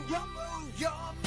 Your move, your move.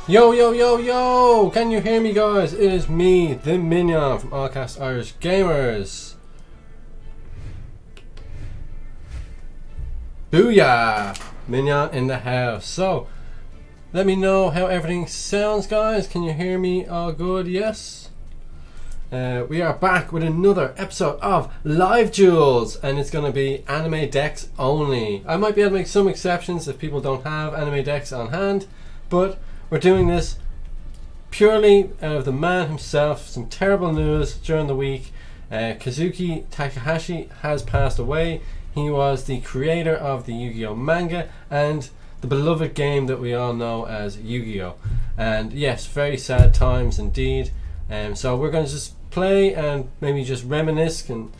Yo, yo, yo, yo! Can you hear me, guys? It is me, the Minion from AllCast Irish Gamers. Booyah! Minion in the house. So, let me know how everything sounds, guys. Can you hear me all good? Yes? We are back with another episode of Live Duels, and it's going to be anime decks only. I might be able to make some exceptions if people don't have anime decks on hand, but we're doing this purely out of the man himself. Some terrible news during the week. Kazuki Takahashi has passed away. He was the creator of the Yu-Gi-Oh manga and the beloved game that we all know as Yu-Gi-Oh. And yes, very sad times indeed. So we're going to just play and maybe just reminisce and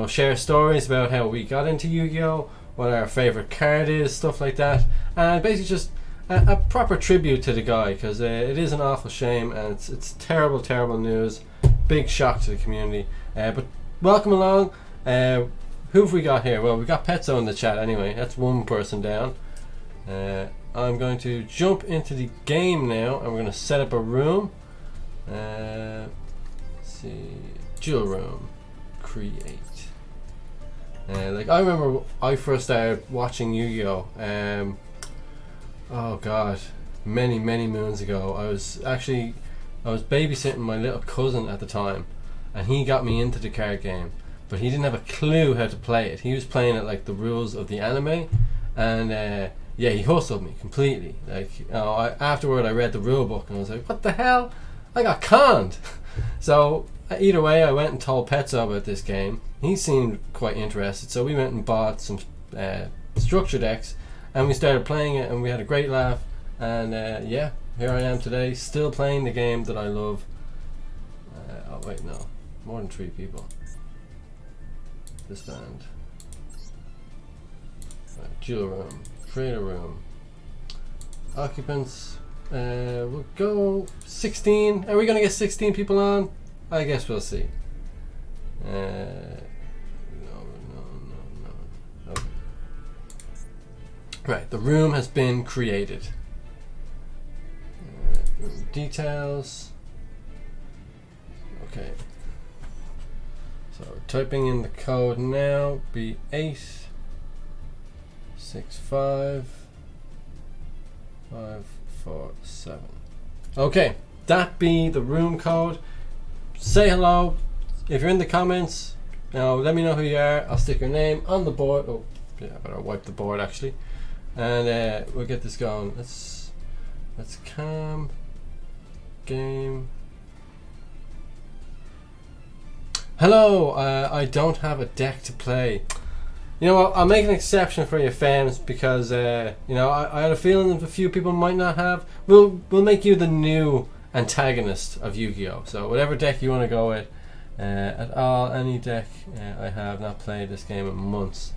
share stories about how we got into Yu-Gi-Oh, what our favorite card is, stuff like that, and basically just a proper tribute to the guy, because it is an awful shame and it's terrible news, big shock to the community. But welcome along. Who have we got here? Well, we've got Petzo in the chat anyway. That's one person down. I'm going to jump into the game now and we're going to set up a room. Let's see, duel room, create. Like I remember I first started watching Yu-Gi-Oh. Oh god, many moons ago. I was babysitting my little cousin at the time, and he got me into the card game, but he didn't have a clue how to play it. He was playing it like the rules of the anime, and he hustled me completely. Afterward I read the rule book and I was like, what the hell? I got conned. So either way, I went and told Petzo about this game. He seemed quite interested, so we went and bought some structure decks, and we started playing it and we had a great laugh. And here I am today, still playing the game that I love. Oh wait, no, more than 3 people. Disband. Duel room, create a room. Occupants. We'll go 16. Are we gonna get 16 people on? I guess we'll see. No. Okay. Right, the room has been created. Room details. Okay. So we're typing in the code now. B865547. Okay, that be the room code. Say hello. If you're in the comments, let me know who you are. I'll stick your name on the board. Oh, yeah, I better wipe the board actually. And we'll get this going. Let's cam game. Hello. I don't have a deck to play. You know what? I'll make an exception for your fans because I had a feeling that a few people might not have. We'll make you the new antagonist of Yu-Gi-Oh. So whatever deck you want to go with, at all, any deck. I have not played this game in months.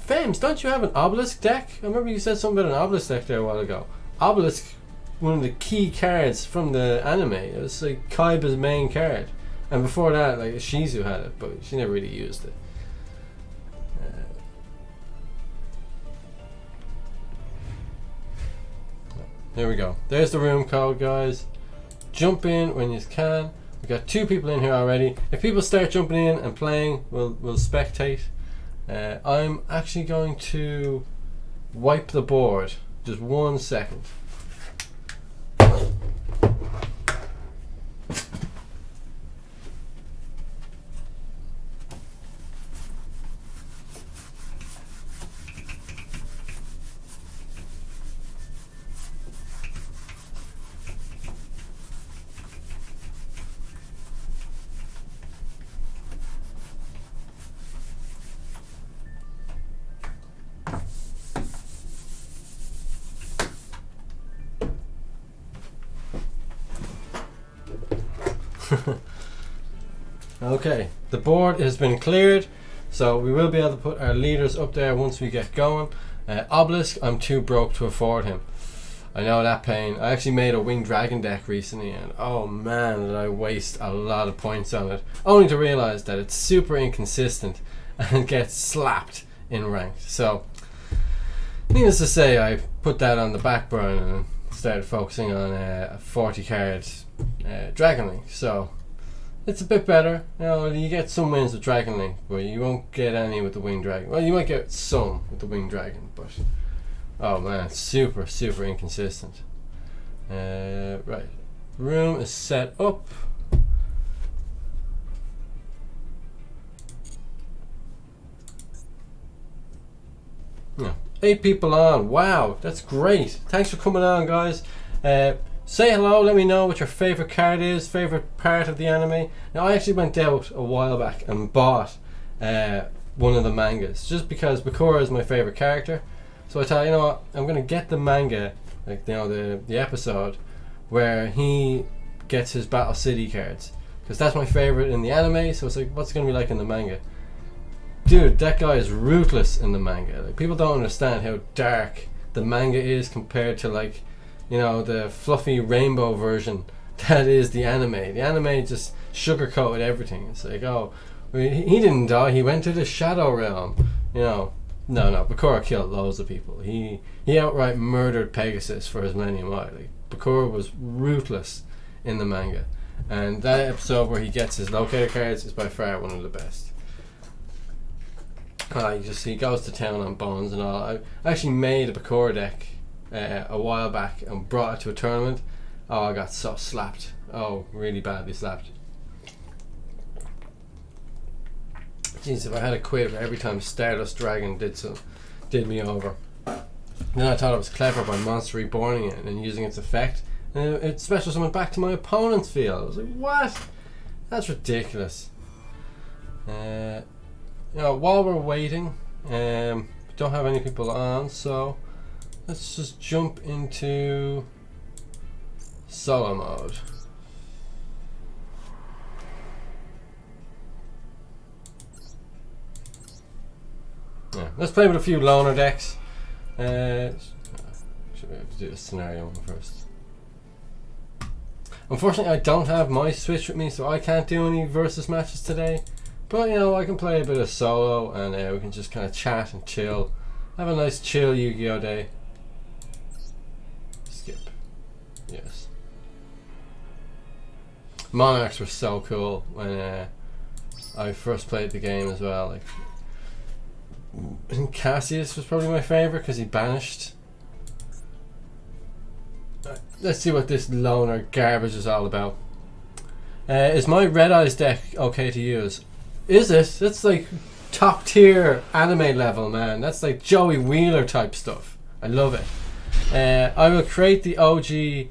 Fames, don't you have an Obelisk deck? I remember you said something about an Obelisk deck there a while ago. Obelisk, one of the key cards from the anime. It was like Kaiba's main card, and before that, like Shizu had it, but she never really used it. There we go. There's the room code, guys. Jump in when you can. We've got 2 people in here already. If people start jumping in and playing, we'll spectate. I'm actually going to wipe the board. Just 1 second. Okay, the board has been cleared, so we will be able to put our leaders up there once we get going. Obelisk, I'm too broke to afford him. I know that pain. I actually made a Winged Dragon deck recently, and oh man, did I waste a lot of points on it, only to realize that it's super inconsistent and gets slapped in ranked. So needless to say, I put that on the back burner and started focusing on a 40 card Dragon Link, so it's a bit better. You know, you get some wins with Dragon Link, but you won't get any with the Winged Dragon. Well, you might get some with the Winged Dragon, but oh man, super inconsistent. Right, room is set up. Yeah, 8 people on. Wow, that's great. Thanks for coming on, guys. Say hello, let me know what your favourite card is, favourite part of the anime. Now, I actually went out a while back and bought one of the mangas, just because Bakura is my favourite character. So I thought, you know what, I'm going to get the manga, like, you know, the episode where he gets his Battle City cards, because that's my favourite in the anime. So it's like, what's it going to be like in the manga? Dude, that guy is ruthless in the manga. Like, people don't understand how dark the manga is compared to, like, you know, the fluffy rainbow version that is the anime. The anime just sugarcoated everything. It's like, oh, he didn't die, he went to the Shadow Realm. You know, no, Bakura killed loads of people. He outright murdered Pegasus for his Millennium Eye. Like, Bakura was ruthless in the manga. And that episode where he gets his locator cards is by far one of the best. He goes to town on bones and all. I actually made a Bakura deck a while back and brought it to a tournament. Oh, I got so slapped. Oh, really badly slapped. Jeez, if I had a quid every time Stardust Dragon did me over. Then I thought it was clever by Monster Reborning it and then using its effect. And it special summoned back to my opponent's field. I was like, what? That's ridiculous. You know, while we're waiting, don't have any people on, so let's just jump into solo mode. Yeah, let's play with a few loner decks. Should we have to do a scenario one first? Unfortunately, I don't have my Switch with me, so I can't do any versus matches today. But, you know, I can play a bit of solo and we can just kind of chat and chill. Have a nice chill Yu-Gi-Oh day. Skip. Yes. Monarchs were so cool when I first played the game as well. Like, and Cassius was probably my favourite because he banished. Let's see what this loner garbage is all about. Is my Red Eyes deck okay to use? Is it? That's like top tier anime level, man. That's like Joey Wheeler type stuff. I love it. I will create the OD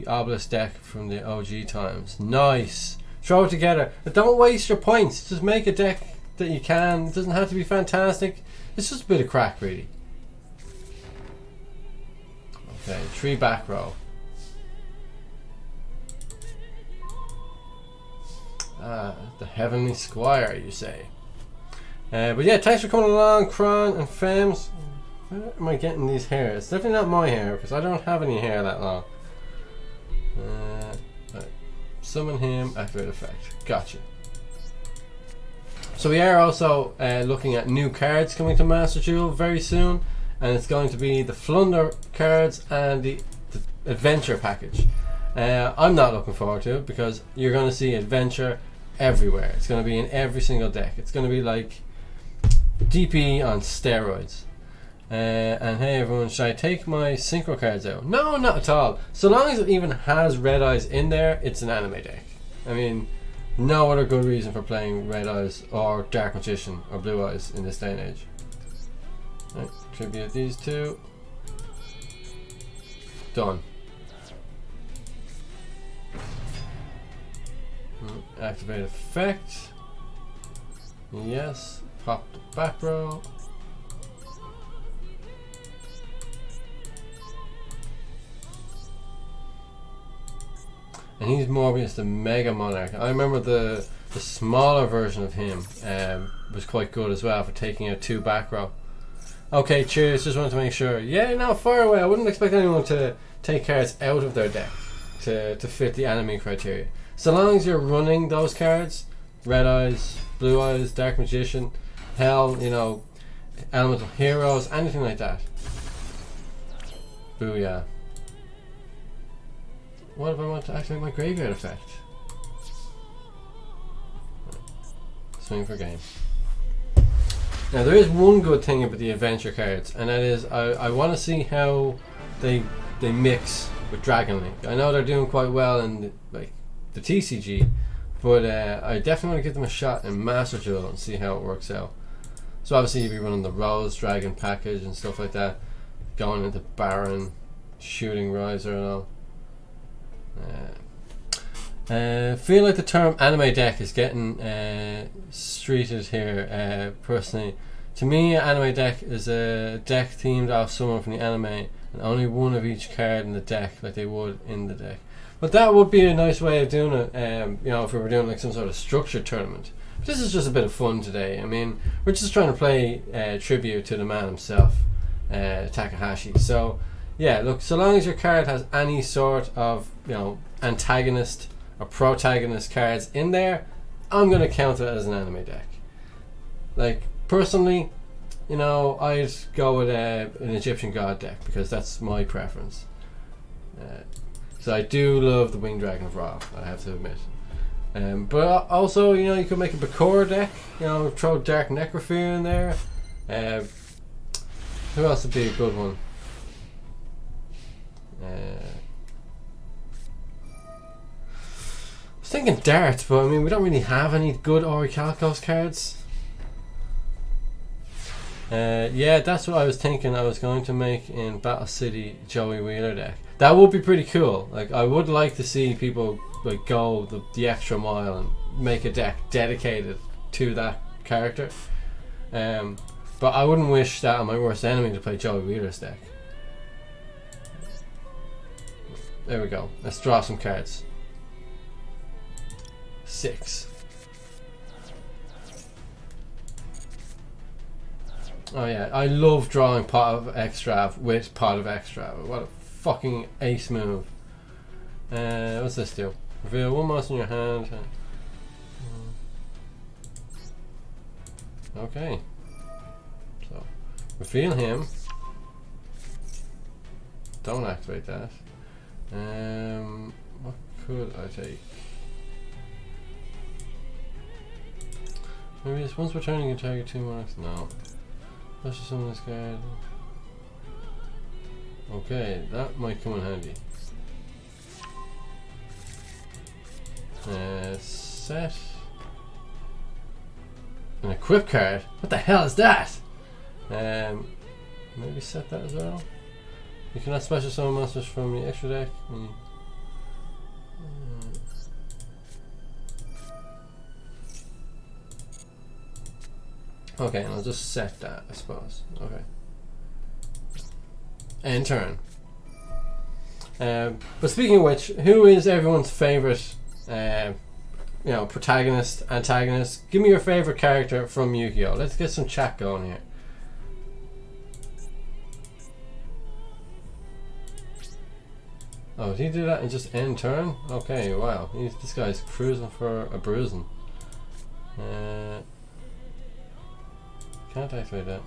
Obelisk deck from the OG times. Nice. Throw it together. But don't waste your points. Just make a deck that you can. It doesn't have to be fantastic. It's just a bit of crack, really. Okay, 3 back row. The Heavenly Squire, you say. But yeah, thanks for coming along, Kron and Fems. Where am I getting these hair? It's definitely not my hair, because I don't have any hair that long. Right. Summon him, activate effect. Gotcha. So we are also looking at new cards coming to Master Duel very soon. And it's going to be the Flunder cards and the Adventure package. I'm not looking forward to it because you're going to see Adventure everywhere. It's going to be in every single deck. It's going to be like DP on steroids. And hey everyone, should I take my Synchro cards out? No, not at all. So long as it even has Red Eyes in there, it's an anime deck. I mean, no other good reason for playing Red Eyes or Dark Magician or Blue Eyes in this day and age. Right, tribute these two. Done. Activate effect. Yes. Pop the back row. And he's Morbius the Mega Monarch. I remember the smaller version of him was quite good as well for taking out 2 back row. Okay, cheers, just wanted to make sure. Yeah, no, far away. I wouldn't expect anyone to take cards out of their deck to fit the anime criteria. So long as you're running those cards, Red Eyes, Blue Eyes, Dark Magician, Hell, you know, Elemental Heroes, anything like that. Booyah. What if I want to activate my graveyard effect? Swing for game. Now there is one good thing about the adventure cards, and that is I want to see how they mix with Dragon Link. I know they're doing quite well in the TCG, but I definitely want to give them a shot in Master Duel and see how it works out. So obviously you'll be running the Rose Dragon package and stuff like that, going into Baron, shooting Riser and all. Feel like the term anime deck is getting streeted here. Personally, to me, an anime deck is a deck themed off someone from the anime, and only one of each card in the deck, like they would in the deck. But that would be a nice way of doing it. You know, if we were doing like some sort of structured tournament. But this is just a bit of fun today. I mean, we're just trying to play tribute to the man himself, Takahashi. So yeah, look, so long as your card has any sort of, you know, antagonist or protagonist cards in there, I'm going to count it as an anime deck. Like, personally, you know, I'd go with an Egyptian God deck because that's my preference. So I do love the Winged Dragon of Ra, I have to admit. But also, you know, you could make a Bakura deck, you know, throw Dark Necrophere in there. Who else would be a good one? I was thinking Dart, but I mean, we don't really have any good Orichalcos cards. Yeah, that's what I was thinking. I was going to make in Battle City Joey Wheeler deck. That would be pretty cool. Like, I would like to see people like go the extra mile and make a deck dedicated to that character. But I wouldn't wish that on my worst enemy to play Joey Wheeler's deck. There we go. Let's draw some cards. 6. Oh yeah, I love drawing Pot of Extrav with Pot of Extrav. What a fucking ace move. What's this do? Reveal one monster in your hand. Okay. So, reveal him. Don't activate that. What could I take? Maybe this once returning you target 2 marks? No. Let's just summon this card. Okay, that might come in handy. Set. An equip card? What the hell is that? Maybe set that as well. You cannot special summon monsters from the extra deck. Okay, and I'll just set that, I suppose. Okay. End turn. But speaking of which, who is everyone's favourite, you know, protagonist, antagonist? Give me your favourite character from Yu-Gi-Oh! Let's get some chat going here. Oh, did he do that and just end turn? Okay, wow. This guy's cruising for a bruising. Can't activate that.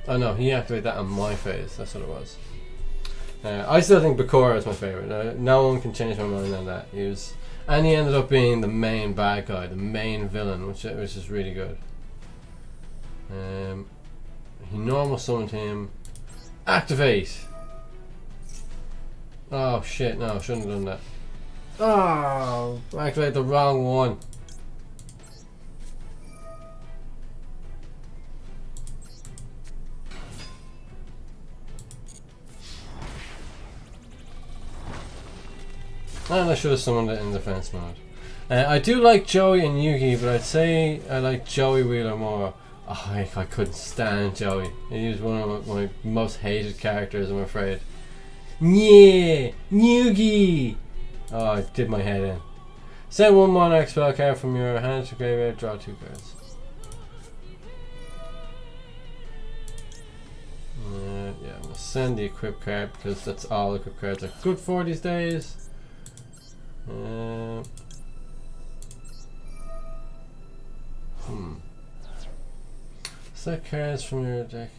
Oh no, he activated that on my phase. That's what it was. I still think Bakura is my favourite. No one can change my mind on that. And he ended up being the main bad guy, the main villain, which is really good. He normal summoned him. Activate! Oh shit, no, shouldn't have done that. Oh, I activated the wrong one. And I should have summoned it in defense mode. I do like Joey and Yugi, but I'd say I like Joey Wheeler more. Oh, I couldn't stand Joey. He was one of my most hated characters, I'm afraid. Yeah, Yugi! Oh, I did my head in. Send one Monarch spell card from your hand to graveyard, draw 2 cards. Yeah, I'm gonna send the equip card because that's all equip cards are good for these days. Set cards from your deck.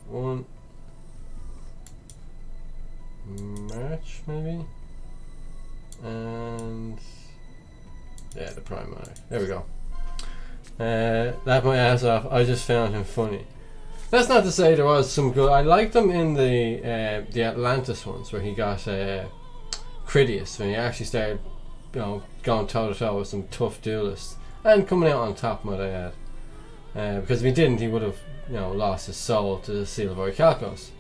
1, March maybe, and yeah, the Prime Monarch. There we go. Laughed my ass off. I just found him funny. That's not to say there was some good. I liked him in the Atlantis ones where he got Critias, when he actually started, going toe to toe with some tough duelists and coming out on top, might I add. Because if he didn't, he would have, lost his soul to the Seal of Orichalcos.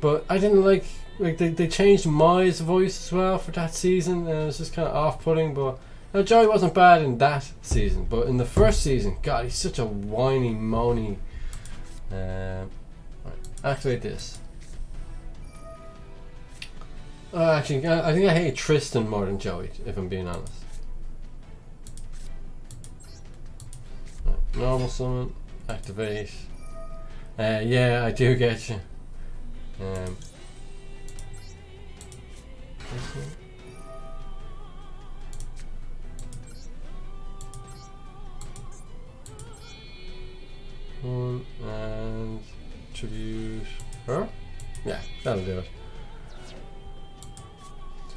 But I didn't like they changed Mai's voice as well for that season, and it was just kind of off-putting. But Joey wasn't bad in that season, but in the first season, God, he's such a whiny, moany. Right, activate this. Actually, I think I hate Tristan more than Joey, if I'm being honest. Right, normal summon, activate. Yeah, I do get you. One and tribute her. Yeah, that'll do it.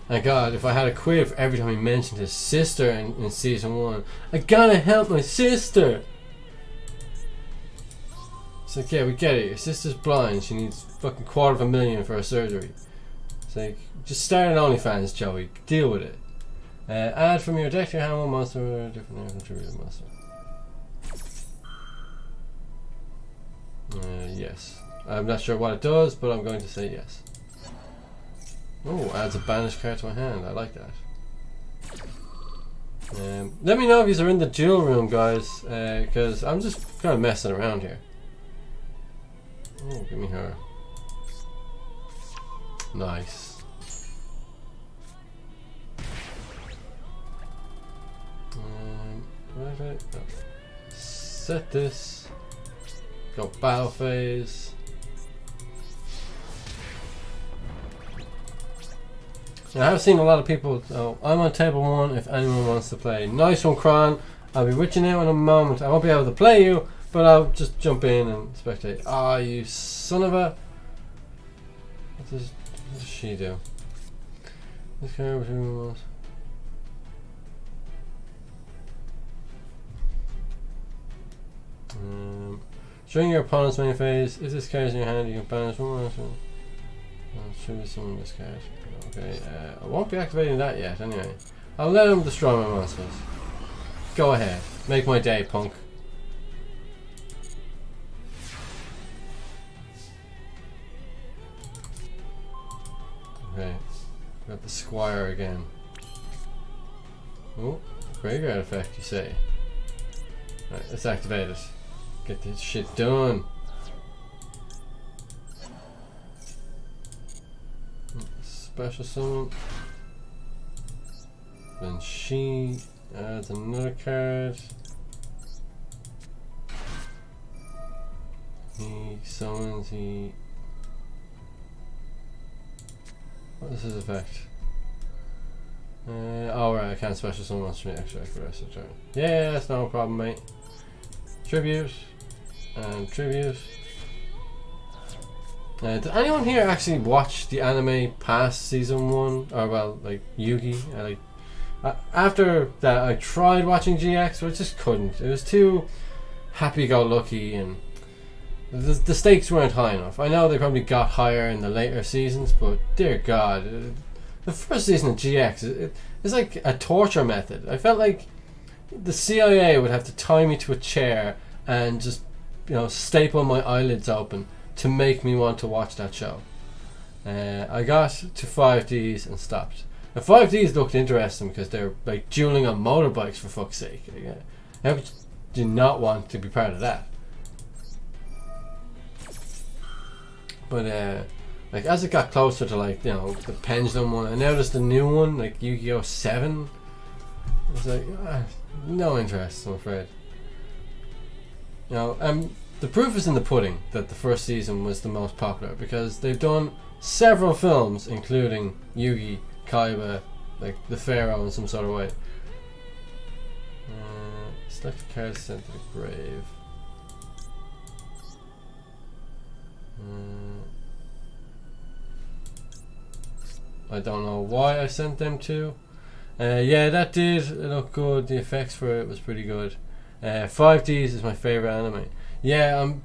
My God, if I had a quiv every time he mentioned his sister in season 1, I gotta help my sister. It's like, yeah, we get it. Your sister's blind. She needs fucking $250,000 for her surgery. It's like, just start an OnlyFans, Joey. Deal with it. Add from your deck to your hand one monster or a different name contributed monster. Yes. I'm not sure what it does, but I'm going to say yes. Oh, adds a banished card to my hand. I like that. Let me know if you are in the duel room, guys, because I'm just kind of messing around here. Oh, give me her. Nice. Right. Oh. Set this. Go battle phase. Now, I have seen a lot of people. Oh, I'm on table 1 if anyone wants to play. Nice one, Kron. I'll be with you now in a moment. I won't be able to play you, but I'll just jump in and spectate. Ah, you son of a. What does she do? This card between walls. During your opponent's main phase, if this card is in your hand, you can banish one monster. I'll tribute summon this card. Okay, I won't be activating that yet, anyway. I'll let him destroy my monsters. Go ahead. Make my day, punk. Okay. Got the Squire again. Oh, graveyard effect, you say? Right, let's activate it. Get this shit done. Special summon. Then she adds another card. He summons, what is his effect? Oh right, I can't special summon once for me extra for the rest of the turn. Yeah, that's no problem, mate. Tribute. And tribute. Did anyone here actually watch the anime past season 1? Or well, like Yugi? After that I tried watching GX, but I just couldn't. It was too happy-go-lucky and the stakes weren't high enough. I know they probably got higher in the later seasons, but dear God, the first season of GX it's like a torture method. I felt like the CIA would have to tie me to a chair and just staple my eyelids open to make me want to watch that show. I got to 5Ds and stopped. Now 5Ds looked interesting because they're like dueling on motorbikes, for fuck's sake. How could you not want to be part of that? But like as it got closer to the pendulum one, I noticed the new one, like Yu-Gi-Oh! 7. I was like, no interest, I'm afraid. The proof is in the pudding that the first season was the most popular because they've done several films, including Yugi, Kaiba, like the Pharaoh in some sort of way. Select the cards sent to the grave. I don't know why I sent them to. Yeah, that did look good. The effects for it was pretty good. 5Ds is my favourite anime. Yeah, I'm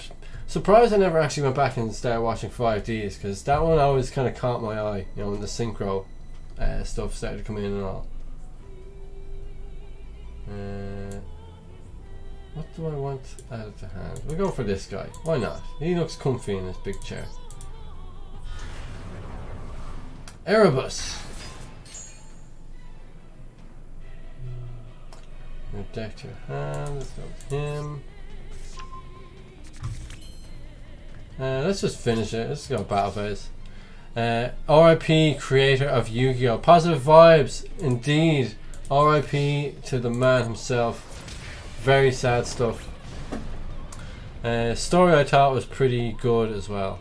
surprised I never actually went back and started watching 5Ds, because that one always kind of caught my eye, you know, when the synchro stuff started to come in and all. What do I want added to hand? We'll go for this guy. Why not? He looks comfy in this big chair. Erebus. Your deck to your hand. Let's go with him. Let's just finish it. Let's go battle phase. RIP creator of Yu-Gi-Oh! Positive vibes indeed. RIP to the man himself. Very sad stuff. Story I thought was pretty good as well.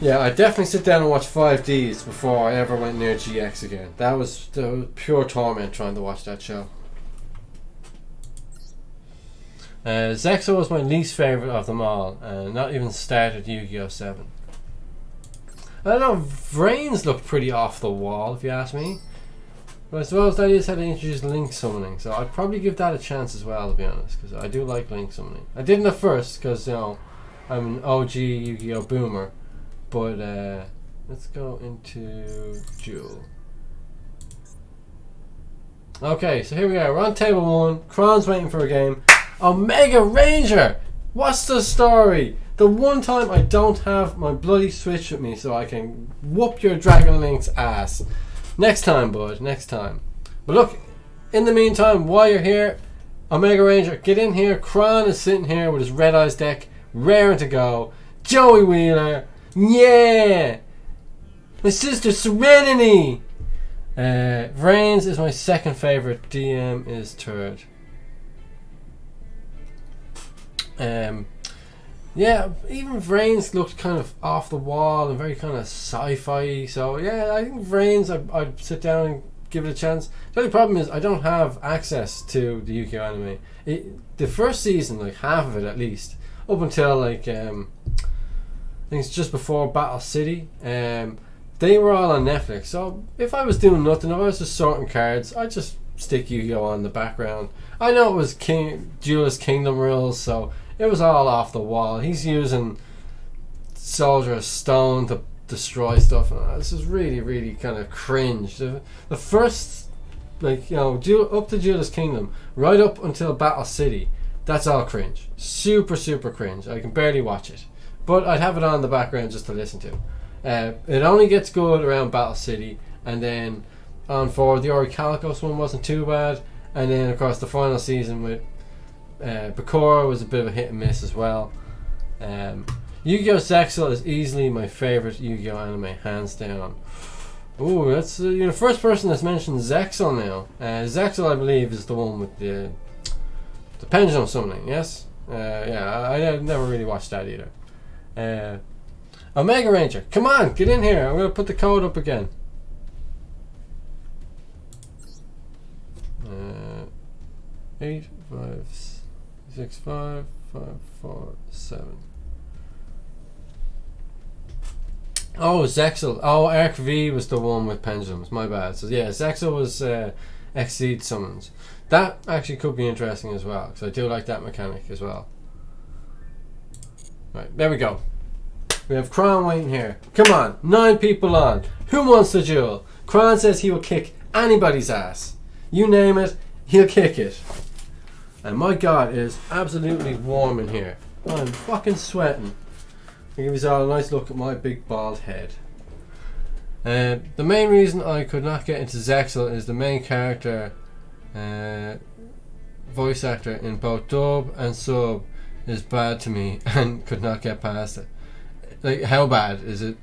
Yeah, I definitely sit down and watch 5Ds before I ever went near GX again. That was pure torment trying to watch that show. Zexal was my least favourite of them all, and not even started Yu-Gi-Oh! 7. I don't know, Vrains looked pretty off the wall if you ask me. But I suppose that is how they introduced Link summoning, so I'd probably give that a chance as well, to be honest, because I do like Link summoning. I didn't at first, because, you know, I'm an OG Yu-Gi-Oh! Boomer. But let's go into Duel. Okay, so here we are. We're on table 1. Kron's waiting for a game. Omega Ranger! What's the story? The one time I don't have my bloody Switch with me so I can whoop your Dragon Link's ass. Next time, bud. Next time. But look, in the meantime, while you're here, Omega Ranger, get in here. Kron is sitting here with his Red Eyes deck, raring to go. Joey Wheeler. Yeah! My sister Serenity! Vrains is my second favourite. DM is third. Yeah, even Vrains looked kind of off the wall and very kind of sci-fi. So yeah, I think Vrains, I'd sit down and give it a chance. The only problem is I don't have access to the Yu-Gi-Oh! Anime. The first season, like half of it at least, up until like I think it's just before Battle City. They were all on Netflix. So if I was doing nothing, if I was just sorting cards, I'd just stick Yu-Gi-Oh! On the background. I know it was Duelist Kingdom rules, so it was all off the wall. He's using Soldier of Stone to destroy stuff. This is really, really kind of cringe. The first, like, you know, up to Duelist Kingdom, right up until Battle City, that's all cringe. Super, super cringe. I can barely watch it. But I'd have it on in the background just to listen to. It only gets good around Battle City, and then on forward, the Orichalcos one wasn't too bad, and then of course the final season with Bakura was a bit of a hit and miss as well. Yu-Gi-Oh! Zexal is easily my favourite Yu-Gi-Oh! Anime, hands down. Ooh, that's you're the first person that's mentioned Zexal now. Zexal, I believe, is the one with the pendulum summoning. Yes, yeah, I never really watched that either. Omega Ranger, come on, get in here. I'm going to put the code up again. 8 5 6 5 5 4 7. Oh, Zexal. Oh, Arc V was the one with pendulums. My bad. So yeah, Zexal was Exceed summons. That actually could be interesting as well, because I do like that mechanic as well. Right, there we go. We have Kron waiting here. Come on, 9 people on. Who wants the duel? Kron says he will kick anybody's ass. You name it, he'll kick it. And my god, it is absolutely warm in here. I'm fucking sweating. I'll give you all a nice look at my big bald head. The main reason I could not get into Zexal is the main character, voice actor in both dub and sub, is bad to me and could not get past it. Like, how bad? Is it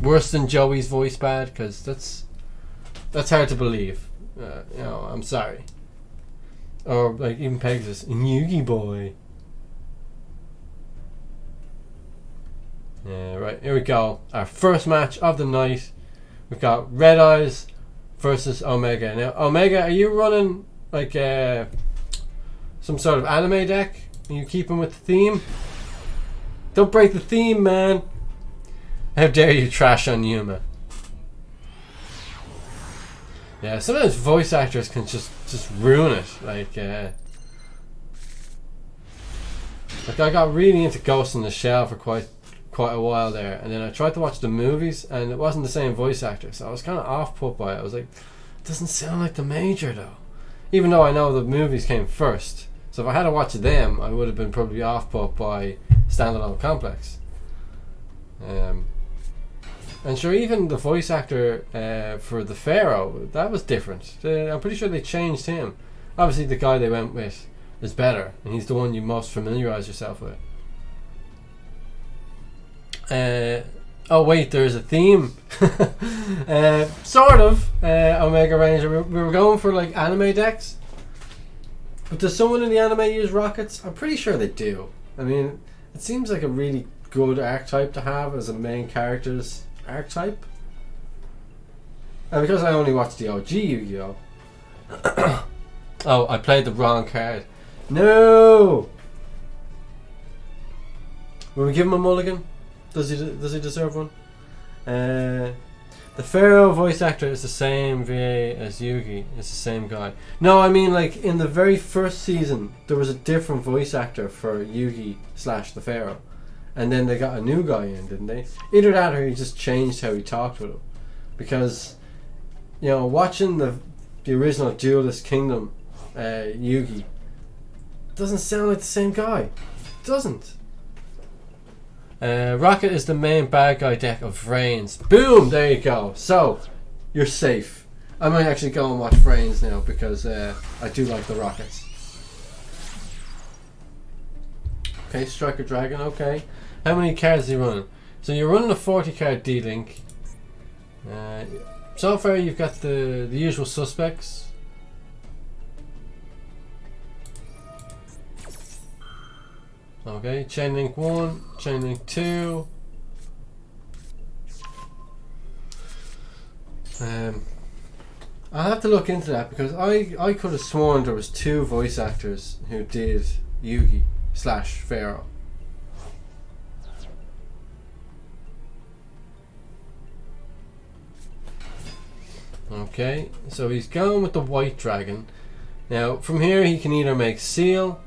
worse than Joey's voice bad? Because that's hard to believe. You know, I'm sorry. Or like even Pegasus in Yugi Boy. Yeah, right, here we go. Our first match of the night. We've got Red Eyes versus Omega. Now, Omega, are you running like some sort of anime deck? You keeping with the theme? Don't break the theme, man. How dare you trash on Yuma? Yeah, sometimes voice actors can just ruin it. Like I got really into Ghost in the Shell for quite a while there, and then I tried to watch the movies, and it wasn't the same voice actor, so I was kind of off put by it. I was like, it doesn't sound like the Major though, even though I know the movies came first. So if I had to watch them, I would have been probably off put by Standalone Complex. And sure, even the voice actor for the Pharaoh, that was different. I'm pretty sure they changed him. Obviously, the guy they went with is better, and he's the one you most familiarise yourself with. Oh wait, there's a theme. Sort of. Omega Ranger. We were going for like anime decks. But does someone in the anime use rockets? I'm pretty sure they do. I mean, it seems like a really good archetype to have as a main character's archetype. And because I only watched the OG Yu-Gi-Oh! Oh, I played the wrong card. No! Will we give him a mulligan? Does he deserve one? The Pharaoh voice actor is the same VA as Yugi. It's the same guy. No, I mean like in the very first season there was a different voice actor for Yugi / the Pharaoh. And then they got a new guy in, didn't they? Either that or he just changed how he talked with him. Because, you know, watching the original Duelist Kingdom Yugi doesn't sound like the same guy. It doesn't. Rocket is the main bad guy deck of Vrains. Boom! There you go. So, you're safe. I might actually go and watch Vrains now because I do like the Rockets. Okay, Striker Dragon, okay. How many cards are you running? So you're running a 40 card D-Link. So far you've got the usual suspects. Okay, Chain Link 1, Chain Link 2. I'll have to look into that because I could have sworn there was 2 voice actors who did Yugi / Pharaoh. Okay, so he's going with the white dragon. Now, from here he can either make Seal.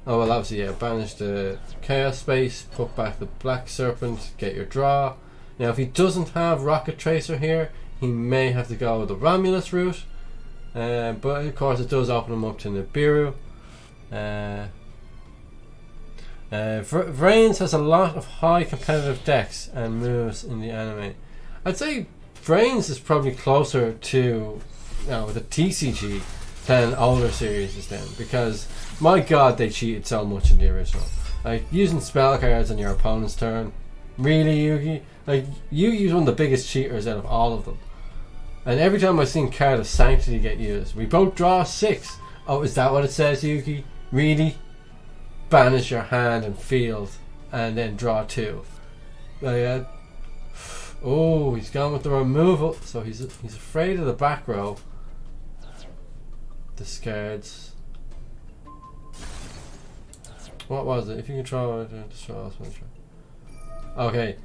Oh, well, obviously, yeah, banish the Chaos Space, put back the Black Serpent, get your draw. Now, if he doesn't have Rocket Tracer here, he may have to go the Romulus route. But, of course, it does open him up to Nibiru. Vrains has a lot of high competitive decks and moves in the anime. I'd say Vrains is probably closer to the TCG than older series then, because my god, they cheated so much in the original. Like using spell cards on your opponent's turn. Really, Yugi? Like Yugi's one of the biggest cheaters out of all of them. And every time I've seen Card of Sanctity get used, we both draw 6. Oh, is that what it says, Yugi? Really? Banish your hand and field, and then draw 2. Oh, he's gone with the removal, so he's afraid of the back row. Discards. What was it? If you control it, destroy. Okay.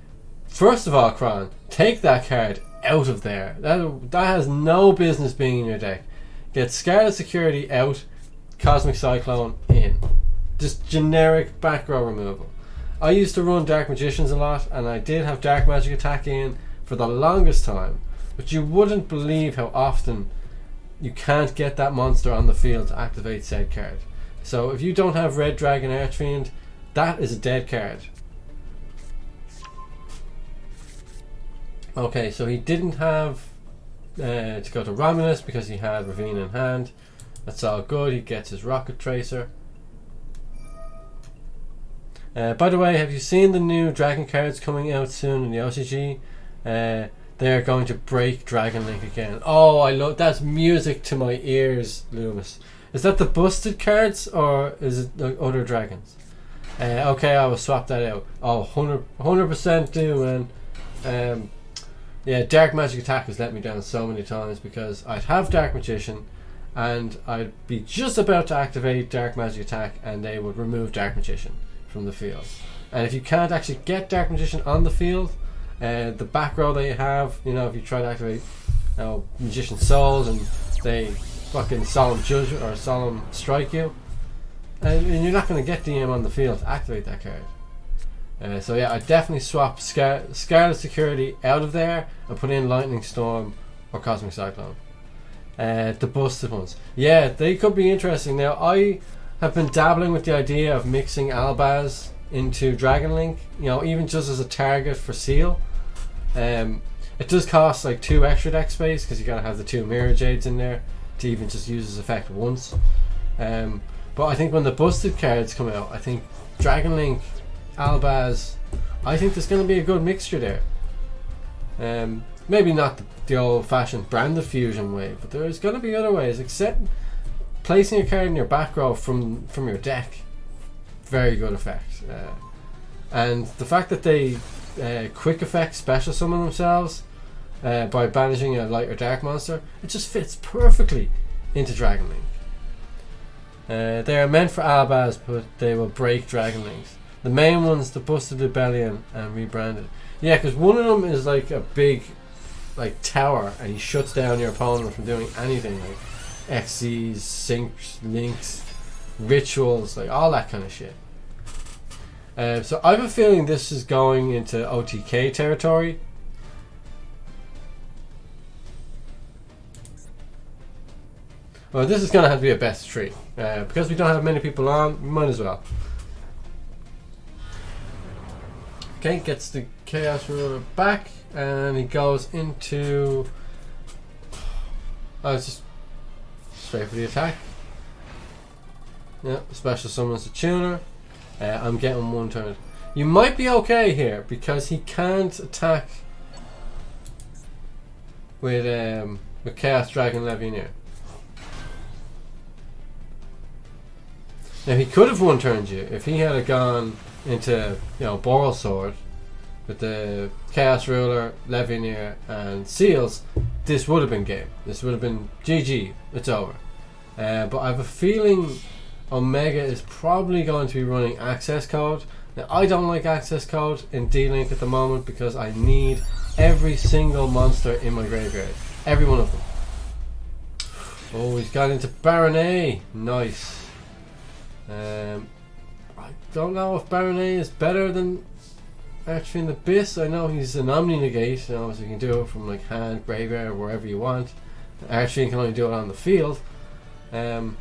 First of all, Kron, take that card out of there. That has no business being in your deck. Get Scarlet Security out, Cosmic Cyclone in. Just generic back row removal. I used to run Dark Magicians a lot, and I did have Dark Magic Attack in for the longest time, but you wouldn't believe how often you can't get that monster on the field to activate said card. So if you don't have Red Dragon Archfiend, that is a dead card. Okay, so he didn't have to go to Romulus because he had Ravine in hand. That's all good. He gets his Rocket Tracer. By the way, have you seen the new Dragon cards coming out soon in the OCG? They are going to break Dragon Link again. Oh, I love that's music to my ears, Loomis. Is that the busted cards or is it the other dragons? Okay, I will swap that out. Oh, 100% do, man. Yeah, Dark Magic Attack has let me down so many times because I'd have Dark Magician and I'd be just about to activate Dark Magic Attack, and they would remove Dark Magician from the field. And if you can't actually get Dark Magician on the field, the back row that you have, you know, if you try to activate Magician Souls and they fucking Solemn Judge or Solemn Strike you, and you're not going to get DM on the field to activate that card. So yeah, I definitely swap Scarlet Security out of there and put in Lightning Storm or Cosmic Cyclone. The busted ones, yeah, they could be interesting. Now I have been dabbling with the idea of mixing Albaz into Dragon Link, you know, even just as a target for Seal. It does cost like 2 extra deck space because you gotta have the 2 Mirror Jades in there to even just use his effect once. But I think when the busted cards come out, I think Dragon Link, Albaz, I think there's going to be a good mixture there. Maybe not the old-fashioned branded fusion way, but there's going to be other ways, except placing a card in your back row from your deck. Very good effect. And the fact that they quick effect special summon themselves by banishing a light or dark monster, it just fits perfectly into Dragon Link. They are meant for Albaz, but they will break Dragon Links. The main ones, the Busted Rebellion and Rebranded. Yeah, because one of them is like a big tower, and he shuts down your opponent from doing anything, like XCs, syncs, links, rituals, like all that kind of shit. So I have a feeling this is going into OTK territory. Well, this is going to have to be a best of 3. Because we don't have many people on, we might as well. Okay, gets the Chaos Ruler back, and he goes into... Oh, it's just straight for the attack. Yeah, special summons the tuner. I'm getting 1 turn. You might be okay here, because he can't attack with Chaos Dragon Legionnaire. Now he could have 1 turned you if he had gone into, you know, Boral Sword with the Chaos Ruler, Legionnaire and Seals. This would have been game. This would have been GG. It's over. But I have a feeling Omega is probably going to be running Access Code. Now I don't like Access Code in D-Link at the moment because I need every single monster in my graveyard. Every one of them. Oh, he's got into Baronet. Nice. I don't know if Baronet is better than Archfiend Abyss. I know he's an Omni Negate, you know, so you can do it from like hand, graveyard, or wherever you want. Archfiend can only do it on the field. But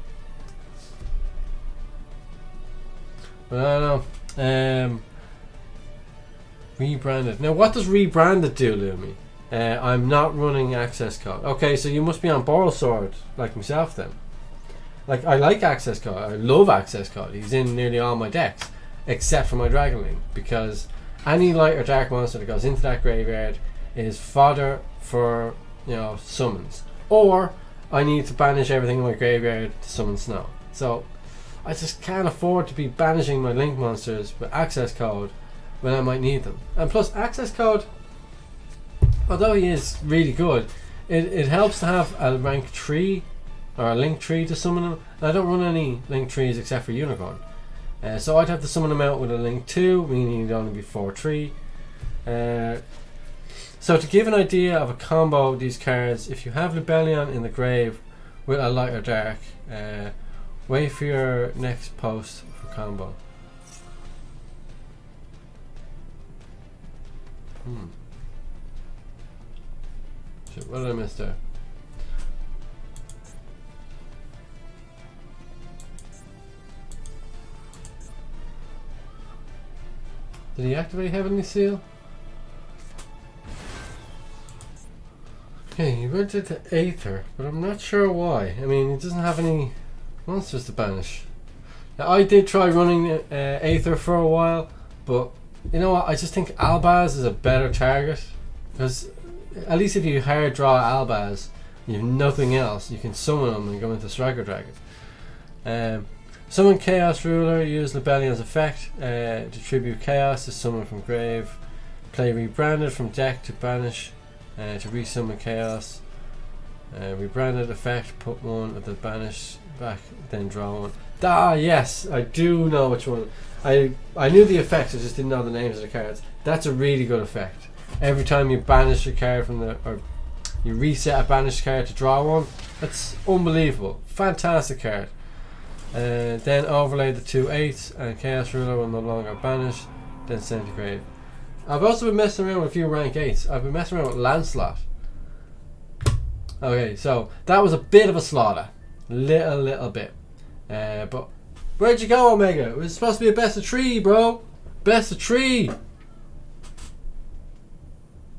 I don't know. Rebranded. Now, what does Rebranded do, Lumi? I'm not running Access Code. Okay, so you must be on Boral Sword like myself then. Like, I like Access Code. I love Access Code. He's in nearly all my decks, except for my Dragon Link, because any light or dark monster that goes into that graveyard is fodder for, you know, summons. Or I need to banish everything in my graveyard to summon Snow. So I just can't afford to be banishing my Link monsters with Access Code when I might need them. And plus, Access Code, although he is really good, it helps to have a rank 3 or a Link 3 to summon him. And I don't run any Link 3s except for Unicorn. So I'd have to summon him out with a Link 2, meaning he'd only be 4-3. So to give an idea of a combo of these cards, if you have Rebellion in the grave with a light or dark, wait for your next post for combo. Shit, what did I miss there? Did he activate Heavenly Seal? Okay, he went into Aether, but I'm not sure why. I mean, he doesn't have any monsters to banish. Now, I did try running Aether for a while, but you know what? I just think Albaz is a better target, because at least if you hard draw Albaz, you have nothing else, you can summon him and go into Striker Dragon. Summon Chaos Ruler, use Rebellion's effect to tribute Chaos to summon from grave. Play Rebranded from deck to banish to resummon Chaos. Rebranded effect, put one of the banish back, then draw one. Ah, yes, I do know which one. I knew the effects, I just didn't know the names of the cards. That's a really good effect. Every time you banish a card from the, or you reset a banished card to draw one, that's unbelievable. Fantastic card. Then overlay the 2 8s, and Chaos Ruler will no longer banish, then send to grave. I've also been messing around with a few rank 8s. I've been messing around with Lancelot. Okay, so that was a bit of a slaughter. Little bit. But where'd you go, Omega? It was supposed to be a best of 3, bro. Best of 3.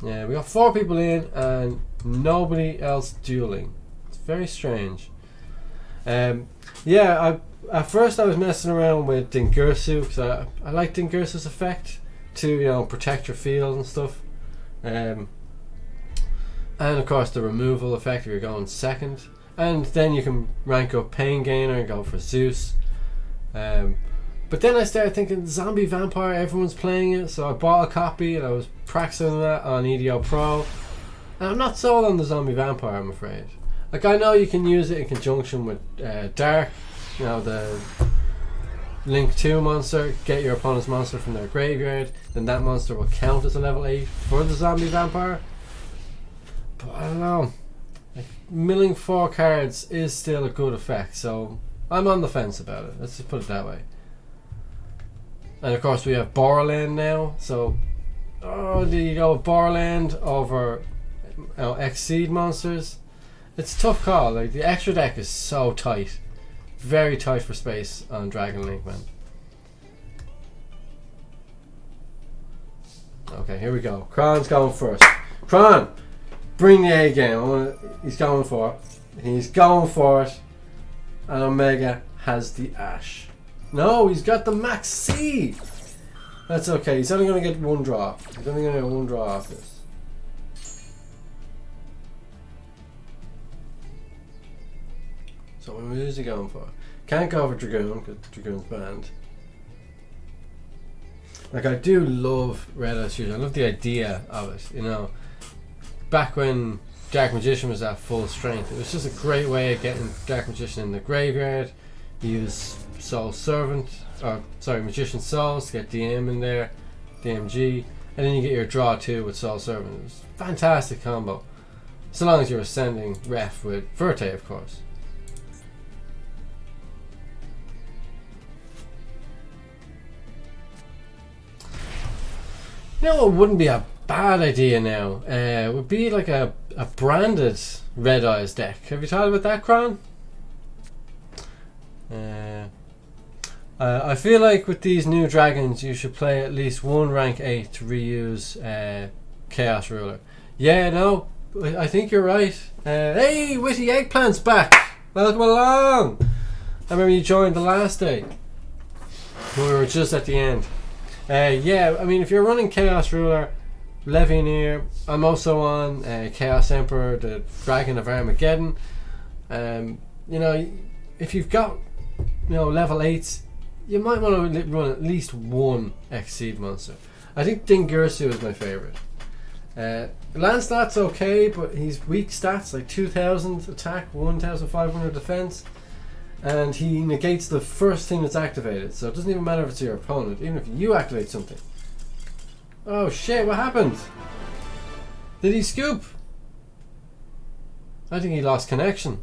Yeah, we got 4 people in and nobody else dueling. It's very strange. Yeah, at first I was messing around with Dingirsu because I like Dingirsu's effect to, you know, protect your field and stuff. And of course the removal effect if you're going second. And then you can rank up Pain Gainer and go for Zeus. But then I started thinking Zombie Vampire, everyone's playing it, so I bought a copy and I was practicing that on EDO Pro. And I'm not sold on the Zombie Vampire, I'm afraid. Like, I know you can use it in conjunction with Dark, you know, the Link 2 monster, get your opponent's monster from their graveyard, then that monster will count as a level 8 for the Zombie Vampire. But I don't know, like, milling 4 cards is still a good effect, so I'm on the fence about it, let's just put it that way. And of course we have Borderland now, so do you go with Borderland over, you know, Exceed monsters? It's a tough call. Like, the extra deck is so tight, very tight for space on Dragon Link, man. Okay, here we go. Kron's going first. Kron, bring the A game. He's going for it. He's going for it. And Omega has the Ash. No, he's got the Max C. That's okay. He's only going to get 1 draw. He's only going to get 1 draw off this. So what is he going for? Can't go for Dragoon because Dragoon's banned. Like, I do love Red Eyes Fusion. I love the idea of it, you know. Back when Dark Magician was at full strength, it was just a great way of getting Dark Magician in the graveyard. You use Soul Servant, or sorry, Magician Souls to get DM in there, DMG, and then you get your draw 2 with Soul Servant. It was a fantastic combo. So long as you're ascending ref with Verte, of course. You know what wouldn't be a bad idea now? It would be like a branded Red Eyes deck. Have you thought about that, Kron? I feel like with these new dragons you should play at least 1 rank 8 to reuse Chaos Ruler. Yeah, no, I think you're right. Hey, Witty Eggplant's back! Welcome along! I remember you joined the last day. We were just at the end. Yeah, I mean, if you're running Chaos Ruler, Legionnaire, I'm also on Chaos Emperor, the Dragon of Armageddon. You know, if you've got, you know, level 8s, you might want to run at least 1 Exceed monster. I think Dingirsu is my favourite. Lancelot's okay, but he's weak stats, like 2000 attack, 1500 defense. And he negates the first thing that's activated, so it doesn't even matter if it's your opponent, even if you activate something. Oh shit, what happened? Did he scoop? I think he lost connection.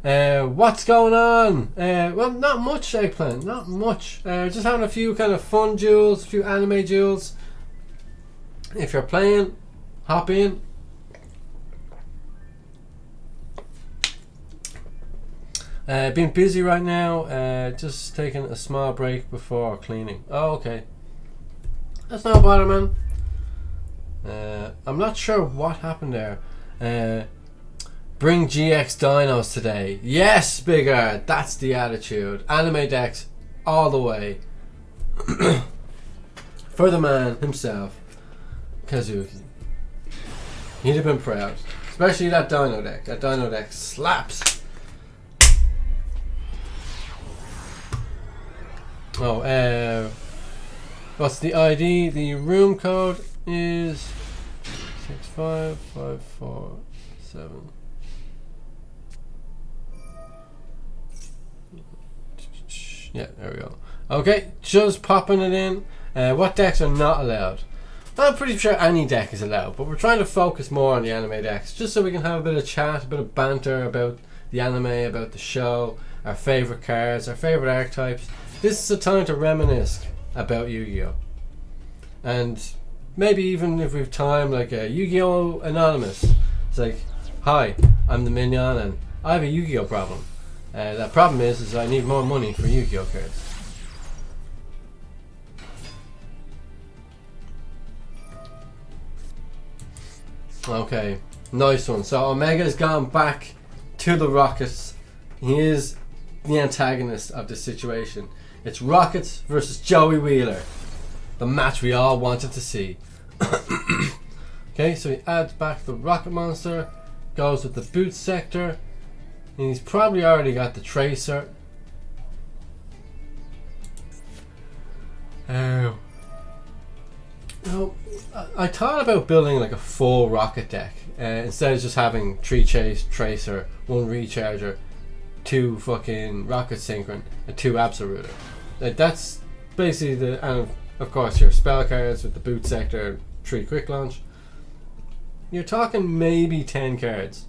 What's going on? Well, not much, Eggplant, not much. Just having a few kind of fun duels, a few anime duels. If you're playing, hop in. Being busy right now, just taking a small break before cleaning. Oh, okay. That's no bother, man. I'm not sure what happened there. Bring GX Dinos today. Yes, Bigger! That's the attitude. Anime decks all the way. For the man himself, Kazuki. He'd have been proud. Especially that Dino deck. That Dino deck slaps. Oh, what's the ID? The room code is 65547. Yeah, there we go. Okay, just popping it in. What decks are not allowed? I'm pretty sure any deck is allowed, but we're trying to focus more on the anime decks, just so we can have a bit of chat, a bit of banter about the anime, about the show, our favourite cards, our favourite archetypes. This is a time to reminisce about Yu-Gi-Oh! And maybe even if we've time, like a Yu-Gi-Oh! Anonymous. It's like, hi, I'm the Minion and I have a Yu-Gi-Oh! Problem. That problem is I need more money for Yu-Gi-Oh! cards. Okay, nice one. So Omega's gone back to the Rockets. He is the antagonist of the situation. It's Rockets versus Joey Wheeler. The match we all wanted to see. Okay, so he adds back the Rocket Monster, goes with the Boot Sector, and he's probably already got the Tracer. Oh. No, I thought about building like a full Rocket deck instead of just having 3 Chase, Tracer, 1 Recharger, 2 fucking Rocket Synchron, and 2 Absoluter. Like that's basically the, and of course your spell cards with the Boot Sector, 3 Quick Launch. You're talking maybe 10 cards.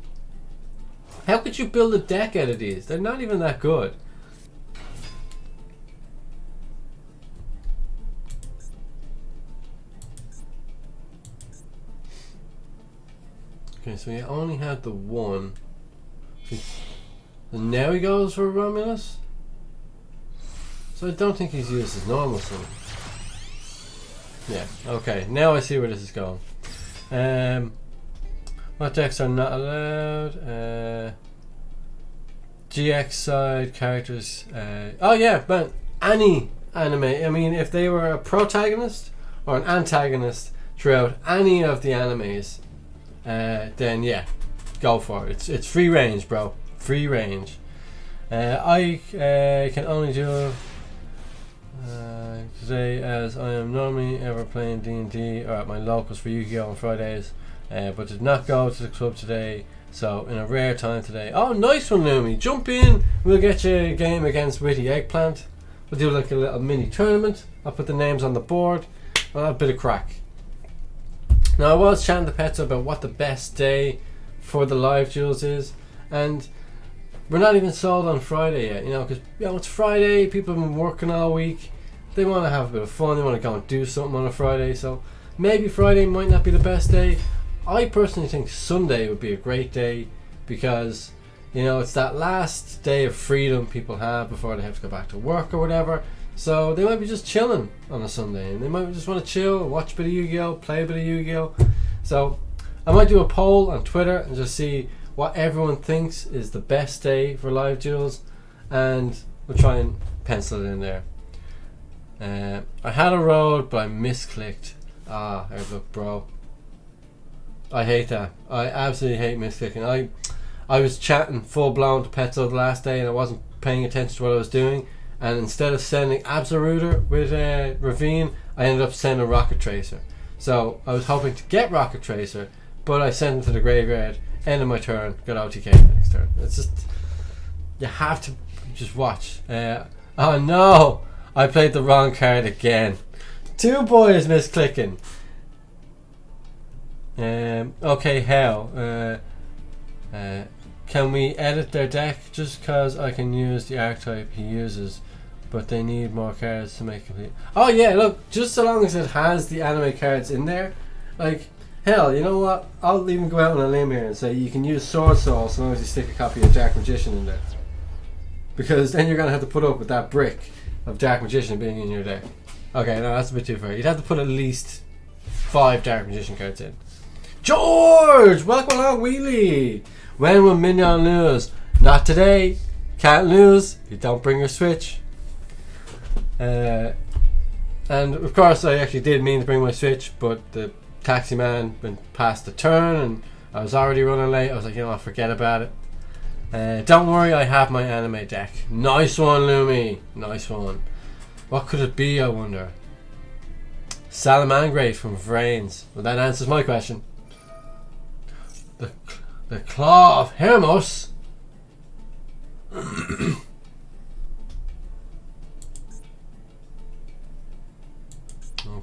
How could you build a deck out of these? They're not even that good. Okay, so he only had the 1. And now he goes for Romulus? So I don't think he's used his normal summon. Yeah, okay, now I see where this is going. What decks are not allowed? GX side characters. Oh yeah, man, any anime. I mean, if they were a protagonist or an antagonist throughout any of the animes, then yeah, go for it. It's free range, bro. Free range. I can only do today as I am normally ever playing D&D or at my locals for Yu-Gi-Oh! On Fridays, but did not go to the club today, so in a rare time today. Oh, nice one, Lumi. Jump in. We'll get you a game against Witty Eggplant. We'll do like a little mini tournament. I'll put the names on the board. I'll have a bit of crack. Now I was chatting to Petzo about what the best day for the live duels is, and we're not even sold on Friday yet, you know, because it's Friday, people have been working all week, they want to have a bit of fun, they want to go and do something on a Friday, so maybe Friday might not be the best day. I personally think Sunday would be a great day because, you know, it's that last day of freedom people have before they have to go back to work or whatever. So they might be just chilling on a Sunday and they might just want to chill, watch a bit of Yu-Gi-Oh, play a bit of Yu-Gi-Oh. So I might do a poll on Twitter and just see what everyone thinks is the best day for live duels, and we'll try and pencil it in there. I had a road but I misclicked. Look, bro, I hate that. I absolutely hate misclicking. I was chatting full blown to Petzo the last day and I wasn't paying attention to what I was doing, and instead of sending Absoluter with Ravine, I ended up sending Rocket Tracer. So I was hoping to get Rocket Tracer, but I sent him to the graveyard, end of my turn, got OTK the next turn. It's just, you have to just watch. Oh no, I played the wrong card again. 2 boys misclicking. Okay, how? Can we edit their deck just because I can use the archetype he uses, but they need more cards to make it complete? Oh yeah, look, just so long as it has the anime cards in there, like, hell, you know what? I'll even go out on a limb here and say you can use Sword Soul so long as you stick a copy of Dark Magician in there. Because then you're going to have to put up with that brick of Dark Magician being in your deck. Okay, no, that's a bit too far. You'd have to put at least 5 Dark Magician cards in. George! Welcome along, Wheelie! When will Minion lose? Not today. Can't lose. You don't bring your Switch. And of course I actually did mean to bring my Switch, but the taxi man went past the turn and I was already running late. I was like, you know, I'll forget about it. Don't worry, I have my anime deck. Nice one, Lumi. Nice one. What could it be, I wonder? Salamangreat from Vrains. Well, that answers my question. The Claw of Hermos.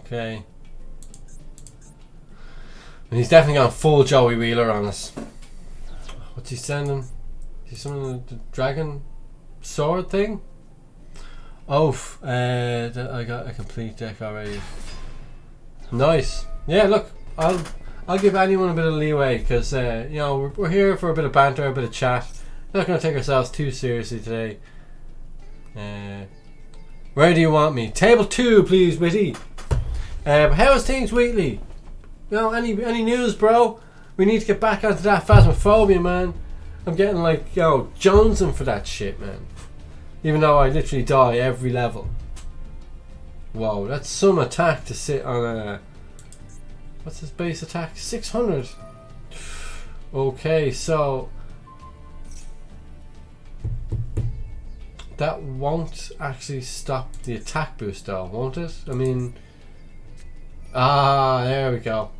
Okay. And he's definitely gone full Joey Wheeler on us. What's he sending? Is he summoning the dragon sword thing? Oh, I got a complete deck already. Nice. Yeah, look, I'll give anyone a bit of leeway because you know we're here for a bit of banter, a bit of chat. We're not going to take ourselves too seriously today. Where do you want me? Table 2, please, Witty. How's things, Wheatley? You know, any news, bro? We need to get back onto that Phasmophobia, man. I'm getting like, yo, jonesing for that shit, man. Even though I literally die every level. Whoa, that's some attack to sit on a... What's his base attack? 600. Okay, so... That won't actually stop the attack boost though, won't it? I mean... Ah, there we go.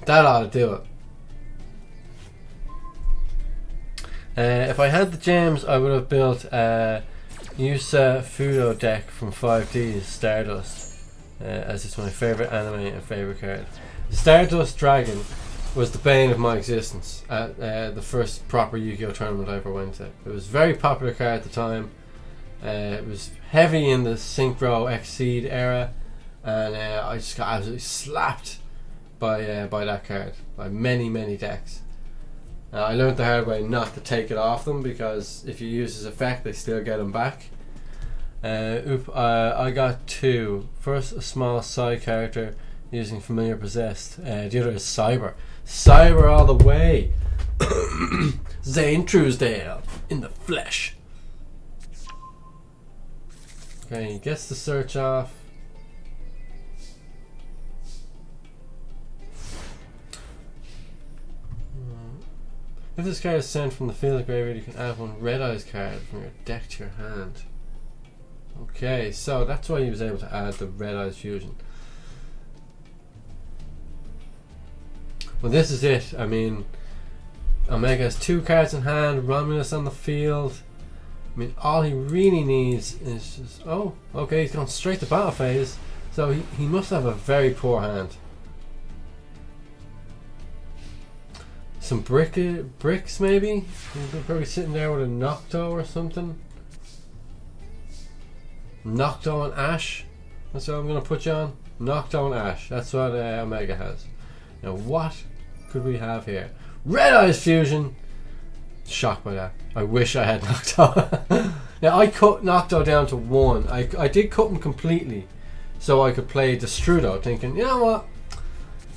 That ought to do it. If I had the gems, I would have built a Yusa Fudo deck from 5D's Stardust, as it's my favourite anime and favourite card. Stardust Dragon was the bane of my existence at the first proper Yu-Gi-Oh tournament I ever went to. It was a very popular card at the time. It was heavy in the Synchro Exceed era, and I just got absolutely slapped by that card, by many decks. I learned the hard way not to take it off them because if you use his effect they still get him back. I got 2. First, a small side character using Familiar Possessed. The other is Cyber. Cyber all the way. Zane Truesdale in the flesh. Okay, he gets the search off. If this card is sent from the field graveyard, you can add 1 Red Eyes card from your deck to your hand. Okay, so that's why he was able to add the Red Eyes fusion. Well, this is it. I mean, Omega has 2 cards in hand, Romulus on the field. I mean, all he really needs is just... Oh, okay, he's gone straight to battle phase. So he must have a very poor hand. Some bricks maybe? He's probably sitting there with a Nocto or something. Nocto and Ash. That's what I'm going to put you on. Nocto and Ash. That's what Omega has. Now what could we have here? Red Eyes Fusion! Shocked by that. I wish I had Nocto. Now I cut Nocto down to 1. I did cut him completely so I could play Destrudo, thinking, you know what?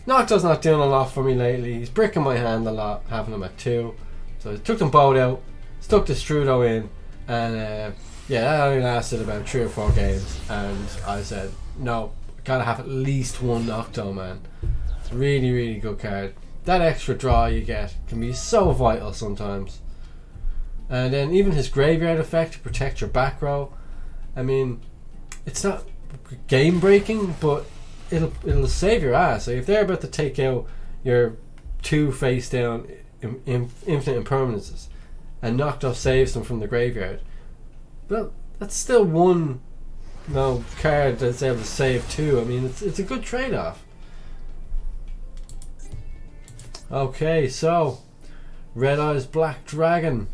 Nocto's not doing a lot for me lately. He's bricking my hand a lot, having him at 2. So I took them both out, stuck Destrudo in, and yeah, that only lasted about 3 or 4 games. And I said, no, gotta have at least 1 Nocto, man. It's a really good card. That extra draw you get can be so vital sometimes. And then even his graveyard effect to protect your back row. I mean, it's not game breaking, but it'll save your ass. So if they're about to take out your 2 face down infinite impermanences and Nocto saves them from the graveyard, well, that's still 1 card that's able to save 2. I mean, it's a good trade-off. Okay, so Red Eyes Black Dragon.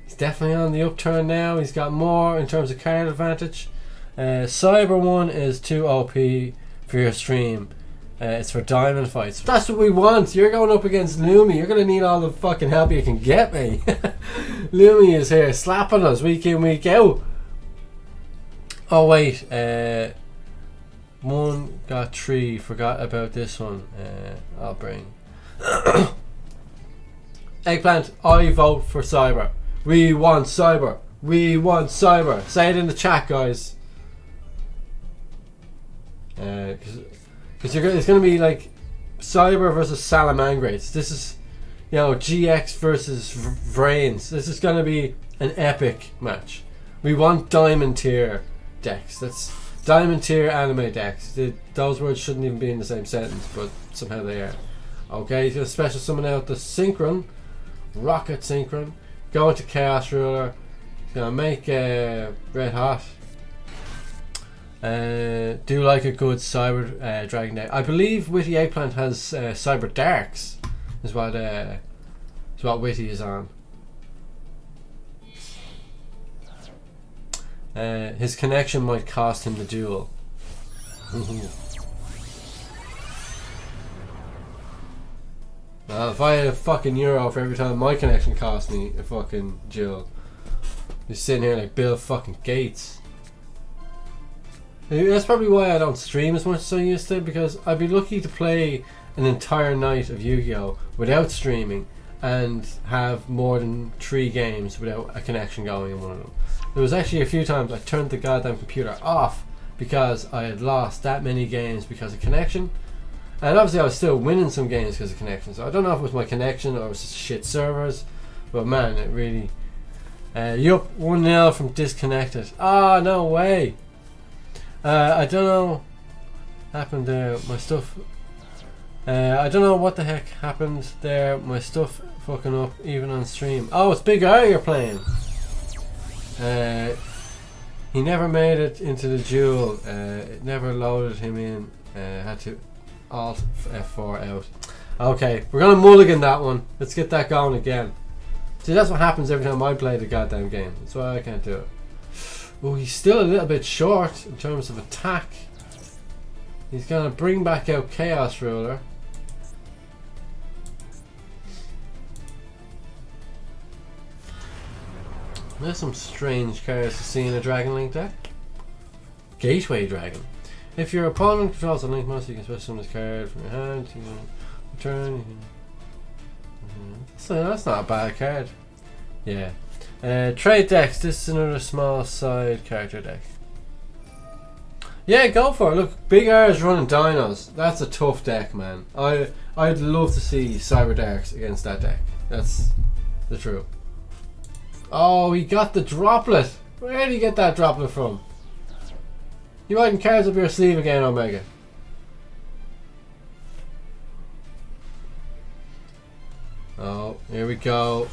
He's definitely on the upturn now. He's got more in terms of card advantage. Cyber 1 is too OP for your stream. It's for diamond fights. That's what we want. You're going up against Lumi. You're going to need all the fucking help you can get, me. Lumi is here slapping us week in, week out. Oh wait, 1 got 3. Forgot about this one. I'll bring Eggplant. I vote for Cyber. We want Cyber. We want Cyber. Say it in the chat, guys. Because it's going to be like Cyber versus Salamangrates. This is, you know, GX versus Vrains. This is going to be an epic match. We want Diamond tier decks. That's Diamond tier anime decks. Those words shouldn't even be in the same sentence, but somehow they are. Okay, he's going to special summon out the Synchron, Rocket Synchron, go into Chaos Ruler, Gonna make Red Hot. Do like a good Cyber Dragon deck. I believe Witty Eggplant has Cyber Darks. Is what Witty is on. His connection might cost him the duel. If I had a fucking euro for every time my connection cost me a fucking duel, just sitting here like Bill fucking Gates. That's probably why I don't stream as much as I used to, because I'd be lucky to play an entire night of Yu-Gi-Oh! Without streaming and have more than 3 games without a connection going in one of them. There was actually a few times I turned the goddamn computer off because I had lost that many games because of connection. And obviously I was still winning some games because of connection. So I don't know if it was my connection or it was just shit servers. But man, it really... Yup, 1-0 from disconnected. Ah, no way. I don't know what happened there. My stuff... I don't know what the heck happened there. My stuff fucking up even on stream. Oh, it's Big R you're playing. He never made it into the duel. It never loaded him in. Had to Alt F4 out. Okay, we're gonna mulligan that one. Let's get that going again. See, that's what happens every time I play the goddamn game. That's why I can't do it. Oh, he's still a little bit short in terms of attack. He's gonna bring back out Chaos Ruler. There's some strange cards to see in a Dragon Link deck. Gateway Dragon. If your opponent controls a Link monster, you can special summon this card from your hand. You can return. You can, so that's not a bad card. Yeah. Trade decks. This is another small side character deck. Yeah, go for it. Look, Big R is running Dinos. That's a tough deck, man. I'd love to see Cyber Darks against that deck. That's the truth. Oh, he got the droplet. Where did he get that droplet from? You hiding cards up your sleeve again, Omega. Oh, here we go.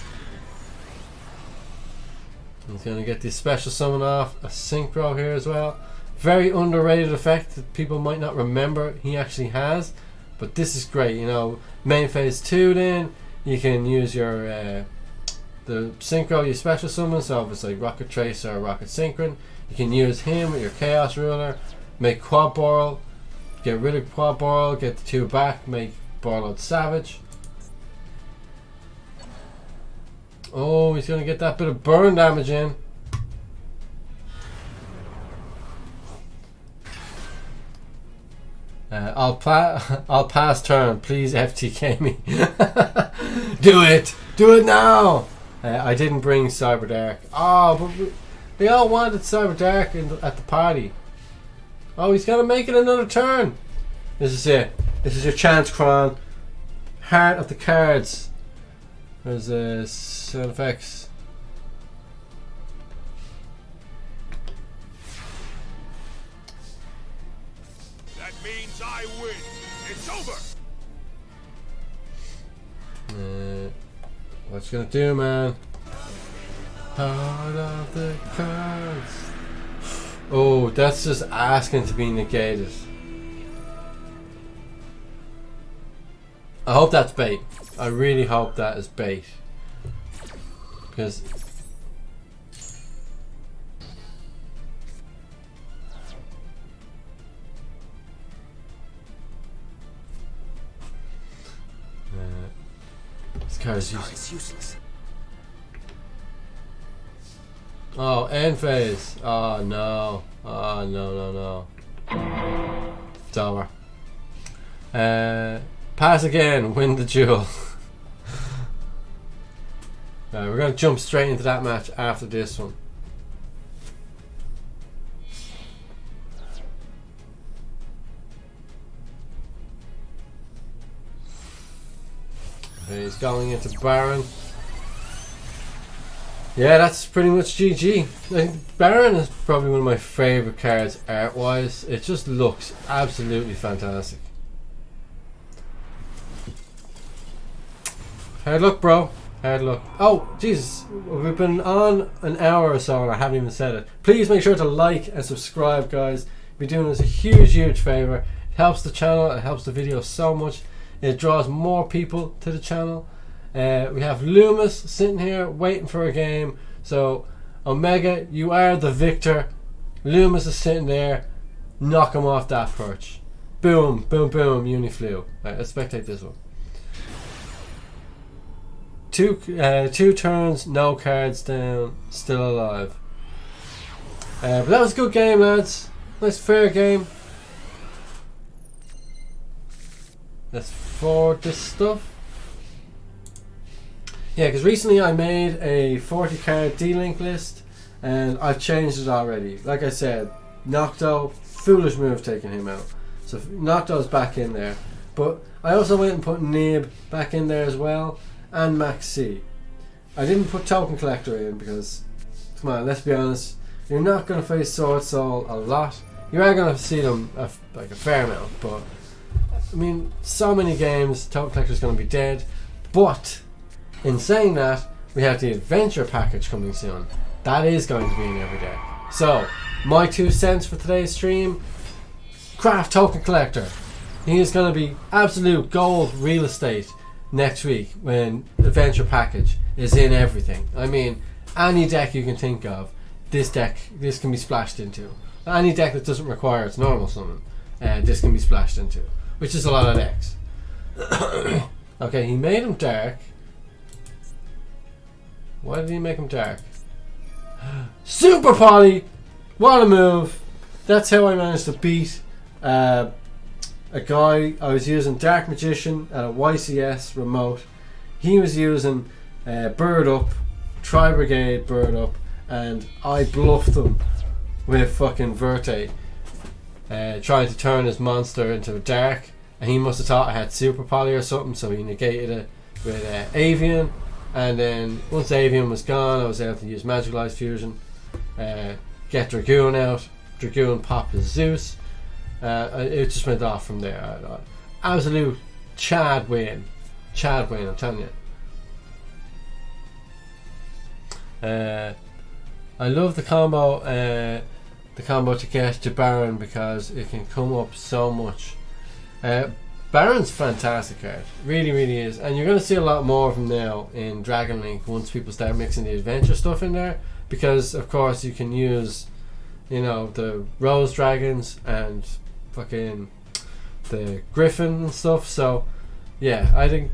He's going to get the special summon off. A synchro here as well. Very underrated effect that people might not remember he actually has. But this is great, you know. Main phase 2 then. You can use your... the synchro you special summon, so if it's like Rocket Tracer or Rocket Synchron, you can use him with your Chaos Ruler, make Quad Boral, get rid of Quad Boral, get the 2 back, make Borlord Savage. Oh, he's gonna get that bit of burn damage in. I'll pass turn, please FTK me. Do it! Do it now! I didn't bring Cyber Dark. Oh, but they all wanted Cyber Dark at the party. Oh, he's gonna make it another turn. This is it. This is your chance, Kron. Heart of the cards. There's sound effects. That means I win. It's over. What's gonna do, man? Heart of the cards. Oh, that's just asking to be negated. I hope that's bait. I really hope that is bait. Because this card is useless. Oh, end phase. Oh no. Oh no. It's over. Pass again, win the duel. We're going to jump straight into that match after this one. Okay, he's going into Baron. Yeah, that's pretty much GG. Baron is probably one of my favourite cards art-wise. It just looks absolutely fantastic. Hard luck, bro. Hard luck. Oh, Jesus. We've been on an hour or so and I haven't even said it. Please make sure to like and subscribe, guys. You're doing us a huge, huge favour. It helps the channel. It helps the video so much. It draws more people to the channel. We have Loomis sitting here waiting for a game. So, Omega, you are the victor. Loomis is sitting there. Knock him off that perch. Boom, boom, boom, Uniflew. Right, let's spectate this one. Two turns, no cards down, still alive. But that was a good game, lads. Nice fair game. Let's forward this stuff. Yeah, because recently I made a 40 card D-Link list and I've changed it already. Like I said, Nocto, foolish move taking him out. So Nocto's back in there. But I also went and put Nib back in there as well. And Max C. I didn't put Token Collector in because, come on, let's be honest, you're not going to face Sword Soul a lot. You are going to see them like a fair amount, but I mean, so many games, Token Collector is going to be dead. But in saying that, we have the Adventure Package coming soon. That is going to be in every day. So, my 2 cents for today's stream, craft Token Collector. He is going to be absolute gold real estate next week when Adventure Package is in everything. I mean, any deck you can think of, this can be splashed into. Any deck that doesn't require its normal summon, this can be splashed into, which is a lot of decks. Okay, he made him dark. Why did he make him dark? Super Poly! What a move! That's how I managed to beat a guy. I was using Dark Magician at a YCS remote. He was using Bird Up, Tri Brigade Bird Up, and I bluffed him with fucking Verte, trying to turn his monster into a Dark, and he must have thought I had Super Poly or something, so he negated it with Avian, and then once Avian was gone, I was able to use Magicalized Fusion, get Dragoon out, Dragoon pop his Zeus. It just went off from there. Absolute Chad win, I'm telling you. I love the combo to get to Baron because it can come up so much. Baron's fantastic card, really is, and you're going to see a lot more of him now in Dragon Link once people start mixing the adventure stuff in there, because of course you can use, you know, the Rose Dragons and fucking the Griffin and stuff. So yeah, I think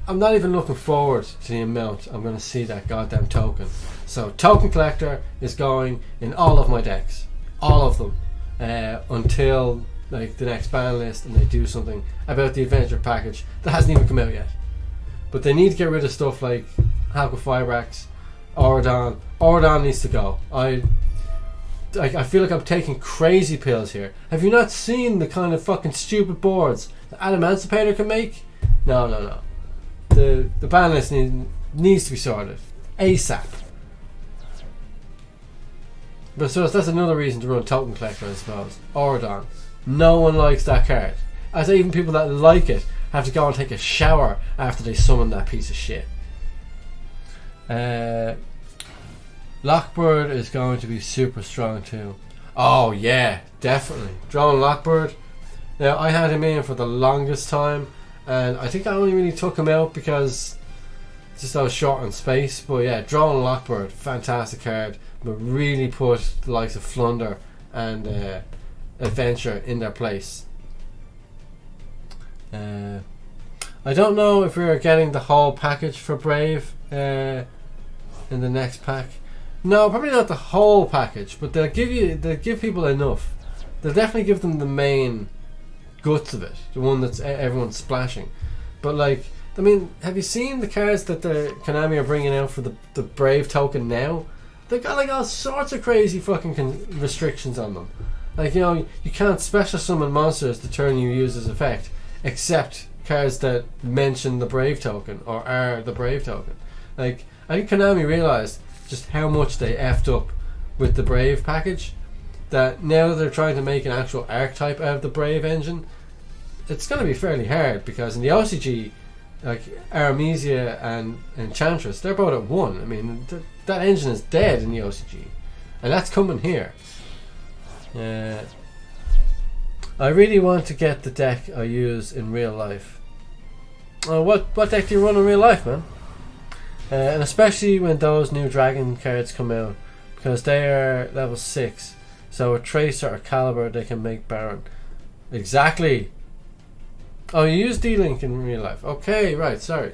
I'm not even looking forward to the amount I'm going to see that goddamn token. So Token Collector is going in all of my decks, all of them, until like the next ban list and they do something about the Adventure Package that hasn't even come out yet. But they need to get rid of stuff like Halka Fibrax, Auradon. Auradon needs to go. I feel like I'm taking crazy pills here. Have you not seen the kind of fucking stupid boards that Adamantipator can make? No. The ban list needs to be sorted ASAP. But so that's another reason to run Token Collector, I suppose. Auradon. No one likes that card. I say even people that like it have to go and take a shower after they summon that piece of shit. Lockbird is going to be super strong too. Oh yeah, definitely. Drone Lockbird. Now I had him in for the longest time, and I think I only really took him out because just I was short on space. But yeah, Drone Lockbird, fantastic card, but really put the likes of Flunder and Adventure in their place. I don't know if we're getting the whole package for Brave in the next pack. No, probably not the whole package, but they'll give people enough. They'll definitely give them the main guts of it, the one that's everyone's splashing. But like, I mean, have you seen the cards that the Konami are bringing out for the Brave token now? They've got like all sorts of crazy fucking restrictions on them. Like, you know, you can't special summon monsters the turn you use as effect, except cards that mention the Brave token or are the Brave token. Like, I think Konami realised just how much they effed up with the Brave package, that now that they're trying to make an actual archetype out of the Brave engine, it's going to be fairly hard, because in the OCG like Aramesia and Enchantress, they're both at 1. I mean, that engine is dead in the OCG, and that's coming here. I really want to get the deck I use in real life. What deck do you run in real life, man? And especially when those new dragon cards come out, because they are level 6, so a Tracer or Caliber they can make Baron. Exactly. Oh, you use D-Link in real life. Okay, right, sorry.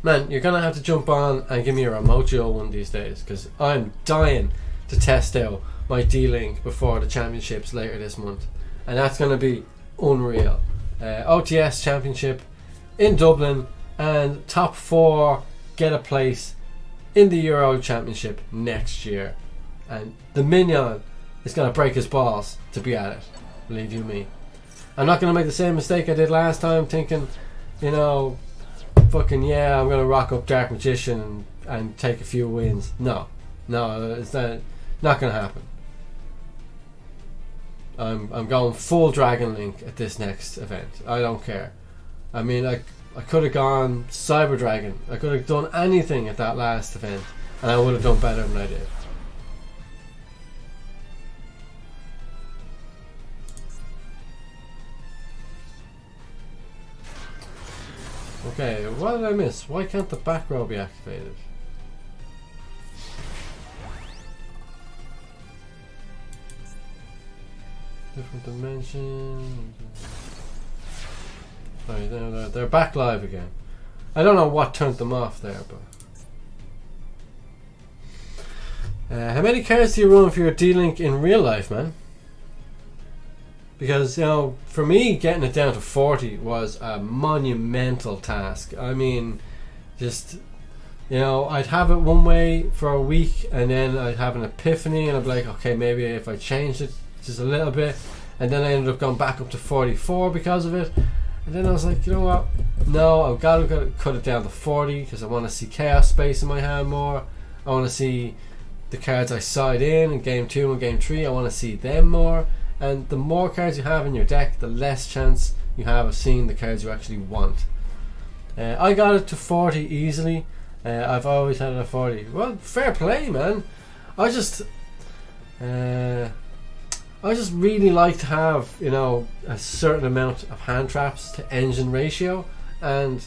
Man, you're gonna have to jump on and give me a remote duel one of these days, because I'm dying to test out my D-Link before the championships later this month, and that's gonna be unreal. OTS championship in Dublin, and top 4 get a place in the Euro Championship next year, and the minion is gonna break his balls to be at it, believe you me. I'm not gonna make the same mistake I did last time, thinking, you know, fucking yeah, I'm gonna rock up Dark Magician and take a few wins. No, it's not gonna happen. I'm going full Dragon Link at this next event. I don't care. I mean, I could have gone Cyber Dragon. I could have done anything at that last event, and I would have done better than I did. Okay, what did I miss? Why can't the back row be activated? Different dimension. Sorry, they're back live again. I don't know what turned them off there, but how many cards do you run for your D-Link in real life, man? Because, you know, for me, getting it down to 40 was a monumental task. I mean, just, you know, I'd have it one way for a week, and then I'd have an epiphany, and I'd be like, okay, maybe if I changed it just a little bit, and then I ended up going back up to 44 because of it. And then I was like, you know what? No, I've got to cut it down to 40 because I want to see Chaos Space in my hand more. I want to see the cards I side in Game 2 and Game 3. I want to see them more. And the more cards you have in your deck, the less chance you have of seeing the cards you actually want. I got it to 40 easily. I've always had it at 40. Well, fair play, man. I just really like to have, you know, a certain amount of hand traps to engine ratio, and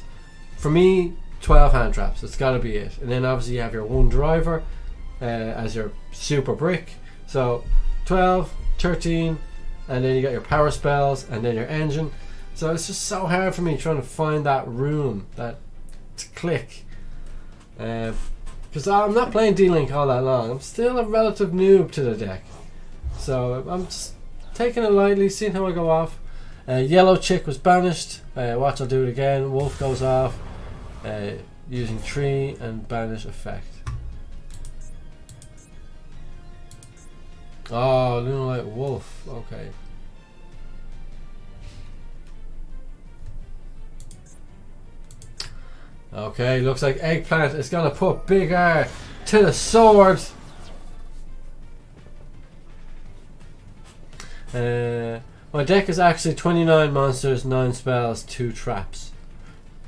for me, 12 hand traps. It's got to be it. And then obviously you have your one driver as your super brick. So 12, 13, and then you got your power spells, and then your engine. So it's just so hard for me trying to find that room, that to click. Because I'm not playing D-Link all that long. I'm still a relative noob to the deck. So I'm just taking it lightly, seeing how I go off. Yellow Chick was banished. Watch, I'll do it again. Wolf goes off. Using tree and banish effect. Oh, Lunalight Wolf. Okay. Okay, looks like Eggplant is going to put Big R to the sword. My deck is actually 29 monsters, 9 spells, 2 traps.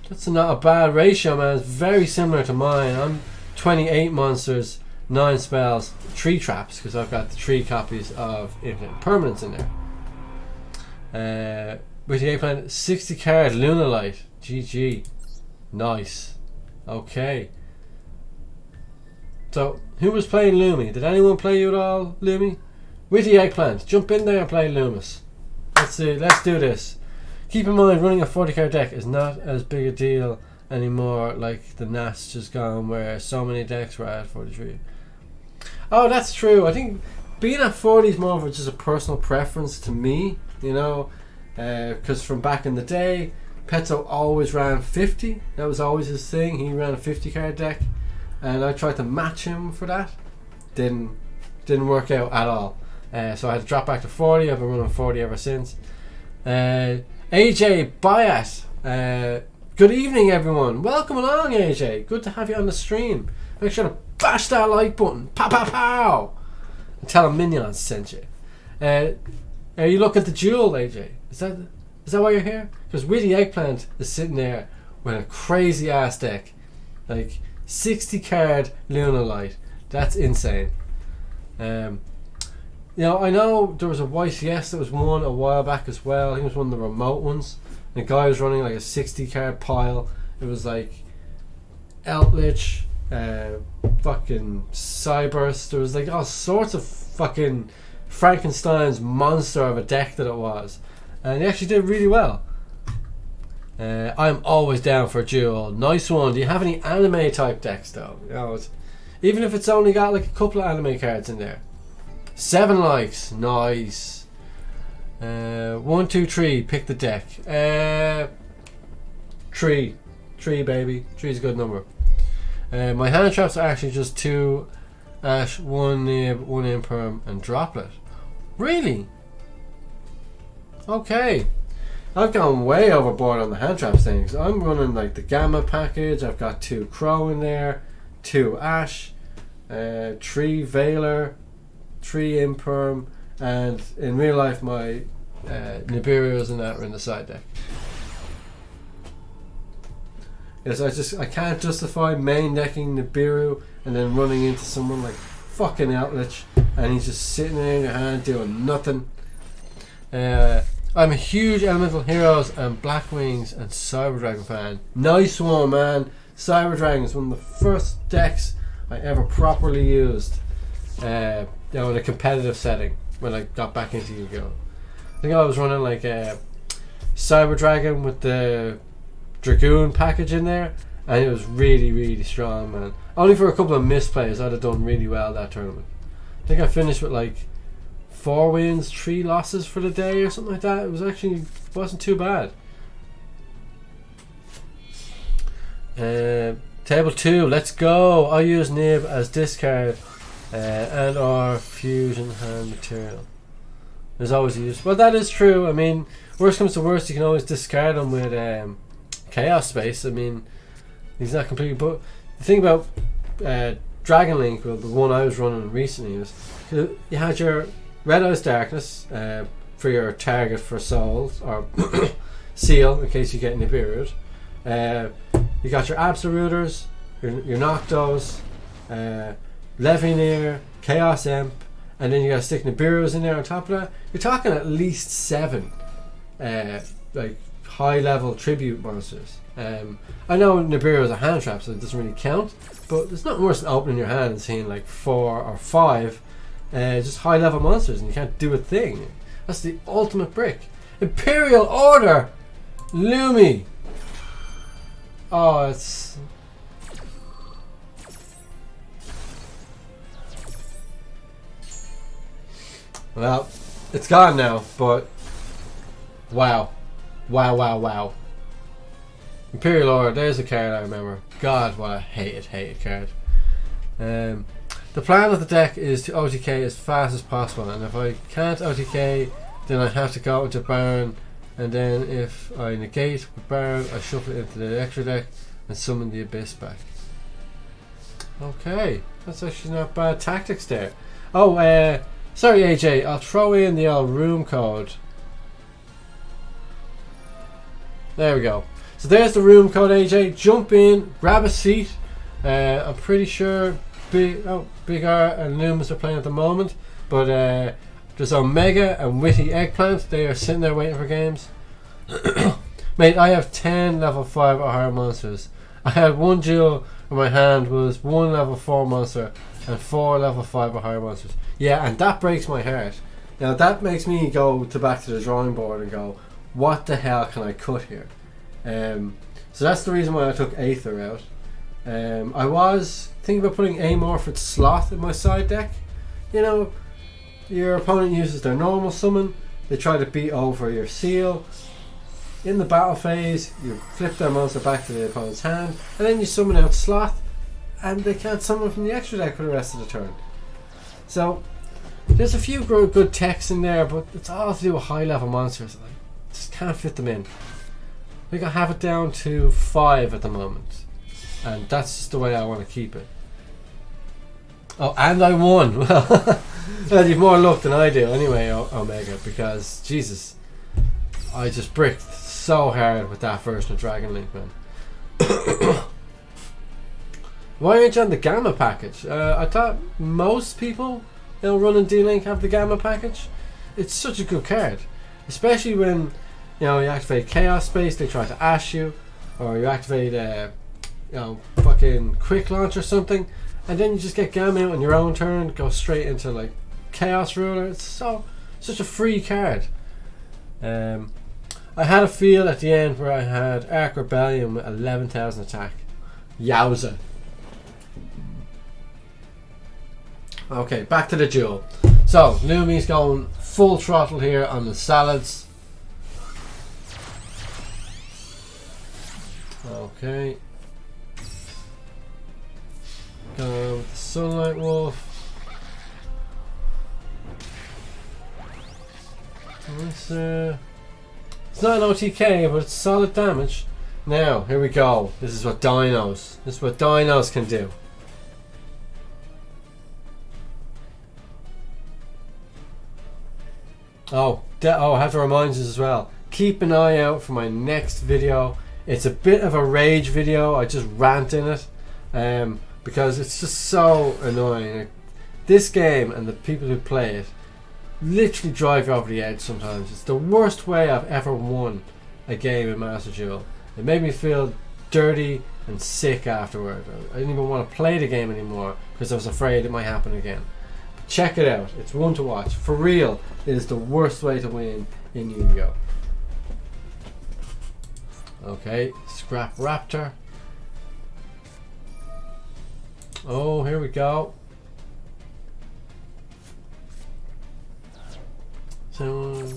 That's not a bad ratio, man. It's very similar to mine. I'm 28 monsters, 9 spells, 3 traps, because I've got the 3 copies of Infinite Permanence in there. With the Eggplant, 60 card Lunalight. GG. Nice. Okay. So, who was playing Lumi? Did anyone play you at all, Lumi? With the Eggplant, jump in there and play Loomis. Let's do this. Keep in mind, running a 40 card deck is not as big a deal anymore, like the NAS just gone, where so many decks were at 43. Oh, that's true. I think being at 40 is more of just a personal preference to me, you know, because from back in the day, Petzo always ran 50. That was always his thing. He ran a 50 card deck, and I tried to match him for that. Didn't work out at all. So I had to drop back to 40. I've been running 40 ever since. AJ Bayat. Good evening, everyone. Welcome along, AJ. Good to have you on the stream. Make sure to bash that like button. Pow, pow, pow. And tell a minion I sent you. Are you looking at the Duel, AJ? Is that Is that why you're here? Because Witty Eggplant is sitting there with a crazy ass deck. Like 60 card Luna Light. That's insane. You know, I know there was a YCS that was won a while back as well. I think it was one of the remote ones. The guy was running like a 60 card pile. It was like Eldritch, fucking Cyburst. There was like all sorts of fucking Frankenstein's monster of a deck that it was. And he actually did really well. I'm always down for a duel. Nice one. Do you have any anime type decks though? You know, even if it's only got like a couple of anime cards in there. 7 likes. Nice. 1, 2, 3. Pick the deck. 3. 3, baby. 3 is a good number. My hand traps are actually just 2 Ash, 1 Nib, 1 Imperm, and Droplet. Really? Okay. I've gone way overboard on the hand traps things. I'm running like the Gamma package. I've got 2 Crow in there, 2 Ash, 3 Veiler, 3 Imperm, and in real life my Nibiru's and that are in the side deck. Yes, I can't justify main decking Nibiru and then running into someone like fucking Outlich and he's just sitting there in your hand doing nothing. I'm a huge Elemental Heroes and Black Wings and Cyber Dragon fan. Nice one, man. Cyber Dragon is one of the first decks I ever properly used. You know, in a competitive setting when I got back into Yu-Gi-Oh. I think I was running like a Cyber Dragon with the Dragoon package in there, and it was really, really strong, man. Only for a couple of misplays, I'd have done really well that tournament. I think I finished with like 4 wins, 3 losses for the day or something like that. It was actually wasn't too bad. Table 2, let's go. I use Nib as discard and or fusion hand material. There's always a use. Well, that is true. I mean, worst comes to worst, you can always discard them with Chaos Space. I mean, he's not completely. But the thing about Dragon Link, well, the one I was running recently, was you had your Red Eyes Darkness for your target for souls or seal in case you get Nibiru'd. You got your Absolutors, your Noctos, Levineer, Chaos Imp, and then you got to stick Nibiru's in there on top of that. You're talking at least 7 like high level tribute monsters. I know Nibiru is a hand trap, so it doesn't really count, but there's nothing worse than opening your hand and seeing like 4 or 5 just high level monsters and you can't do a thing. That's the ultimate brick. Imperial Order! Lumi! Oh, it's... Well, it's gone now, but wow. Wow. Imperial Order, there's a card I remember. God, what a hated card. The plan of the deck is to OTK as fast as possible, and if I can't OTK, then I have to go into Baron, and then if I negate with Baron, I shuffle it into the extra deck and summon the Abyss back. Okay, that's actually not bad tactics there. Oh, sorry AJ, I'll throw in the old room code. There we go. So there's the room code, AJ. Jump in, grab a seat. I'm pretty sure Big R and Loomis are playing at the moment, but there's Omega and Witty Eggplant. They are sitting there waiting for games. Mate, I have 10 level 5 or higher monsters. I had 1 duel in my hand was 1 level 4 monster and 4 level 5 or higher monsters. Yeah, and that breaks my heart. Now that makes me go back to the drawing board and go, what the hell can I cut here? So that's the reason why I took Aether out. I was thinking about putting Amorphid Sloth in my side deck. You know, your opponent uses their normal summon, they try to beat over your seal. In the battle phase, you flip their monster back to the opponent's hand, and then you summon out Sloth, and they can't summon from the extra deck for the rest of the turn. So, there's a few good techs in there, but it's all to do with high level monsters. I just can't fit them in. I think I have it down to 5 at the moment, and that's just the way I want to keep it. Oh, and I won! Well, you've more luck than I do anyway, Omega, because, Jesus. I just bricked so hard with that version of Dragon Link, man. Why aren't you on the Gamma package? I thought most people running D-Link have the Gamma package. It's such a good card, especially when you activate Chaos Space, they try to ash you, or you activate fucking Quick Launch or something, and then you just get Gamma out on your own turn, go straight into like Chaos Ruler. It's such a free card. I had a field at the end where I had Arc Rebellion with 11,000 attack. Yowza. Okay, back to the duel. So, Lumi's going full throttle here on the salads. Okay. Go with the Sunlight Wolf. It's not an OTK, but it's solid damage. Now, here we go. This is what dinos can do. I have to remind you as well. Keep an eye out for my next video. It's a bit of a rage video. I just rant in it because it's just so annoying. Like, this game and the people who play it literally drive you over the edge sometimes. It's the worst way I've ever won a game in Master Duel. It made me feel dirty and sick afterward. I didn't even want to play the game anymore because I was afraid it might happen again. But check it out. It's one to watch. For real, it is the worst way to win in Yu-Gi-Oh! Okay, Scrap Raptor. Oh, here we go. So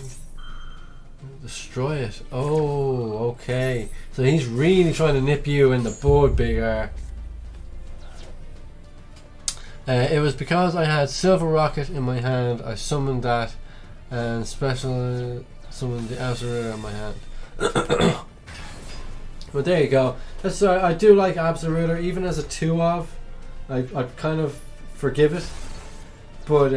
destroy it. Oh, okay. So he's really trying to nip you in the bud, bigger. It was because I had Silver Rocket in my hand. I summoned that and special summoned the Absolute in my hand. But there you go. That's I do like Absoluter, even as a 2-of. I kind of forgive it. But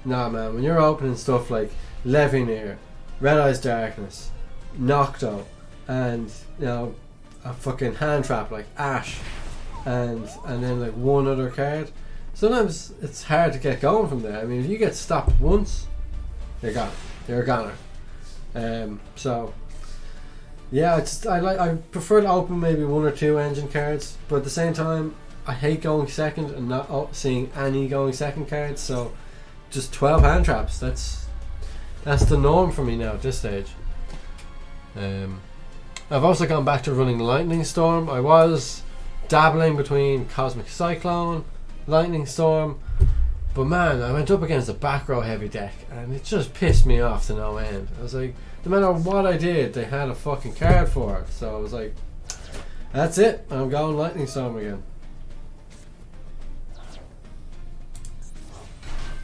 nah, man, when you're opening stuff like Levineer, Red Eyes Darkness, Nocto, and a fucking hand trap like Ash, and then like one other card, sometimes it's hard to get going from there. I mean, if you get stopped once, you're gone. You're a goner. So yeah, I prefer to open maybe 1 or 2 engine cards, but at the same time, I hate going second and not seeing any going second cards. So just 12 hand traps. That's the norm for me now at this stage. I've also gone back to running Lightning Storm. I was dabbling between Cosmic Cyclone, Lightning Storm, but man, I went up against a back row heavy deck and it just pissed me off to no end. I was like, no matter what I did, they had a fucking card for it. So I was like, that's it, I'm going Lightning Storm again.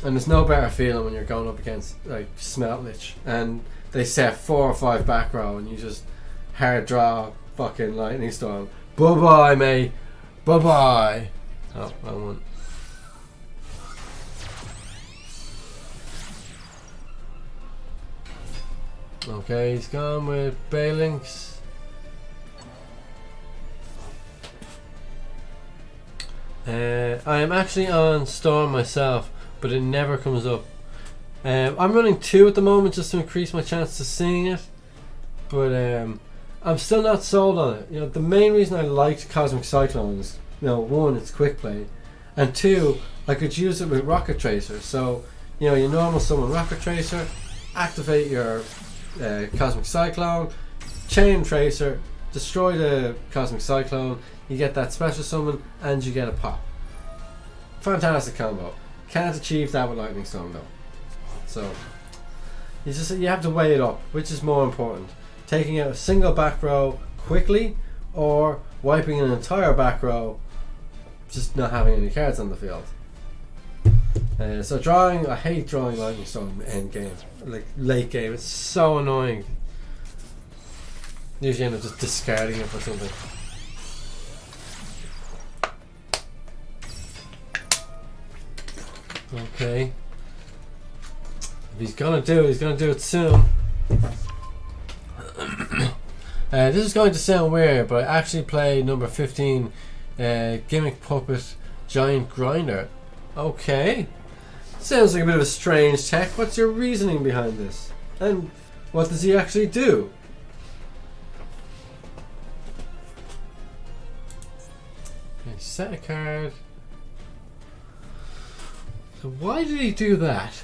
And there's no better feeling when you're going up against like Smelt Lich and they set 4 or 5 back row and you just hard draw fucking Lightning Storm. Bye bye, mate. Bye bye. Oh, I won. Okay, he's gone with Balinks. I am actually on Storm myself, but it never comes up. I'm running 2 at the moment just to increase my chance to seeing it, but I'm still not sold on it. The main reason I liked Cosmic Cyclone is, 1, it's quick play, and 2, I could use it with Rocket Tracer. So, your normal summon Rocket Tracer, activate your Cosmic Cyclone, Chain Tracer, destroy the Cosmic Cyclone, you get that special summon, and you get a pop. Fantastic combo. Can't achieve that with Lightning Storm though. So you have to weigh it up. Which is more important? Taking out a single back row quickly, or wiping an entire back row, just not having any cards on the field. So drawing, I hate drawing Lightning Storm end game, like late game. It's so annoying. Usually end up just discarding it for something. Okay. If he's gonna do it soon. This is going to sound weird, but I actually play number 15, Gimmick Puppet Giant Grinder. Okay. Sounds like a bit of a strange tech. What's your reasoning behind this? And what does he actually do? Okay, set a card. So why did he do that?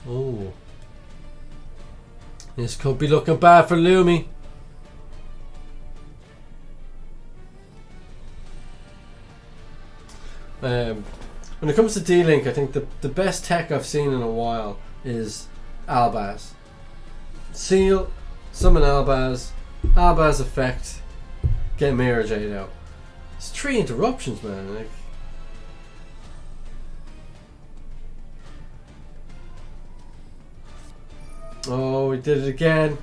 Oh. This could be looking bad for Lumi. When it comes to D-Link, I think the best tech I've seen in a while is Albaz. Seal, summon Albaz, Albaz effect, get Mirror Jade out. It's 3 interruptions, man. Like, oh, he did it again.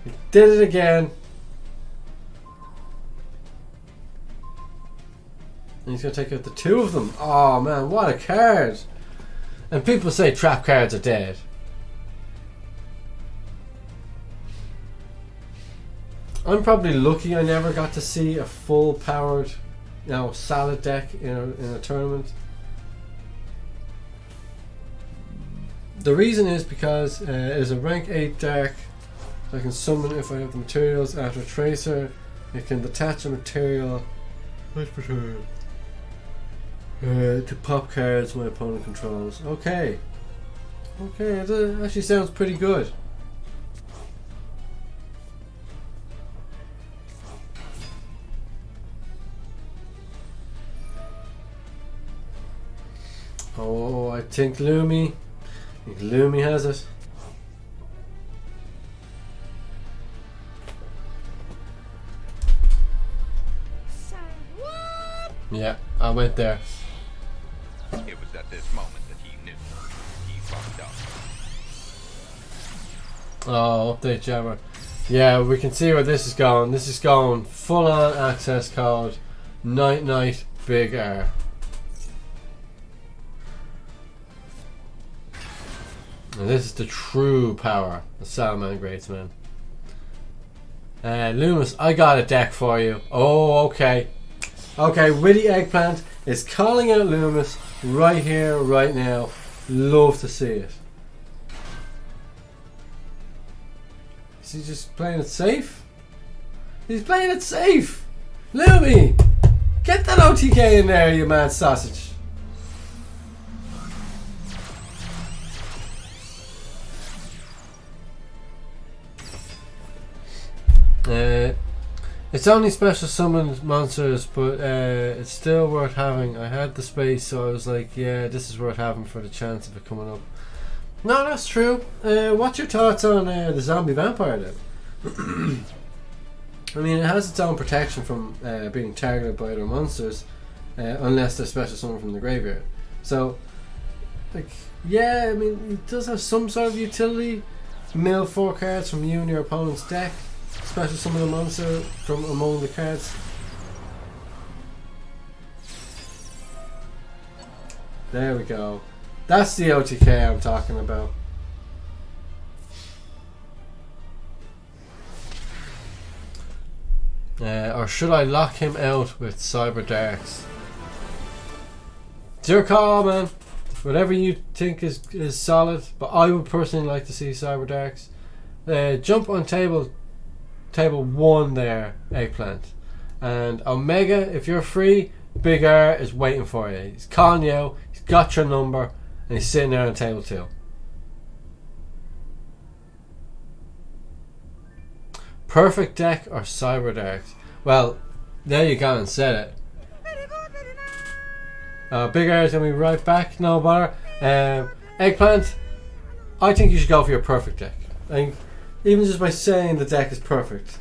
He did it again. And he's going to take out the 2 of them. Oh man, what a card. And people say trap cards are dead. I'm probably lucky I never got to see a full powered, salad deck in a tournament. The reason is because it is a rank 8 dark. So I can summon if I have the materials after Tracer. It can detach a material. Which material? To pop cards my opponent controls. Okay. Okay, that actually sounds pretty good. Oh, I think Lumi has it. Yeah, I went there. It was at this moment that he knew he fucked up. Oh, update jammer. Yeah, we can see where this is going. This is going full on access code. Night Big R. And this is the true power of Salman Greatsman. Loomis, I got a deck for you. Oh, okay. Okay, Witty Eggplant is calling out Loomis right here, right now. Love to see it. Is he just playing it safe? He's playing it safe! Lumi! Get that OTK in there, you mad sausage. It's only special summoned monsters, but it's still worth having. I had the space, so I was like, yeah, this is worth having for the chance of it coming up. No, that's true. What's your thoughts on the zombie vampire then? I mean, it has its own protection from being targeted by other monsters, unless they're special summoned from the graveyard. So, like, yeah, I mean, it does have some sort of utility. Mill 4 cards from you and your opponent's deck. Special summon a monster from among the cards. There we go. That's the OTK I'm talking about. Or should I lock him out with Cyber Darks? It's your call, man. Whatever you think is solid, but I would personally like to see Cyber Darks. Jump on table 1 there, Eggplant. And Omega, if you're free, Big R is waiting for you. He's calling you out, he's got your number, and he's sitting there on table 2. Perfect deck or Cyber Darks? Well, there you go and said it. Big R is going to be right back, no bother. Eggplant, I think you should go for your perfect deck. I think even just by saying the deck is perfect.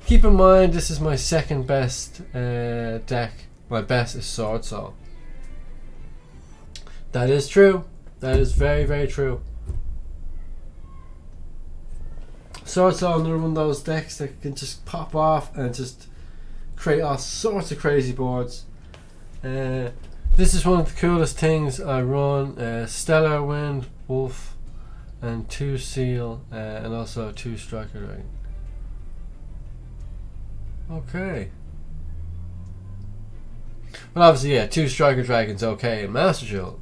Keep in mind, this is my second best deck. My best is Sword Soul. That is true. That is very, very true. Sword Soul, another one of those decks that can just pop off and just create all sorts of crazy boards. This is one of the coolest things I run. Stellar Wind, Wolf. and 2 seal, and also 2 striker dragon. Okay. Well, obviously, yeah, 2 striker dragons. Okay, Master Duel.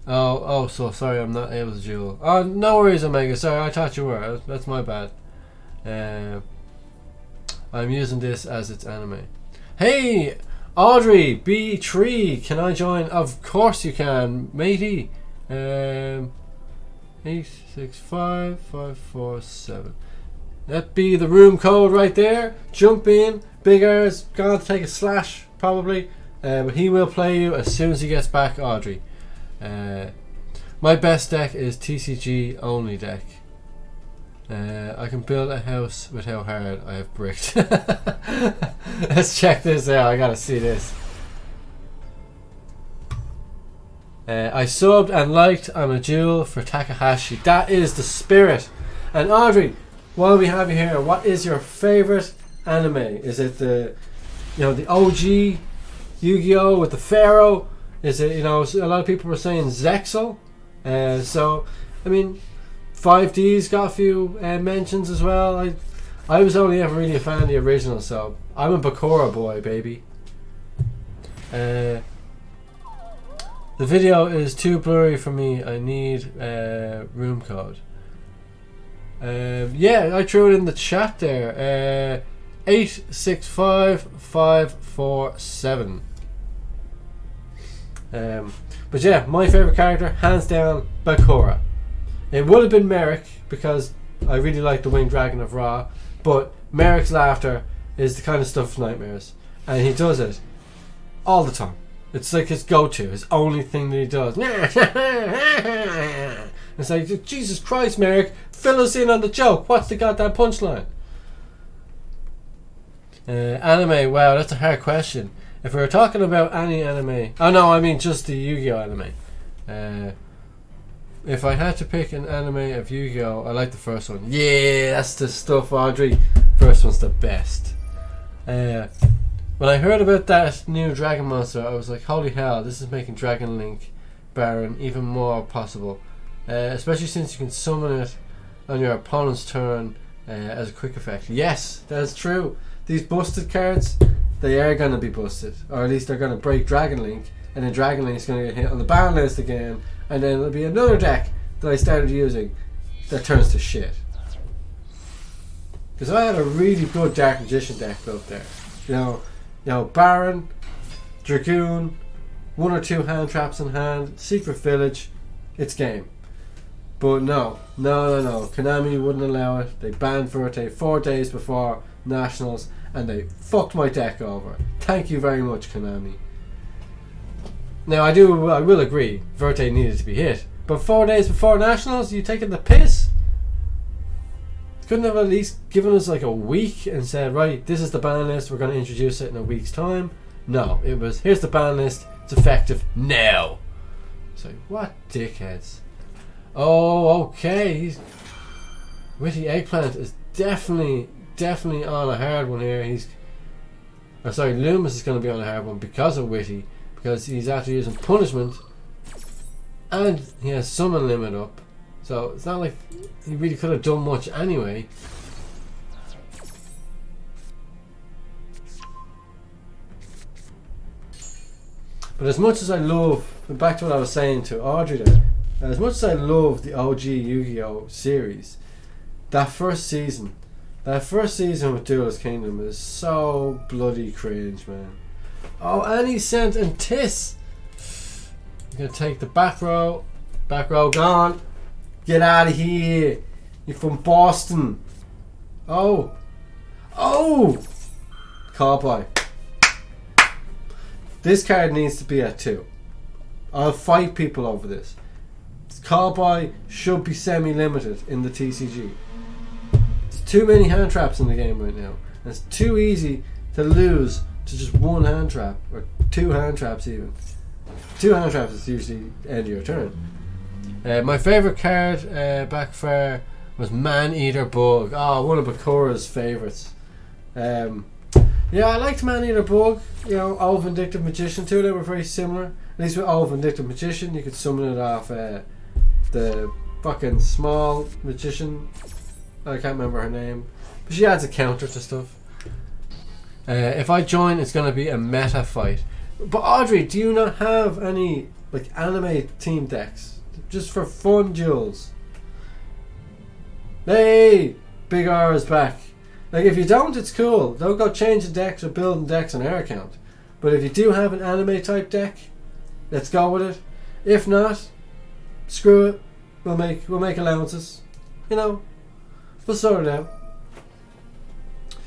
Oh, so sorry, I'm not able to duel. Oh, no worries, Omega. Sorry, I thought you were. That's my bad. I'm using this as its anime. Hey, Audrey B3, can I join? Of course you can, matey. 865547. That'd be the room code right there. Jump in. Big R's gonna take a slash probably, but he will play you as soon as he gets back, Audrey. My best deck is TCG only deck. I can build a house with how hard I have bricked. Let's check this out. I gotta see this. I subbed and liked on a duel for Takahashi. That is the spirit. And Audrey, while we have you here, what is your favorite anime? Is it the OG Yu-Gi-Oh with the Pharaoh? Is it, a lot of people were saying Zexal. So, I mean, 5D's got a few mentions as well. I was only ever really a fan of the original, so I'm a Bakura boy, baby. The video is too blurry for me. I need room code. Yeah, I threw it in the chat there. 865547. But yeah, my favourite character, hands down, Bakura. It would have been Merrick because I really like the Winged Dragon of Ra, but Merrick's laughter is the kind of stuff of nightmares, and he does it all the time. It's like his go-to, his only thing that he does. It's like, Jesus Christ, Merrick, fill us in on the joke. What's the goddamn punchline? Anime, wow, that's a hard question. If we were talking about any anime... Oh no, I mean just the Yu-Gi-Oh anime. If I had to pick an anime of Yu-Gi-Oh, I like the first one. Yeah, that's the stuff, Audrey. First one's the best. When I heard about that new Dragon Monster, I was like, holy hell, this is making Dragon Link Baron even more possible. Especially since you can summon it on your opponent's turn as a quick effect. Yes, that's true. These busted cards, they are going to be busted. Or at least they're going to break Dragon Link, and then Dragon Link's going to get hit on the ban list again, and then there'll be another deck that I started using that turns to shit. Because I had a really good Dark Magician deck built there. You know, Baron, Dragoon, 1 or 2 hand traps in hand, Secret Village, it's game. But no. Konami wouldn't allow it. They banned Verte 4 days before Nationals, and they fucked my deck over. Thank you very much, Konami. Now I will agree, Verte needed to be hit, but 4 days before Nationals, you taking the piss? Couldn't have at least given us like a week and said, right, this is the ban list, we're going to introduce it in a week's time? No, it was, here's the ban list, it's effective now. So what dickheads. Oh, okay. Witty Eggplant is definitely on a hard one here. Loomis is going to be on a hard one because of Witty, because he's after using punishment and he has summon limit up, so it's not like he really could have done much anyway. But as much as I love, back to what I was saying to Audrey there, as much as I love the OG Yu-Gi-Oh series, that first season with Duelist Kingdom is so bloody cringe, man. Oh, Annie Scent and Tiss. I'm gonna take the back row. Back row gone. Get out of here. You're from Boston. Oh. Cowboy. This card needs to be at 2. I'll fight people over this. Cowboy should be semi-limited in the TCG. There's too many hand traps in the game right now. And it's too easy to lose to just 1 hand trap, or 2 hand traps even. 2 hand traps is usually end of your turn. My favourite card back far was Man-Eater Bug. Oh, one of Bakura's favourites. Yeah, I liked Man-Eater Bug. Old Vindictive Magician too, they were very similar. At least with Old Vindictive Magician, you could summon it off the fucking small magician. I can't remember her name, but she adds a counter to stuff. If I join, it's going to be a meta fight. But Audrey, do you not have any like anime team decks just for fun duels? Hey, Big R is back. Like if you don't, it's cool. Don't go changing decks or building decks on our account. But if you do have an anime type deck, let's go with it. If not, screw it. We'll make allowances. You know, we'll sort it out.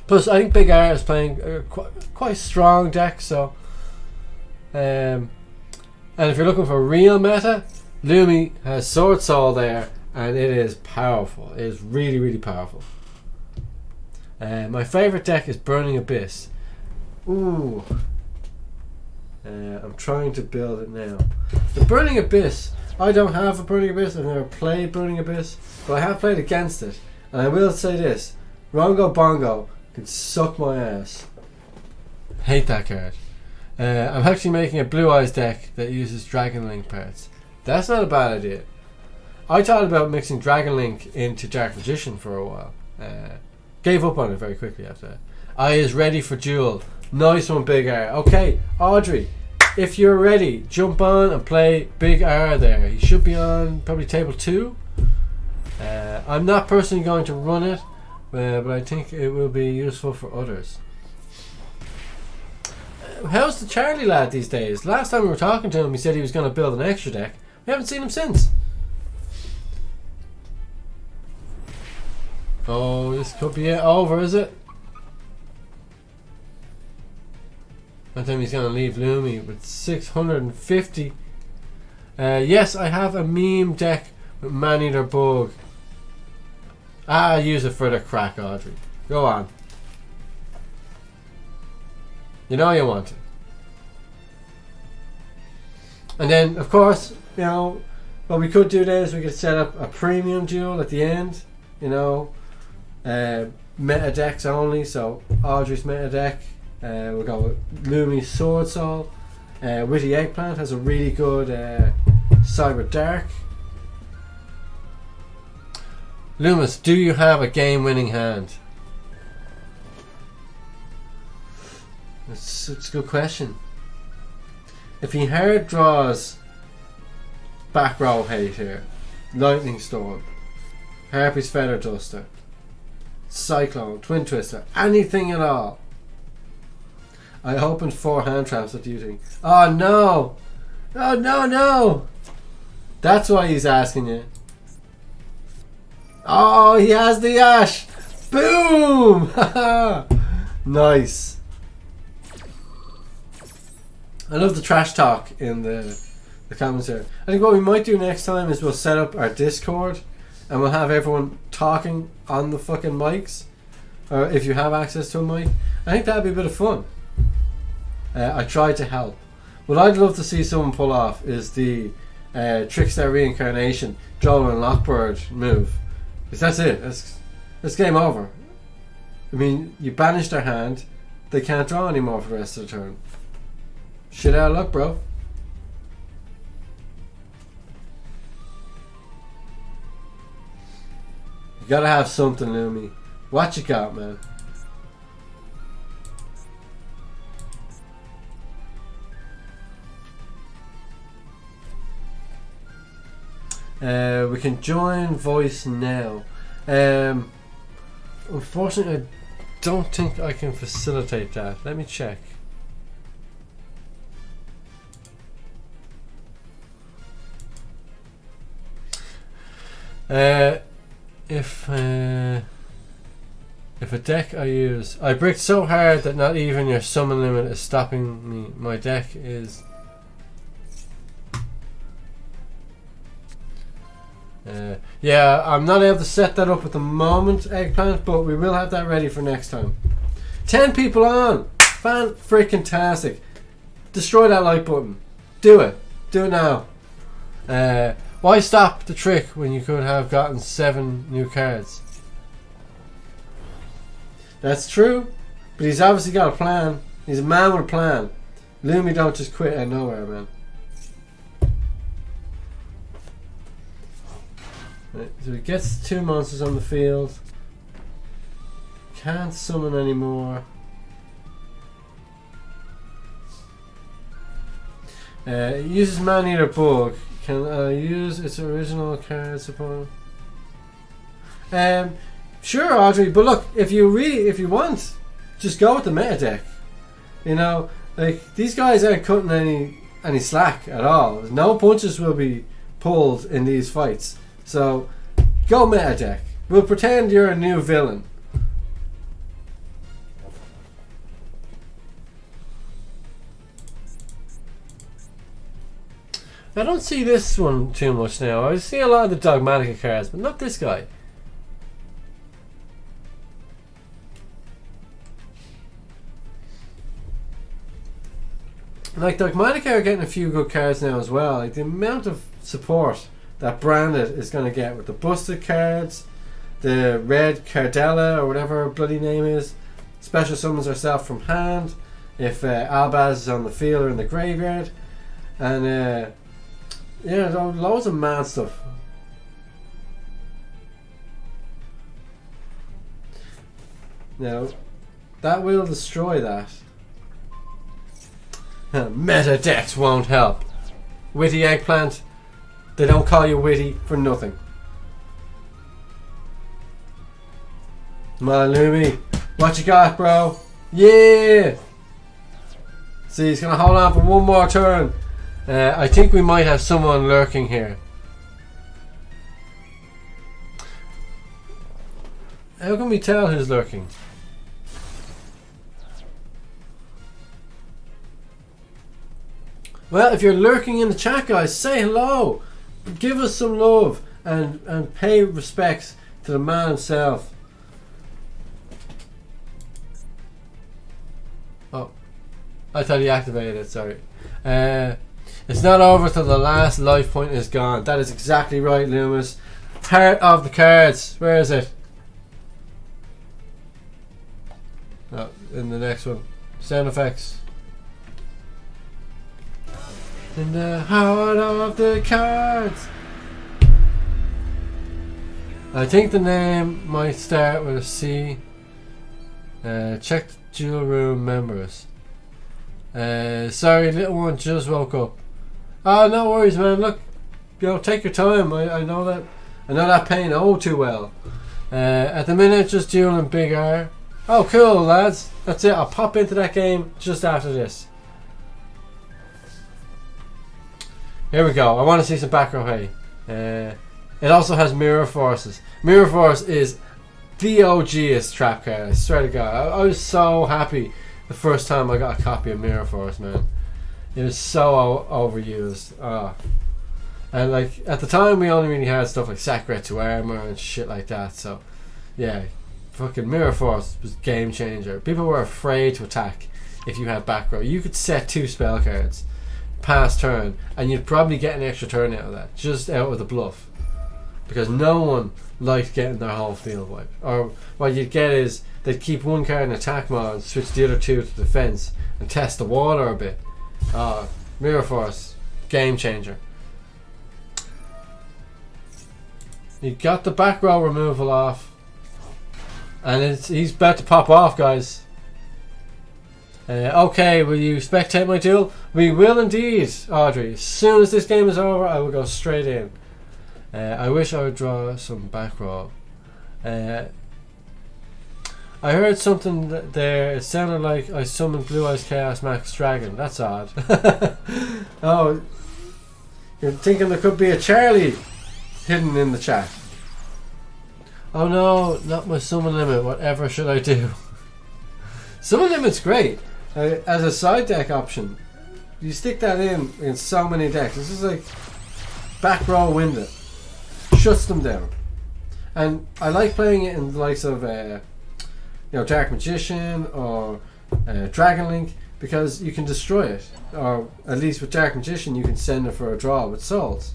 Plus, I think Big R is playing a quite strong deck. So, and if you're looking for real meta, Lumi has Sword Soul there, and it is powerful. It is really, really powerful. My favorite deck is Burning Abyss. Ooh. I'm trying to build it now. The Burning Abyss, I don't have a Burning Abyss. I've never played Burning Abyss, but I have played against it. And I will say this: Rongo Bongo can suck my ass. Hate that card. I'm actually making a Blue Eyes deck that uses Dragon Link parts. That's not a bad idea. I thought about mixing Dragon Link into Dark Magician for a while. Gave up on it very quickly after that. I is ready for Duel. Nice one, Big R. Okay, Audrey, if you're ready, jump on and play Big R there. He should be on probably table 2. I'm not personally going to run it, but I think it will be useful for others. How's the Charlie lad these days? Last time we were talking to him, he said he was going to build an extra deck. We haven't seen him since. Oh, this could be it over, is it? I think he's going to leave Lumi with 650. Yes, I have a meme deck with Man-Eater Bug. I'll use it for the crack, Audrey. Go on. You know you want it. And then, of course, you know, what we could do there is we could set up a premium duel at the end. You know, meta decks only. So Audrey's meta deck. We'll go with Lumi's Sword Soul. Witty Eggplant has a really good Cyber Dark. Loomis, do you have a game-winning hand? That's a good question. If he hard draws Back Row Hate here, Lightning Storm, Harpy's Feather Duster, Cyclone, Twin Twister, anything at all. I opened 4 hand traps. What do you think? Oh no! Oh no! That's why he's asking you. Oh, he has the Ash! Boom! Nice. I love the trash talk in the comments here. I think what we might do next time is we'll set up our Discord and we'll have everyone talking on the fucking mics. Or if you have access to a mic. I think that'd be a bit of fun. I tried to help. What I'd love to see someone pull off is the Trickstar Reincarnation Joel and Lockbird move. Because that's it. That's game over. I mean, you banish their hand, they can't draw anymore for the rest of the turn. Shit out of luck, bro. You gotta have something, Lumi. What you got, man? We can join voice now. Unfortunately, I don't think I can facilitate that. Let me check. If a deck I use, I bricked so hard that not even your summon limit is stopping me. My deck is. Yeah, I'm not able to set that up at the moment, Eggplant, but we will have that ready for next time. 10 people on! Fan-freaking-tastic. Destroy that like button. Do it. Do it now. Why stop the trick when you could have gotten 7 new cards? That's true, but he's obviously got a plan. He's a man with a plan. Lumi don't just quit out of nowhere, man. Right, so he gets 2 monsters on the field. Can't summon anymore. It uses Man-Eater Bug. Can use its original card support. Sure, Audrey, but look, if you want, just go with the meta deck. You know, like these guys aren't cutting any slack at all. No punches will be pulled in these fights. So go meta deck. We'll pretend you're a new villain. I don't see this one too much now. I see a lot of the Dogmatica cards, but not this guy. Like Dogmatica are getting a few good cards now as well. Like the amount of support that Branded is going to get with the busted cards, the red Cardella or whatever her bloody name is, special summons herself from hand if Albaz is on the field or in the graveyard, and yeah, loads of mad stuff. Now, that will destroy that. Meta decks won't help. Witty Eggplant, they don't call you witty for nothing. Come on, Lumi. What you got, bro? Yeah! See, he's going to hold on for one more turn. I think we might have someone lurking here. How can we tell who's lurking? Well, if you're lurking in the chat, guys, say hello. Give us some love and pay respects to the man himself. Oh, I thought he activated it, sorry. It's not over till the last life point is gone. That is exactly right, Loomis. Part of the cards. Where is it? Oh, in the next one. Sound effects. In the heart of the cards. I think the name might start with a C. Check the duel room members. Sorry, little one just woke up. Oh, no worries, man. Look, you know, take your time. I know that pain too well. At the minute, just dueling Big R. Oh, cool, lads. That's it. I'll pop into that game just after this. Here we go. I want to see some back row hay. It also has Mirror Forces. Mirror Force is the OGest trap card. I swear to God. I was so happy the first time I got a copy of Mirror Force, man. It was so overused. And like at the time we only really had stuff like Sakura to Armor and shit like that. So yeah, fucking Mirror Force was game changer. People were afraid to attack if you had back row. You could set 2 spell cards past turn and you'd probably get an extra turn out of that, just out of the bluff, because no one liked getting their whole field wiped. Or what you'd get is they'd keep one card in attack mode, switch the other 2 to defense and test the water a bit. Mirror Force, game changer. You got the back row removal off, and he's about to pop off, guys. Okay, will you spectate my duel? We will indeed, Audrey. As soon as this game is over, I will go straight in. I wish I would draw some back row. I heard something there. It sounded like I summoned Blue Eyes Chaos Max Dragon. That's odd. Oh, you're thinking there could be a Charlie hidden in the chat. Oh no, not my summon limit. Whatever should I do? Summon limit's great as a side deck option. You stick that in so many decks. This is like back row window. Shuts them down. And I like playing it in the likes of Dark Magician or Dragon Link, because you can destroy it. Or at least with Dark Magician you can send it for a draw with Souls.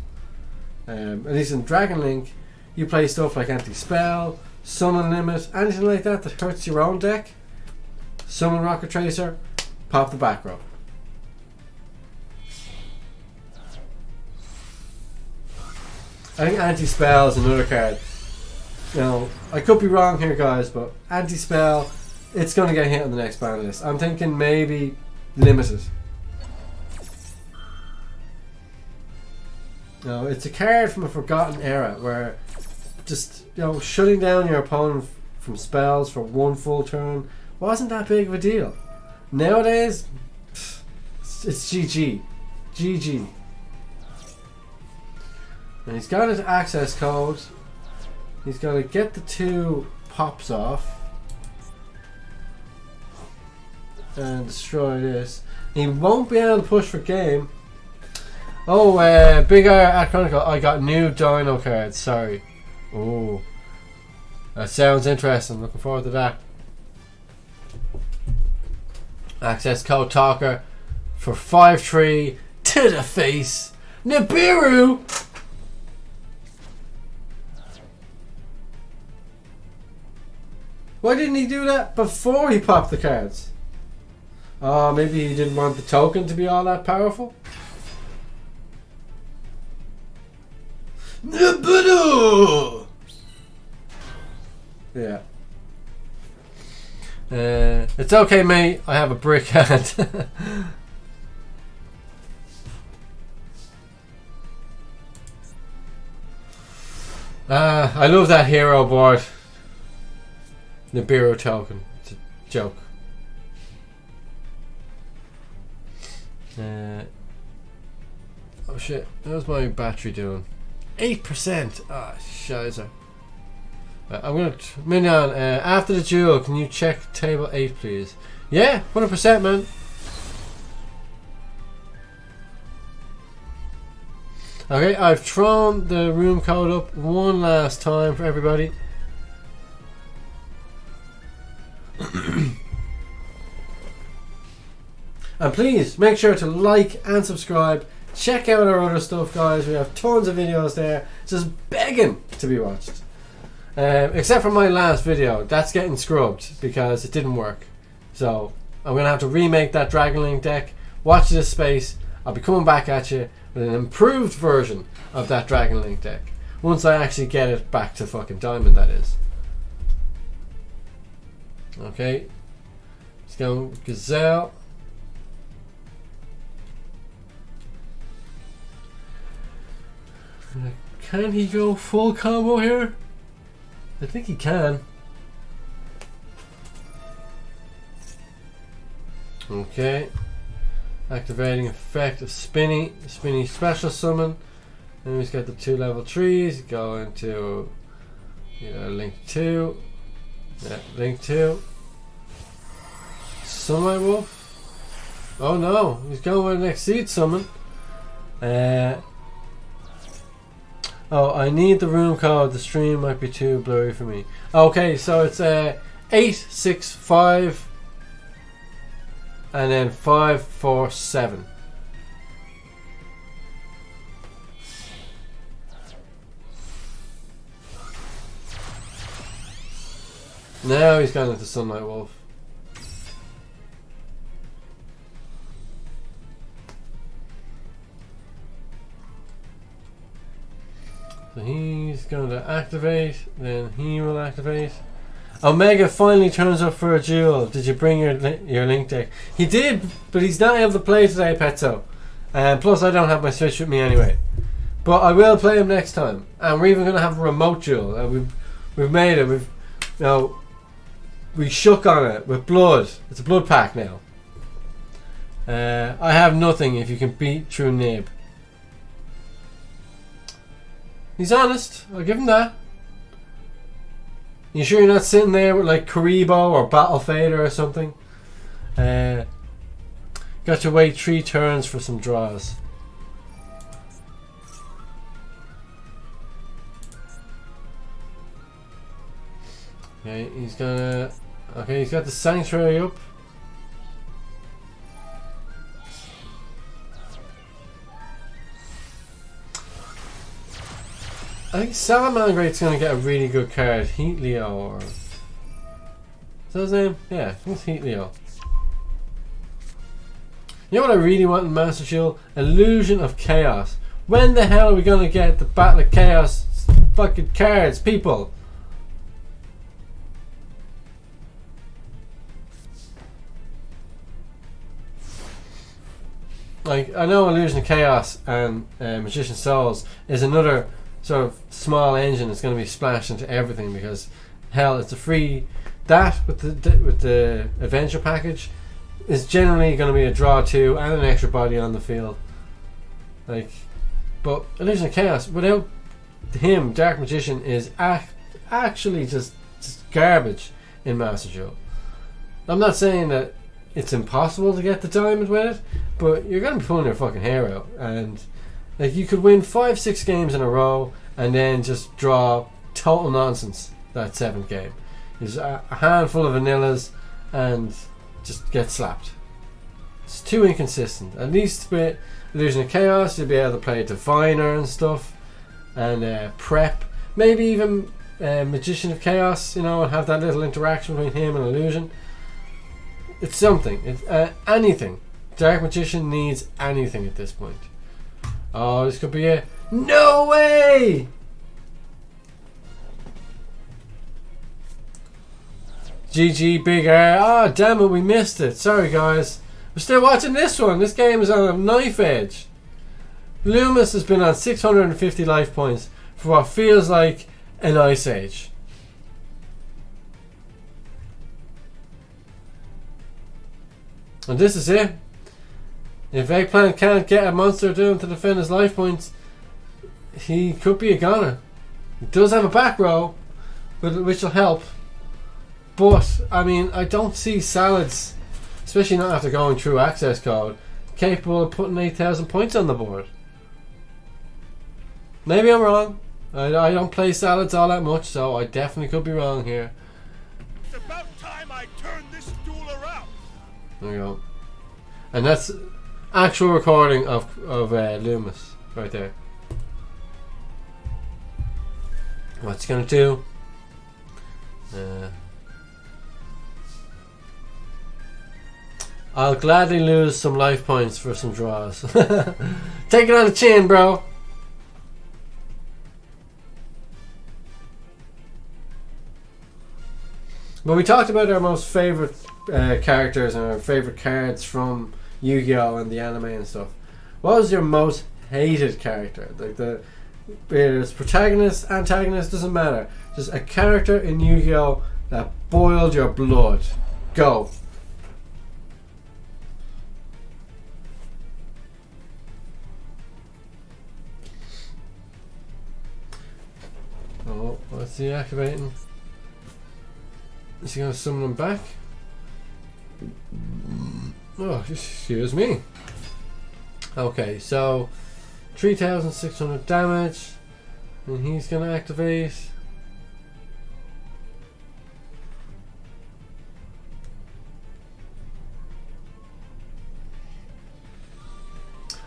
At least in Dragon Link you play stuff like Anti-Spell, Summon Limit, anything like that that hurts your own deck. Summon Rocket Tracer, pop the back row. I think anti-spell is another card. You know, I could be wrong here, guys, but anti-spell, it's going to get hit on the next ban list. I'm thinking maybe limited. No, it's a card from a forgotten era where just, you know, shutting down your opponent from spells for one full turn wasn't that big of a deal. Nowadays, it's GG. GG. And he's got his access code. He's got to get the 2 pops off and destroy this. He won't be able to push for game. Oh, Big R at Chronicle. I got new Dino cards. Sorry. Oh, that sounds interesting. Looking forward to that. Access code Talker for 5-3 to the face. Nibiru. Why didn't he do that before he popped the cards? Oh, maybe he didn't want the token to be all that powerful? Nibiru! Yeah. It's okay, mate. I have a brick hand. I love that hero board. Nibiru token. It's a joke. Oh shit. How's my battery doing? 8%. Ah, shizer. I'm gonna Minion. After the duel, can you check table 8, please? Yeah, 100%, man. Okay, I've thrown the room code up one last time for everybody. And please make sure to like and subscribe. Check out our other stuff, guys. We have tons of videos there, just begging to be watched. Except for my last video, that's getting scrubbed because it didn't work. So I'm gonna have to remake that Dragon Link deck. Watch this space. I'll be coming back at you with an improved version of that Dragon Link deck once I actually get it back to fucking Diamond, that is. Okay, let's go Gazelle. Can he go full combo here? I think he can. Okay. Activating effect of Spinny. Spinny special summon. And he's got the 2 level 3s. Go into Link 2. Yeah, Link 2. Sunlight Wolf. Oh no, he's going with an Exceed summon. Oh, I need the room code. The stream might be too blurry for me. Okay, so it's 865 and then 547. Now he's gone into Sunlight Wolf. So he's going to activate, then he will activate. Omega finally turns up for a duel. Did you bring your Link deck? He did, but he's not able to play today, Petzo. And plus I don't have my Switch with me anyway. But I will play him next time. And we're even going to have a remote duel. We've made it. We shook on it with blood. It's a blood pack now. I have nothing if you can beat True Nib. He's honest. I'll give him that. You sure you're not sitting there with like Karibo or Battle Fader or something? Got to wait 3 turns for some draws. Okay, he's gonna. Okay, he's got the Sanctuary up. I think Salamandrate's going to get a really good card. Heat Leo, or... Is that his name? Yeah, I think it's Heat Leo. You know what I really want in Master Shield? Illusion of Chaos. When the hell are we gonna get the Battle of Chaos fucking cards, people? Like, I know Illusion of Chaos and Magician's Souls is another sort of small engine that's going to be splashed into everything because, hell, it's a free... That, with the adventure package, is generally going to be a draw 2 and an extra body on the field. Like, but Illusion of Chaos, without him, Dark Magician is actually just garbage in Master Duel. I'm not saying that it's impossible to get the diamond with it, but you're going to be pulling your fucking hair out. And like, you could win 5-6 games in a row and then just draw total nonsense that 7th game. There's a handful of vanillas and just get slapped. It's too inconsistent. At least with Illusion of Chaos, you'll be able to play Diviner and stuff, and Prep. Maybe even Magician of Chaos, you know, and have that little interaction between him and Illusion. It's something. It's anything. Dark Magician needs anything at this point. Oh, this could be it. No way! GG Big R. Oh, damn it, we missed it. Sorry, guys. We're still watching this one. This game is on a knife edge. Loomis has been on 650 life points for what feels like an ice age. And this is it. If Eggplant can't get a Monster Doom to defend his life points, he could be a goner. He does have a back row, which will help. But, I mean, I don't see Salads, especially not after going through access code, capable of putting 8,000 points on the board. Maybe I'm wrong. I don't play Salads all that much, so I definitely could be wrong here. It's about time I turn this duel around. There you go. And that's actual recording of Loomis right there. What's he gonna do? I'll gladly lose some life points for some draws. Take it on the chin, bro. But we talked about our most favourite characters and our favourite cards from Yu-Gi-Oh! And the anime and stuff. What was your most hated character? Like whether it's protagonist, antagonist, doesn't matter. Just a character in Yu-Gi-Oh! That boiled your blood. Go. Oh, what's he activating? Is he going to summon him back? Oh, excuse me. Okay, so 3,600 damage, and he's going to activate.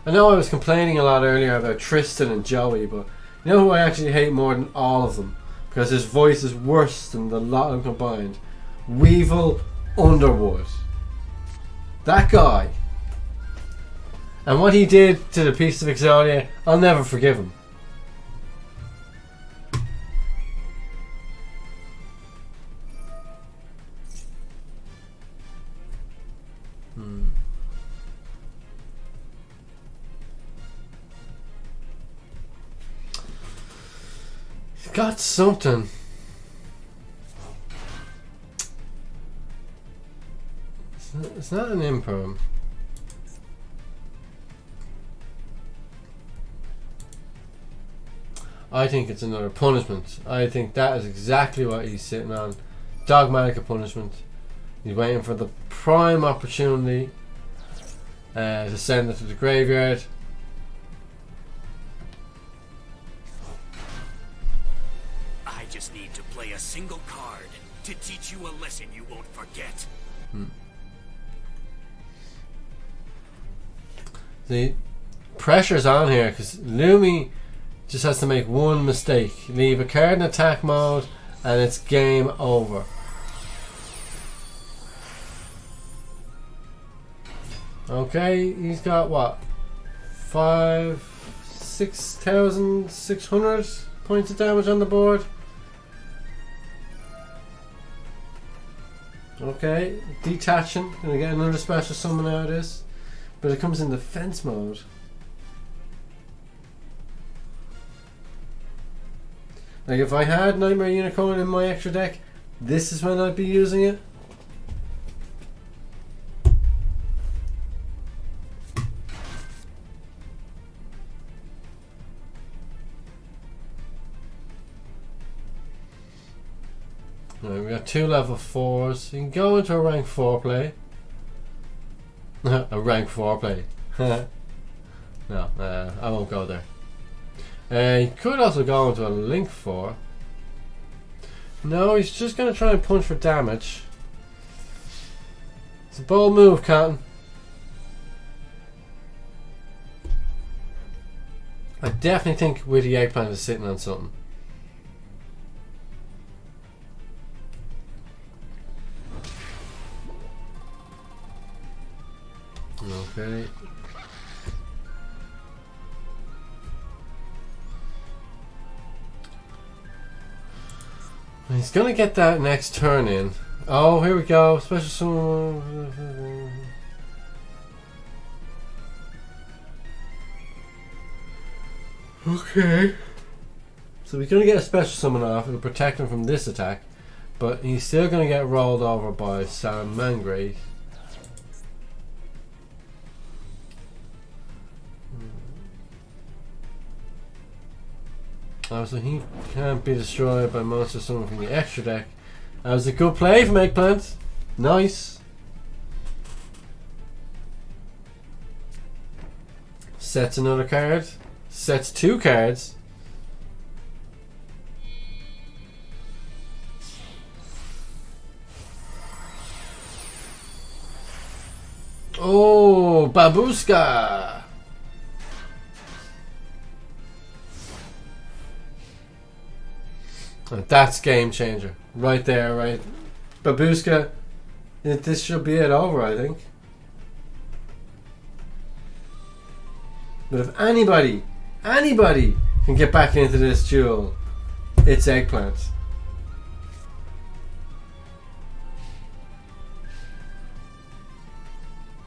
I know I was complaining a lot earlier about Tristan and Joey, but you know who I actually hate more than all of them? Because his voice is worse than the lot of them combined. Weevil Underwood. That guy. And what he did to the piece of Exodia, I'll never forgive him. He's got something. It's not an imperm. I think it's another punishment. I think that is exactly what he's sitting on. Dogmatic punishment. He's waiting for the prime opportunity to send it to the graveyard. I just need to play a single card to teach you a lesson you won't forget. The pressure's on here because Lumi just has to make one mistake. Leave a card in attack mode and it's game over. Okay, he's got what? 5, 6,600 points of damage on the board. Okay, detaching. Gonna get another special summon out of this. But it comes in defense mode. Like if I had Nightmare Unicorn in my extra deck, this is when I'd be using it. Right, we got 2 level 4s. You can go into a rank 4 play. A rank 4 play. No, I won't go there. You could also go into a link 4. No, he's just going to try and punch for damage. It's a bold move, Cotton. I definitely think Witty Eggplant is sitting on something. Okay. He's gonna get that next turn in. Oh, here we go. Special summon. Okay. So we're gonna get a special summon off. It'll protect him from this attack, but he's still gonna get rolled over by Salamangreat. Oh, so he can't be destroyed by monster summon from the extra deck. That was a good play from Eggplant. Nice. Sets another card. Sets 2 cards. Oh, Babushka! That's game changer. Right there, right? Babushka, this should be it over, I think. But if anybody can get back into this duel, it's Eggplant.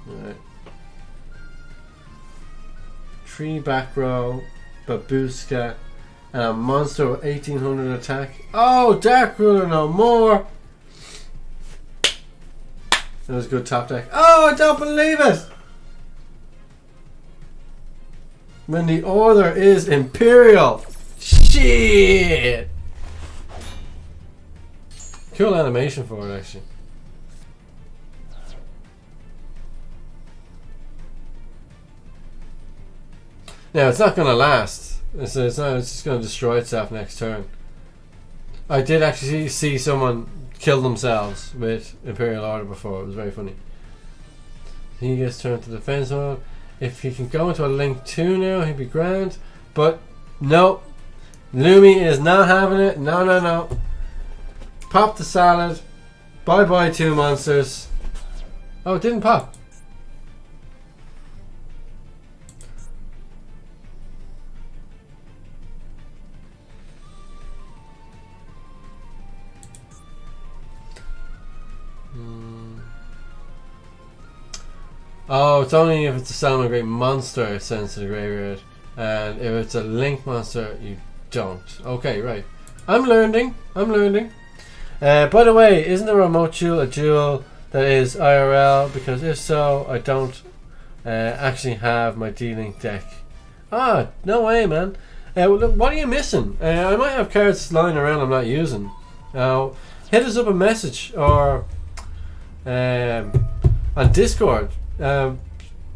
Alright. 3 back row, Babushka, and a monster with 1800 attack. Oh, Dark Ruler no more! That was a good top deck. Oh, I don't believe it! When the order is Imperial. Shit! Cool animation for it, actually. Now, it's not going to last. It's just going to destroy itself next turn. I did actually see someone kill themselves with Imperial Order before. It was very funny. He gets turned to defense mode. If he can go into a link 2 now, he'd be grand. But no, Lumi is not having it. No, no, no. Pop the salad. Bye bye 2 monsters. Oh, it didn't pop. Oh, it's only if it's a Salamangreat monster it sends to the graveyard, and if it's a link monster you don't. Okay, right. I'm learning. By the way, isn't the remote duel a duel that is IRL? Because if so, I don't actually have my D-Link deck. Ah, no way, man. Look, what are you missing? I might have cards lying around I'm not using. Now, hit us up a message or on Discord.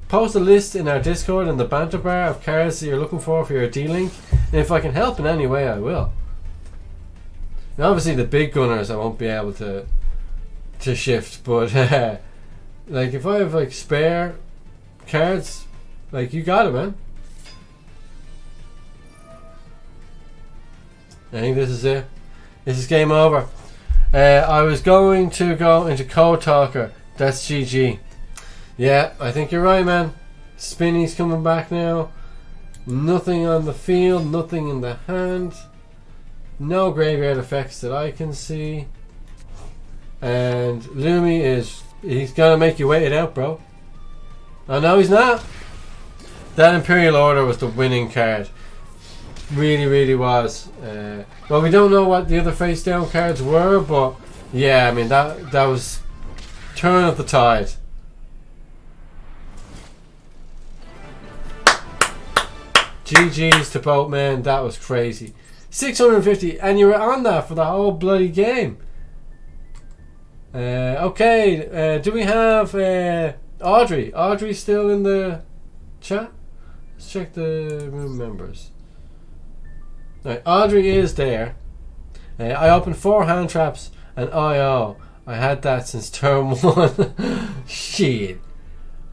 Post a list in our Discord in the banter bar of cards that you're looking for your D-Link, and if I can help in any way, I will. Now, obviously, the big gunners I won't be able to shift, but like if I have like spare cards, like you got it, man. I think this is it. This is game over. I was going to go into Code Talker. That's GG. Yeah, I think you're right, man. Spinny's coming back now. Nothing on the field, nothing in the hand. No graveyard effects that I can see. And Lumi he's gonna make you wait it out, bro. Oh no, he's not. That Imperial Order was the winning card. Really, really was. Well, we don't know what the other face down cards were, but yeah, I mean that was turn of the tide. GG's to both men. That was crazy. 650, and you were on that for the whole bloody game. Okay, do we have Audrey? Audrey still in the chat? Let's check the room members. Right, Audrey is there. I opened 4 hand traps and I had that since turn 1. Shit.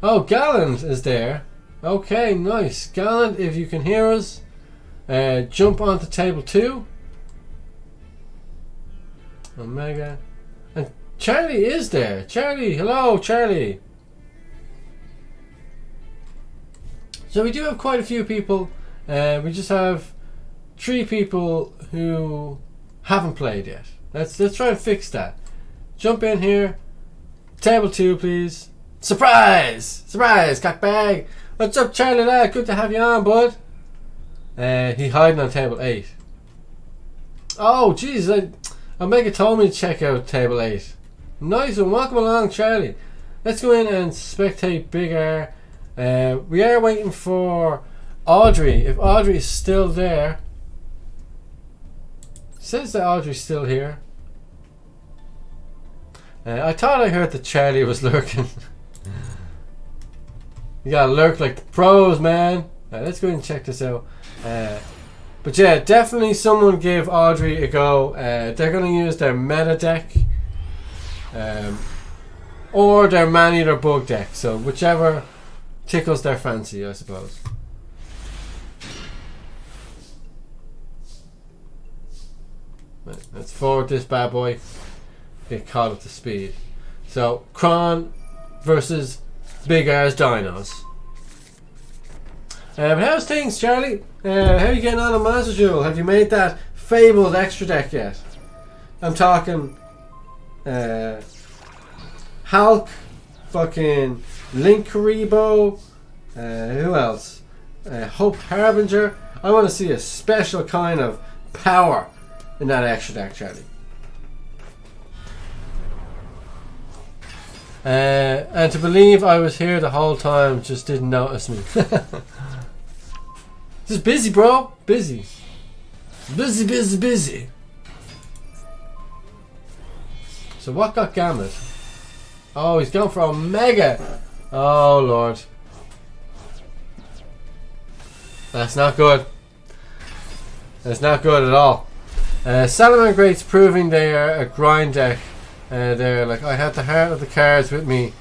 Oh, Gallant is there. Okay, nice. Gallant, if you can hear us, jump onto table 2. Omega. And Charlie is there. Charlie, hello, Charlie. So we do have quite a few people. We just have 3 people who haven't played yet. Let's try and fix that. Jump in here. Table 2, please. Surprise! Surprise, cockbag! What's up, Charlie lad? Good to have you on, bud. He hiding on table 8. Oh, jeez. Omega told me to check out table 8. Nice one. Welcome along, Charlie. Let's go in and spectate Big R. We are waiting for Audrey. If Audrey is still there. It says that Audrey's still here. I thought I heard that Charlie was lurking. You gotta lurk like the pros, man. Let's go and check this out. But yeah, definitely someone give Audrey a go. They're gonna use their meta deck, or their man-eater bug deck. So whichever tickles their fancy, I suppose. Right, let's forward this bad boy. Get caught up to speed. So Kron versus Big R's Dinos. But how's things, Charlie? How are you getting on in Master Duel? Have you made that fabled extra deck yet? I'm talking Hulk, fucking Link Karibo, who else? Hope Harbinger. I want to see a special kind of power in that extra deck, Charlie. And to believe I was here the whole time, just didn't notice me. Just busy, bro. Busy. Busy. So what got Gambit? Oh, he's going for Omega. Oh, Lord. That's not good. That's not good at all. Salomon Great's proving they are a grind deck. They're like, I had the heart of the cards with me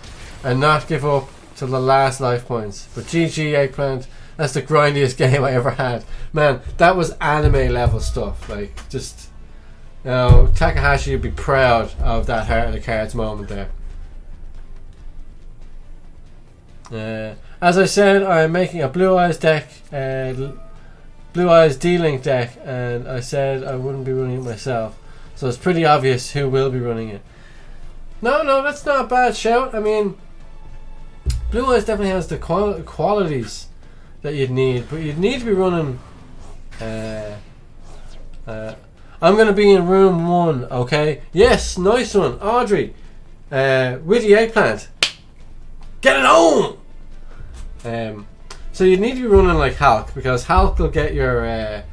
and not give up till the last life points. But GG Eggplant, that's the grindiest game I ever had. Man, that was anime level stuff. Like, just, you know, Takahashi would be proud of that heart of the cards moment there. As I said, I'm making a Blue Eyes deck, Blue Eyes D-Link deck, and I said I wouldn't be running it myself. So it's pretty obvious who will be running it. No, that's not a bad shout. I mean, Blue Eyes definitely has the qualities that you'd need, but you'd need to be running. I'm going to be in room 1, okay? Yes, nice one, Audrey. With the Eggplant. Get it on! So you need to be running like Hulk, because Hulk will get your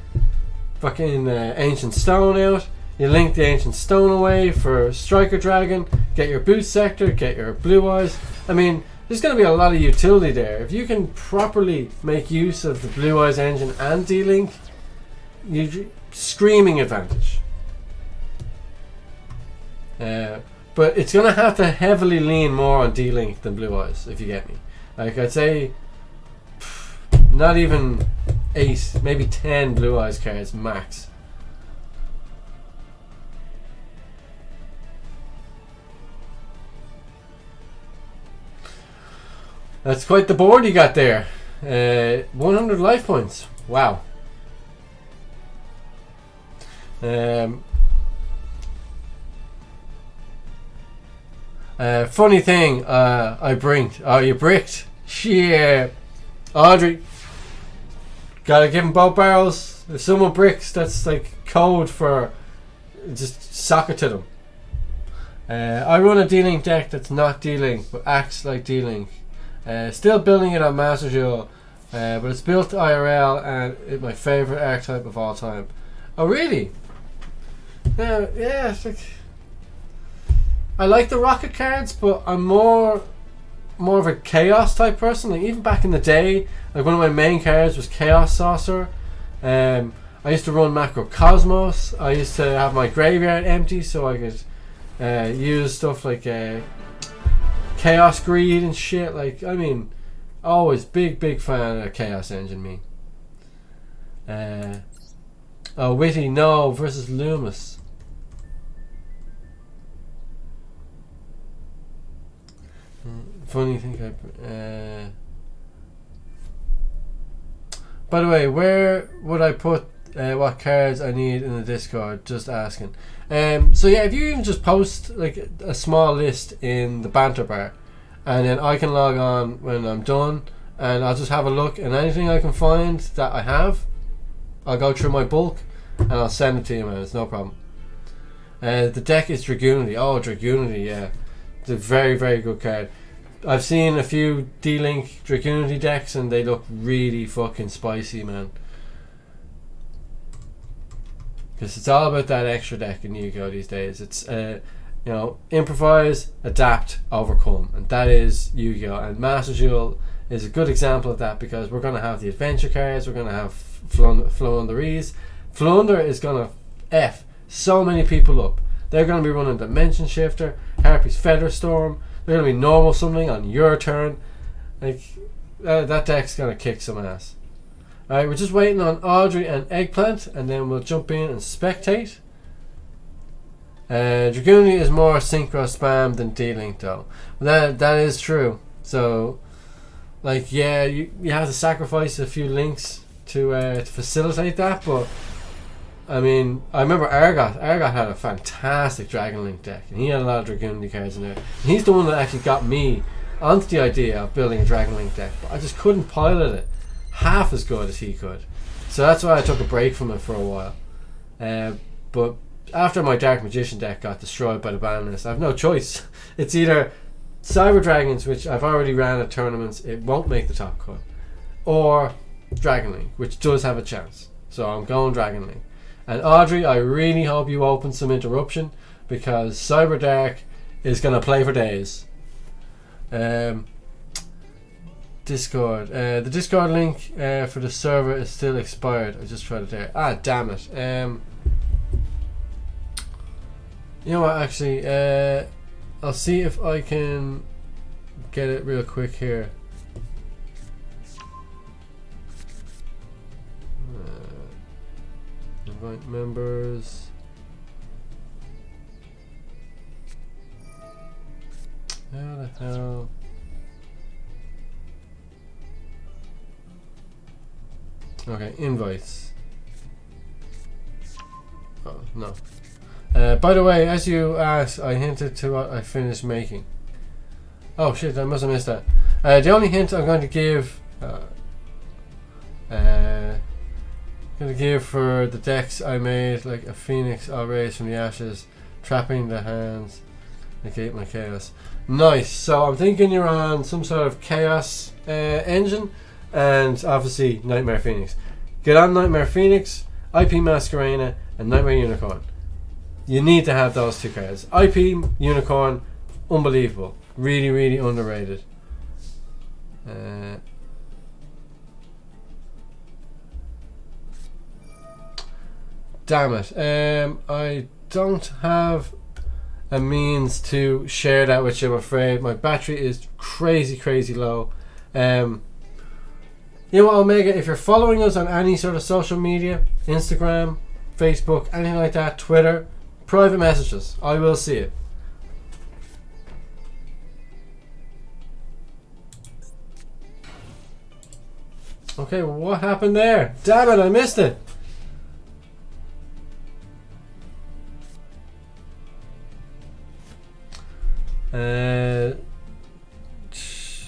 fucking Ancient Stone out. You link the Ancient Stone away for Striker Dragon, get your Boot Sector, get your Blue Eyes. I mean, there's going to be a lot of utility there. If you can properly make use of the Blue Eyes engine and D-Link, you're screaming advantage. But it's going to have to heavily lean more on D-Link than Blue Eyes, if you get me. Like, I'd say not even 8, maybe 10 Blue Eyes cards max. That's quite the board you got there. 100 life points. Wow. Funny thing, I brinked. Oh, you bricked? Shit. Audrey. Gotta give him both barrels. If someone bricks, that's like code for just sock it to them. I run a D-Link deck that's not D-Link, but acts like D-Link. Still building it on Master Duel, but it's built IRL and it's my favourite archetype of all time. Oh, really? Yeah, it's like... I like the rocket cards, but I'm more of a chaos type person. Like even back in the day, like one of my main cards was Chaos Saucer. I used to run Macrocosmos. I used to have my graveyard empty so I could use stuff like Chaos Greed and shit. Like, I mean, always big fan of Chaos Engine me. Oh, Witty, no, versus Loomis. Funny thing. By the way, where would I put what cards I need in the Discord? Just asking. So yeah, if you even just post like a small list in the banter bar, and then I can log on when I'm done, and I'll just have a look, and anything I can find that I have, I'll go through my bulk, and I'll send it to you, man. It's no problem. The deck is Dragoonity. Oh, Dragoonity, yeah, it's a very good card. I've seen a few D-Link Dragoonity decks and they look really fucking spicy, man. Because it's all about that extra deck in Yu-Gi-Oh! These days. It's, improvise, adapt, overcome. And that is Yu-Gi-Oh! And Master Duel is a good example of that because we're going to have the adventure cards, we're going to have Flunderies. Flunder is going to F so many people up. They're going to be running Dimension Shifter, Harpy's Feather Storm. They're going to be normal something on your turn. Like, that deck's going to kick some ass. Alright, we're just waiting on Audrey and Eggplant, and then we'll jump in and spectate. Dragoonity is more synchro spam than D-Link though. That is true. So, like, yeah, you have to sacrifice a few links to facilitate that, but I mean, I remember Argot had a fantastic Dragon Link deck, and he had a lot of Dragoonity cards in there. And he's the one that actually got me onto the idea of building a Dragon Link deck, but I just couldn't pilot it half as good as he could. So that's why I took a break from it for a while. But after my Dark Magician deck got destroyed by the ban list, I have no choice. It's either Cyber Dragons, which I've already ran at tournaments, it won't make the top cut, or Dragon Link, which does have a chance. So I'm going Dragon Link. And Audrey, I really hope you open some interruption because Cyber Dark is going to play for days. Discord. The Discord link for the server is still expired. I just tried it there. Ah, damn it. You know what, actually, I'll see if I can get it real quick here. Invite members. How the hell? Okay, invites. Oh, no. By the way, as you asked, I hinted to what I finished making. Oh shit, I must have missed that. The only hint I'm going to give for the decks I made, like a phoenix I'll raise from the ashes, trapping the hands, negate my chaos. Nice. So I'm thinking you're on some sort of chaos engine, and obviously Nightmare Phoenix. Get on Nightmare Phoenix, IP Masquerena, and Nightmare Unicorn. You need to have those two cards. IP Unicorn, unbelievable. Really underrated. Damn it. I don't have a means to share that with you, I'm afraid. My battery is crazy low. You know what, Omega, if you're following us on any sort of social media, Instagram, Facebook, anything like that, Twitter, private messages, I will see it. Okay, what happened there? Damn it, I missed it.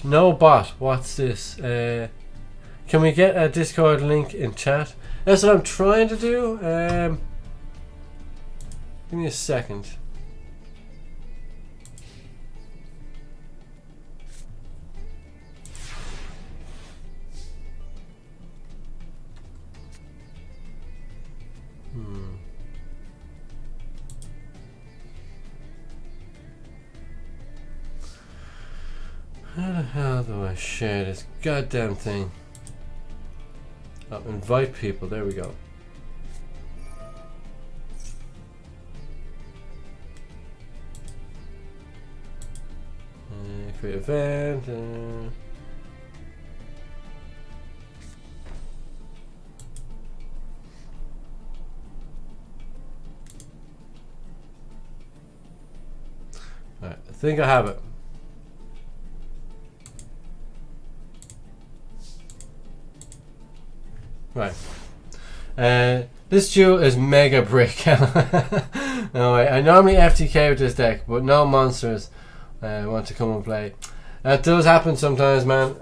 No bot. What's this? Can we get a Discord link in chat? That's what I'm trying to do. Give me a second. How the hell do I share this goddamn thing? Oh, invite people. There we go. Create event. Alright, I think I have it. Right. This duel is mega brick. No, I normally FTK with this deck, but no monsters want to come and play. That does happen sometimes, man.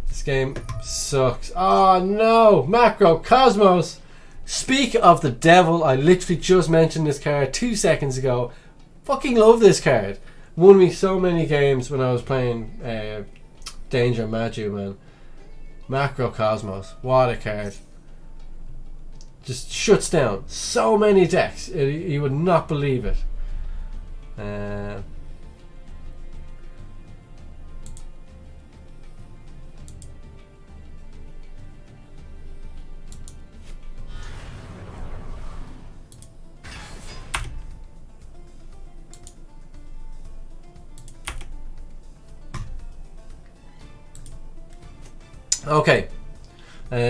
This game sucks. Oh no! Macro Cosmos! Speak of the devil, I literally just mentioned this card 2 seconds ago. Fucking love this card. Won me so many games when I was playing Danger Maju, man. Macro Cosmos, what a card. Just shuts down so many decks. You would not believe it. Okay,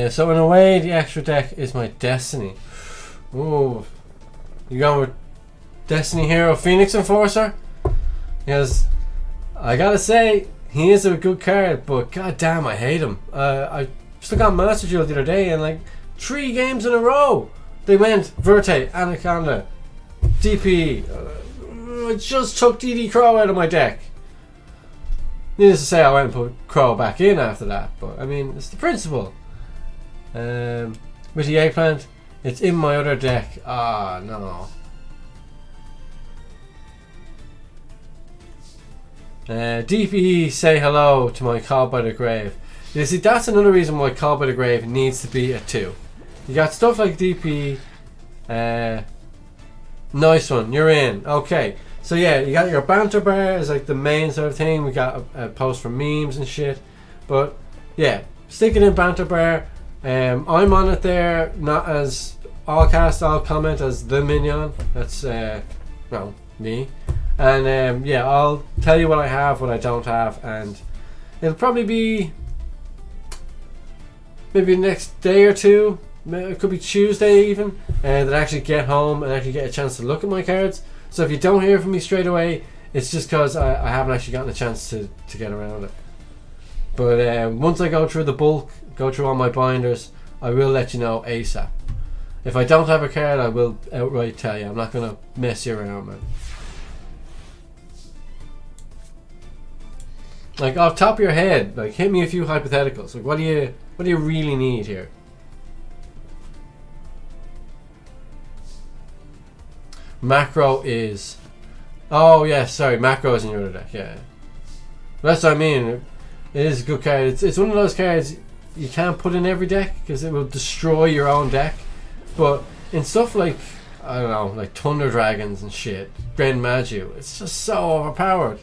so in a way the extra deck is my Destiny. Ooh, you going with Destiny Hero Phoenix Enforcer? Because I gotta say, he is a good card, but goddamn I hate him. I still got Master Duel the other day and like 3 games in a row they went Verte, Anaconda, DP. I just took DD Crow out of my deck. Needless to say, I went and put Crow back in after that, but I mean, it's the principle. With the eggplant, it's in my other deck. Ah, no. DPE, say hello to my Call by the Grave. You see, that's another reason why Call by the Grave needs to be a 2. You got stuff like DPE. Nice one, you're in. Okay. So yeah, you got your banter bar is like the main sort of thing. We got a post for memes and shit. But yeah, stick it in banter bar. I'm on it there, not as AllCast, I'll comment as the minion. That's well, me. And yeah, I'll tell you what I have, what I don't have, and it'll probably be maybe the next day or two. It could be Tuesday even, that I actually get home and actually get a chance to look at my cards. So if you don't hear from me straight away, it's just because I haven't actually gotten a chance to get around it. But once I go through the bulk, go through all my binders, I will let you know ASAP. If I don't have a card, I will outright tell you. I'm not going to mess you around, man. Like off top of your head, like hit me a few hypotheticals. Like what do you really need here? Macro is... Oh, yeah, sorry. Macro is in your other deck, yeah. That's what I mean. It is a good card. It's one of those cards you can't put in every deck because it will destroy your own deck. But in stuff like, I don't know, like Thunder Dragons and shit, Grand Maju, it's just so overpowered.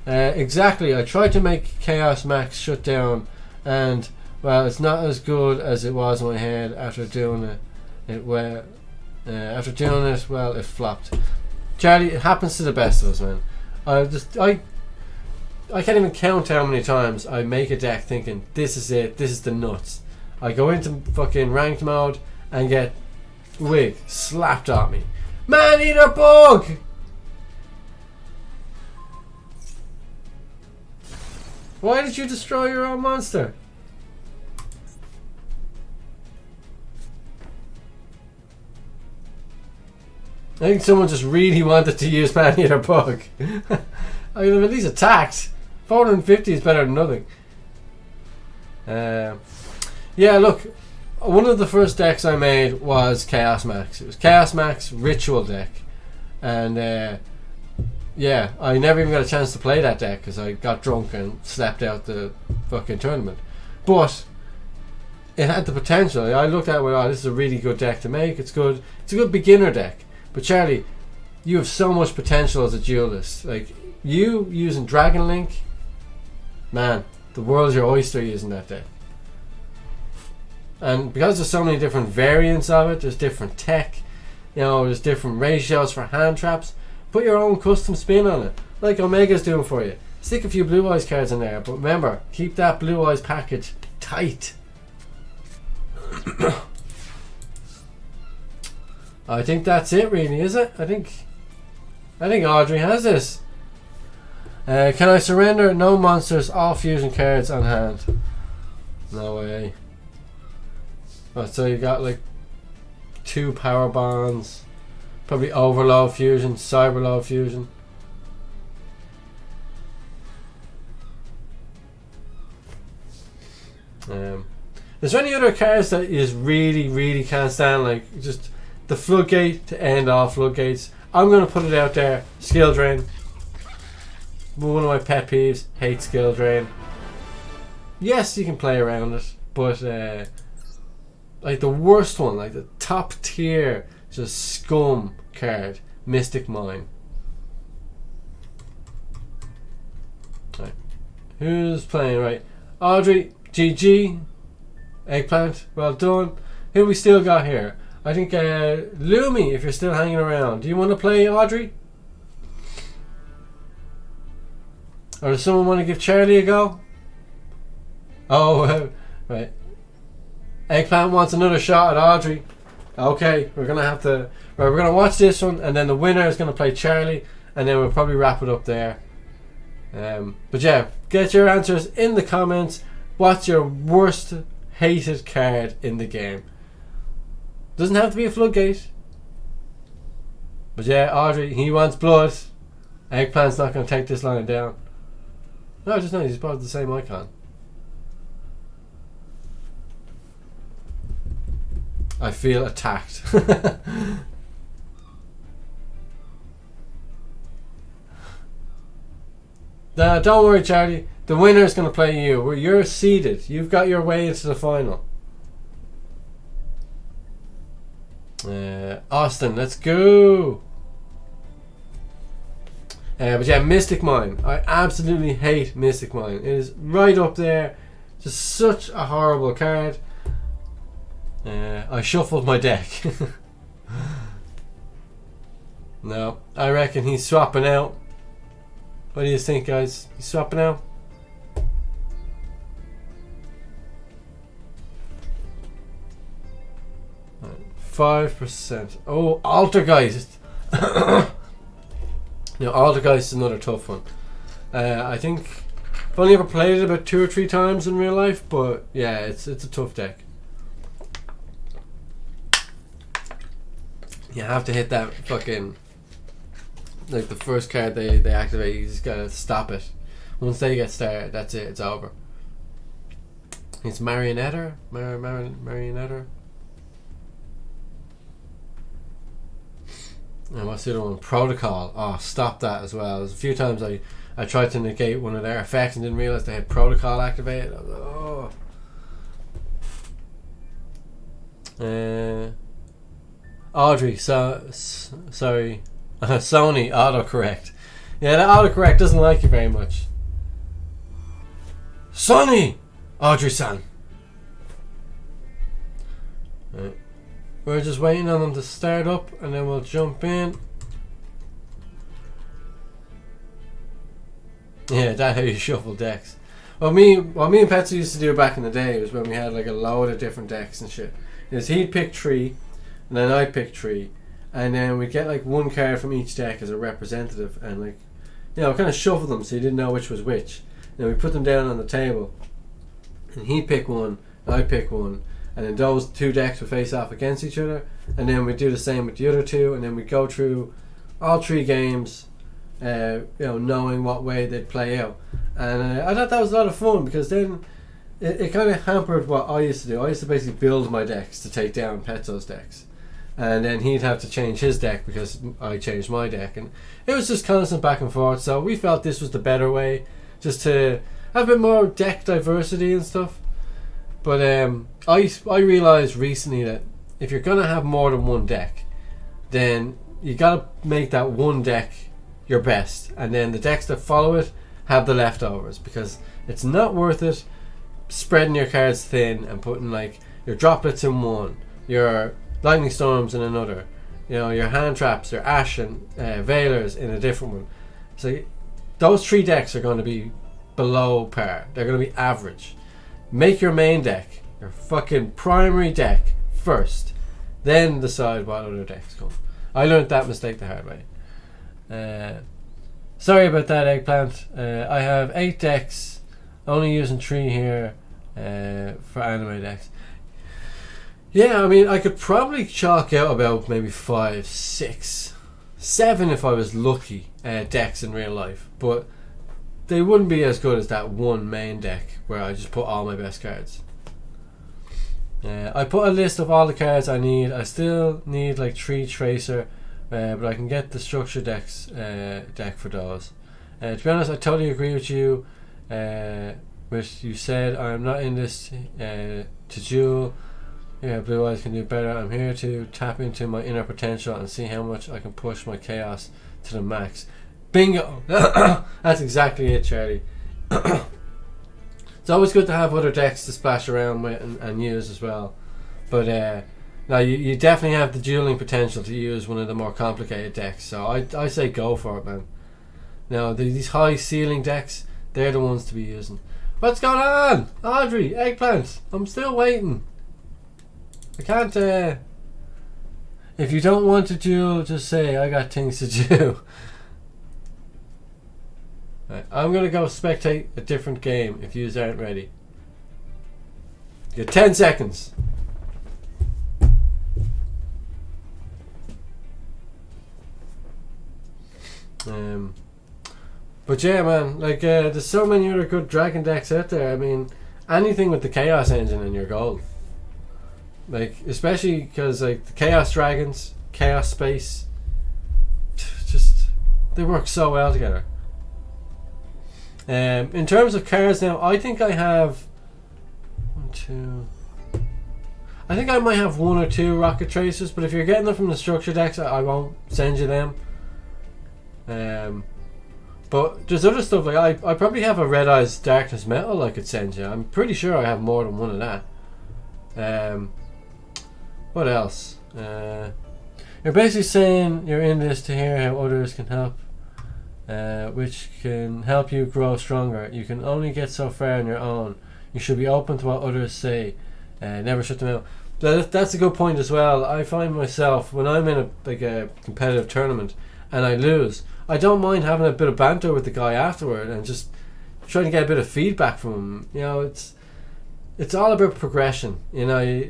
Exactly. I tried to make Chaos Max shut down and, well, it's not as good as it was in my head after doing it. After doing it, well, it flopped. Charlie, it happens to the best of us, man. I can't even count how many times I make a deck thinking, this is it, this is the nuts. I go into fucking ranked mode and get wig slapped at me. Man eater bug! Why did you destroy your own monster? I think someone just really wanted to use Man-Eater Bug. I mean, at least attacked. 450 is better than nothing. Yeah, look, one of the first decks I made was Chaos Max. It was Chaos Max Ritual deck. And yeah, I never even got a chance to play that deck because I got drunk and slept out the fucking tournament. But it had the potential. I looked at it and went, oh, this is a really good deck to make. It's good. It's a good beginner deck. But Charlie, you have so much potential as a duelist. Like, you using Dragon Link, man, the world's your oyster using that deck. And because there's so many different variants of it, there's different tech, you know, there's different ratios for hand traps. Put your own custom spin on it, like Omega's doing for you. Stick a few Blue Eyes cards in there, but remember, keep that Blue Eyes package tight. I think that's it, really, is it? I think Audrey has this. Can I surrender? No monsters, all fusion cards on hand. No way. Oh, so you got like 2 power bonds, probably Overload Fusion, Cyberload Fusion. Is there any other cards that you just really can't stand? Like just the Floodgate to end all floodgates. I'm going to put it out there. Skill Drain. One of my pet peeves. Hate Skill Drain. Yes, you can play around it, but like the worst one, like the top tier, just scum card, Mystic Mine. Right. Who's playing? Right. Audrey, GG. Eggplant, well done. Who we still got here? I think Lumi, if you're still hanging around. Do you want to play Audrey? Or does someone want to give Charlie a go? Oh, right. Eggplant wants another shot at Audrey. Okay, we're gonna have to. Right, we're gonna watch this one, and then the winner is gonna play Charlie, and then we'll probably wrap it up there. But yeah, get your answers in the comments. What's your worst hated card in the game? Doesn't have to be a Floodgate. But yeah, Audrey, he wants blood. Eggplant's not going to take this line down. No, just no, he's part of the same icon. I feel attacked. Nah, don't worry, Charlie. The winner is going to play you. You're seeded. You've got your way into the final. Austin, let's go. But yeah, Mystic Mine. I absolutely hate Mystic Mine. It is right up there. Just such a horrible card. I shuffled my deck. No, I reckon he's swapping out. What do you think, guys? He's swapping out? Right, 5%. Oh, Altergeist. Now, Altergeist is another tough one. I think I've only ever played it about 2 or 3 times in real life, but yeah, it's a tough deck. You have to hit that fucking, like the first card they activate, you just gotta stop it. Once they get started, that's it, it's over. It's Marionetter? Marionetter? And what's the other one? Protocol. Oh, stop that as well. There's a few times I tried to negate one of their effects and didn't realise they had Protocol activated. I was like, oh. Audrey, sorry. Sony autocorrect. Yeah, the autocorrect doesn't like you very much. Sonny! Audrey-san. Right. We're just waiting on them to start up and then we'll jump in. Yeah, that's how you shuffle decks. What me and Petsy used to do back in the day was when we had like a load of different decks and shit. Is he'd pick 3 and then I'd pick 3 and then we'd get like 1 card from each deck as a representative and like, you know, kind of shuffle them so you didn't know which was which. Then we put them down on the table and he'd pick 1, I'd pick 1, and then those two decks would face off against each other, and then we'd do the same with the other two, and then we'd go through all 3 games, knowing what way they'd play out. And I thought that was a lot of fun, because then it kind of hampered what I used to do. I used to basically build my decks to take down Petzo's decks, and then he'd have to change his deck because I changed my deck, and it was just constant back and forth. So we felt this was the better way, just to have a bit more deck diversity and stuff. But I realized recently that if you're gonna have more than one deck, then you gotta make that one deck your best, and then the decks that follow it have the leftovers, because it's not worth it spreading your cards thin and putting like your droplets in one, your lightning storms in another, your hand traps, your ash and veilers in a different one. So those 3 decks are going to be below par. They're going to be average. Make your main deck, your fucking primary deck first, then decide what other decks come. I learned that mistake the hard way. Sorry about that, Eggplant. I have 8 decks, only using 3 here for anime decks. Yeah, I mean, I could probably chalk out about maybe 5, 6, 7 if I was lucky decks in real life, but they wouldn't be as good as that one main deck where I just put all my best cards. I put a list of all the cards I need. I still need like 3 Tracer, but I can get the structure decks deck for those. To be honest, I totally agree with you. Which you said, I'm not in this to Duel. Yeah, Blue Eyes can do better. I'm here to tap into my inner potential and see how much I can push my chaos to the max. Bingo! That's exactly it, Charlie. It's always good to have other decks to splash around with and use as well. But now you definitely have the dueling potential to use one of the more complicated decks. So I say go for it, man. Now these high ceiling decks, they're the ones to be using. What's going on? Audrey, Eggplant, I'm still waiting. I can't, if you don't want to duel, just say, I got things to do. Right, I'm going to go spectate a different game if you aren't ready. You get 10 seconds. But yeah, man, like there's so many other good dragon decks out there. I mean, anything with the Chaos engine in your gold. Like, especially because like the Chaos Dragons, Chaos Space, just they work so well together. In terms of cards now, I think I have 1, 2. I think I might have 1 or 2 Rocket Tracers, but if you're getting them from the structure decks, I won't send you them. But there's other stuff, like I probably have a Red Eyes Darkness Metal I could send you. I'm pretty sure I have more than one of that. What else? You're basically saying you're in this to hear how others can help, which can help you grow stronger. You can only get so far on your own. You should be open to what others say. Never shut them out. That's a good point as well. I find myself, when I'm in a competitive tournament and I lose, I don't mind having a bit of banter with the guy afterward and just trying to get a bit of feedback from him. You know, it's all about progression. You know,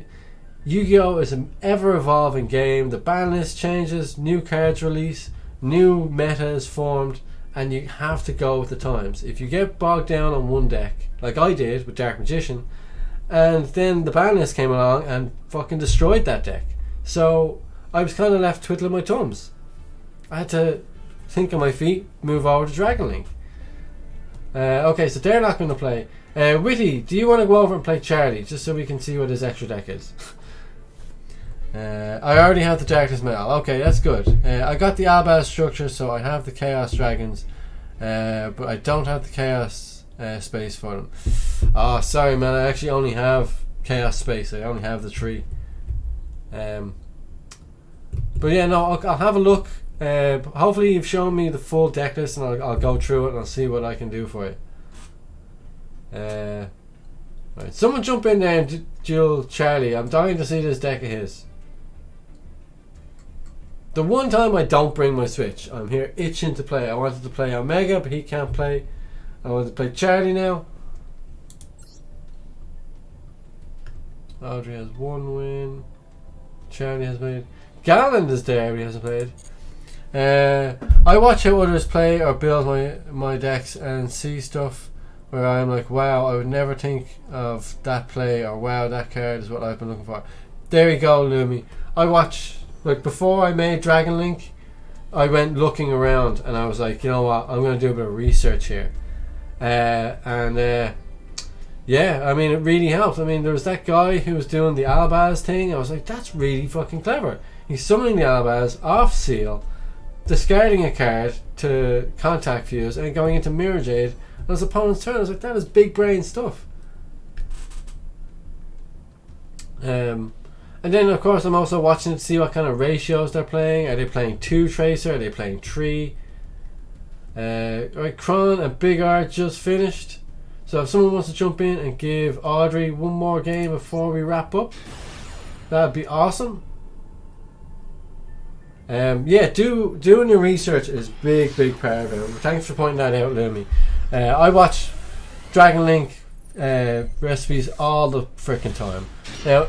Yu-Gi-Oh! Is an ever-evolving game. The ban list changes, new cards release, new meta is formed, and you have to go with the times. If you get bogged down on one deck, like I did with Dark Magician, and then the ban list came along and fucking destroyed that deck, so I was kind of left twiddling my thumbs. I had to think on my feet, move over to Dragon Link. Okay, so they're not going to play. Witty, do you want to go over and play Charlie, just so we can see what his extra deck is? I already have the Darkness Metal. Okay, that's good. I got the Albaz structure, so I have the Chaos Dragons, but I don't have the Chaos Space for them. Oh, sorry, man. I actually only have Chaos Space. I only have the 3. But yeah, no, I'll have a look. Hopefully you've shown me the full deck list, and I'll go through it and I'll see what I can do for you. Right, someone jump in there and duel Charlie. I'm dying to see this deck of his. The one time I don't bring my Switch, I'm here itching to play. I wanted to play Omega, but he can't play. I want to play Charlie now. Audrey has 1 win. Charlie has played. Galland is there, but he hasn't played. I watch how others play or build my decks and see stuff where I'm like, wow, I would never think of that play, or wow, that card is what I've been looking for. There you go, Lumi. I watch, like, before I made Dragon Link, I went looking around and I was like, you know what, I'm going to do a bit of research here. Yeah, I mean, it really helped. I mean, there was that guy who was doing the Albaz thing. I was like, that's really fucking clever. He's summoning the Albaz off seal, discarding a card to contact fuse, and going into Mirror Jade on his opponent's turn. I was like, that is big brain stuff. And then, of course, I'm also watching to see what kind of ratios they're playing. Are they playing 2 Tracer? Are they playing 3? Right, Kron and Big R just finished. So if someone wants to jump in and give Audrey one more game before we wrap up, that'd be awesome. Yeah, doing your research is big part of it. Thanks for pointing that out, Lumi. I watch Dragon Link recipes all the freaking time. Now,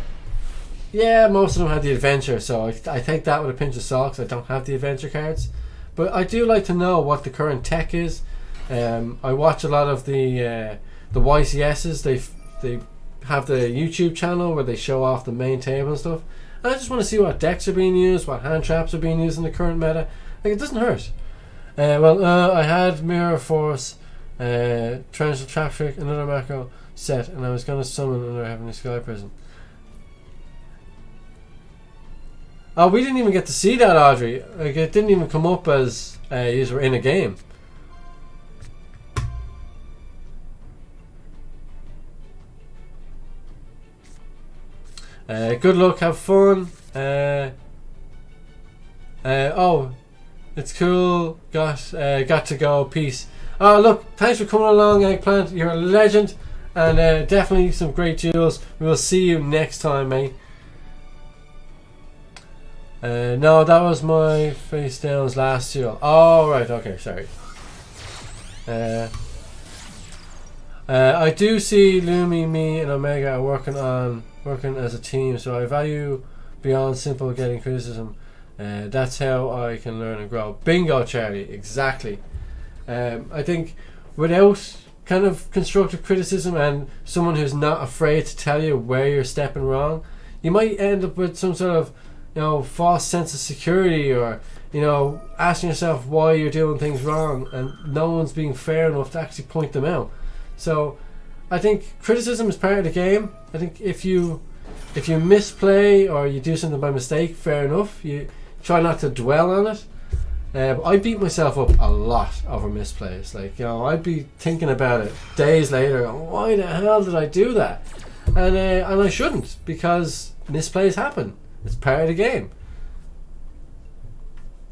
yeah, most of them had the adventure, so I take that with a pinch of salt because I don't have the adventure cards. But I do like to know what the current tech is. I watch a lot of the YCSs. They have the YouTube channel where they show off the main table and stuff. And I just want to see what decks are being used, what hand traps are being used in the current meta. Like, it doesn't hurt. I had Mirror Force, Torrential Trap Trick, another macro set, and I was going to summon another Heavenly Sky Prison. Oh, we didn't even get to see that, Audrey. Like, it didn't even come up as you were in a game. Good luck, have fun. Oh, it's cool. Got to go. Peace. Oh, look, thanks for coming along, Eggplant. You're a legend, and definitely some great duels. We will see you next time, mate. No, that was my face down's last duel. Oh, right, okay, sorry. I do see Lumi, me, and Omega are working as a team, so I value beyond simple getting criticism. That's how I can learn and grow. Bingo, Charlie, exactly. I think without kind of constructive criticism and someone who's not afraid to tell you where you're stepping wrong, you might end up with some sort of, you know, false sense of security, or, you know, asking yourself why you're doing things wrong, and no one's being fair enough to actually point them out. So I think criticism is part of the game. I think if you misplay or you do something by mistake, fair enough. You try not to dwell on it. I beat myself up a lot over misplays. Like, you know, I'd be thinking about it days later. Why the hell did I do that? And I shouldn't, because misplays happen. It's part of the game.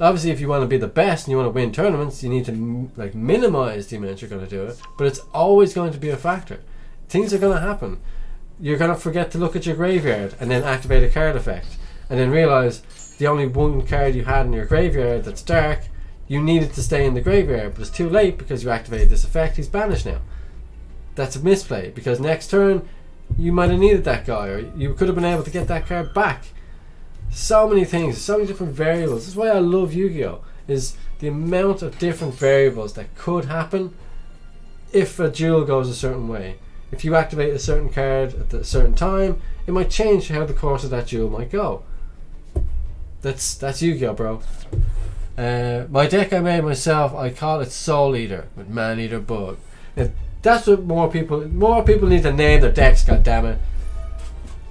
Obviously, if you want to be the best and you want to win tournaments, you need to minimize the amount you're going to do it. But it's always going to be a factor. Things are going to happen. You're going to forget to look at your graveyard and then activate a card effect, and then realize the only one card you had in your graveyard that's dark, you needed to stay in the graveyard, but it's too late because you activated this effect. He's banished now. That's a misplay, because next turn you might have needed that guy, or you could have been able to get that card back. So many things, so many different variables. This is why I love Yu-Gi-Oh! Is the amount of different variables that could happen if a duel goes a certain way. If you activate a certain card at a certain time, it might change how the course of that duel might go. That's Yu-Gi-Oh, bro. My deck I made myself, I call it Soul Eater with Man Eater Bug. Now, that's what more people need to name their decks, goddammit.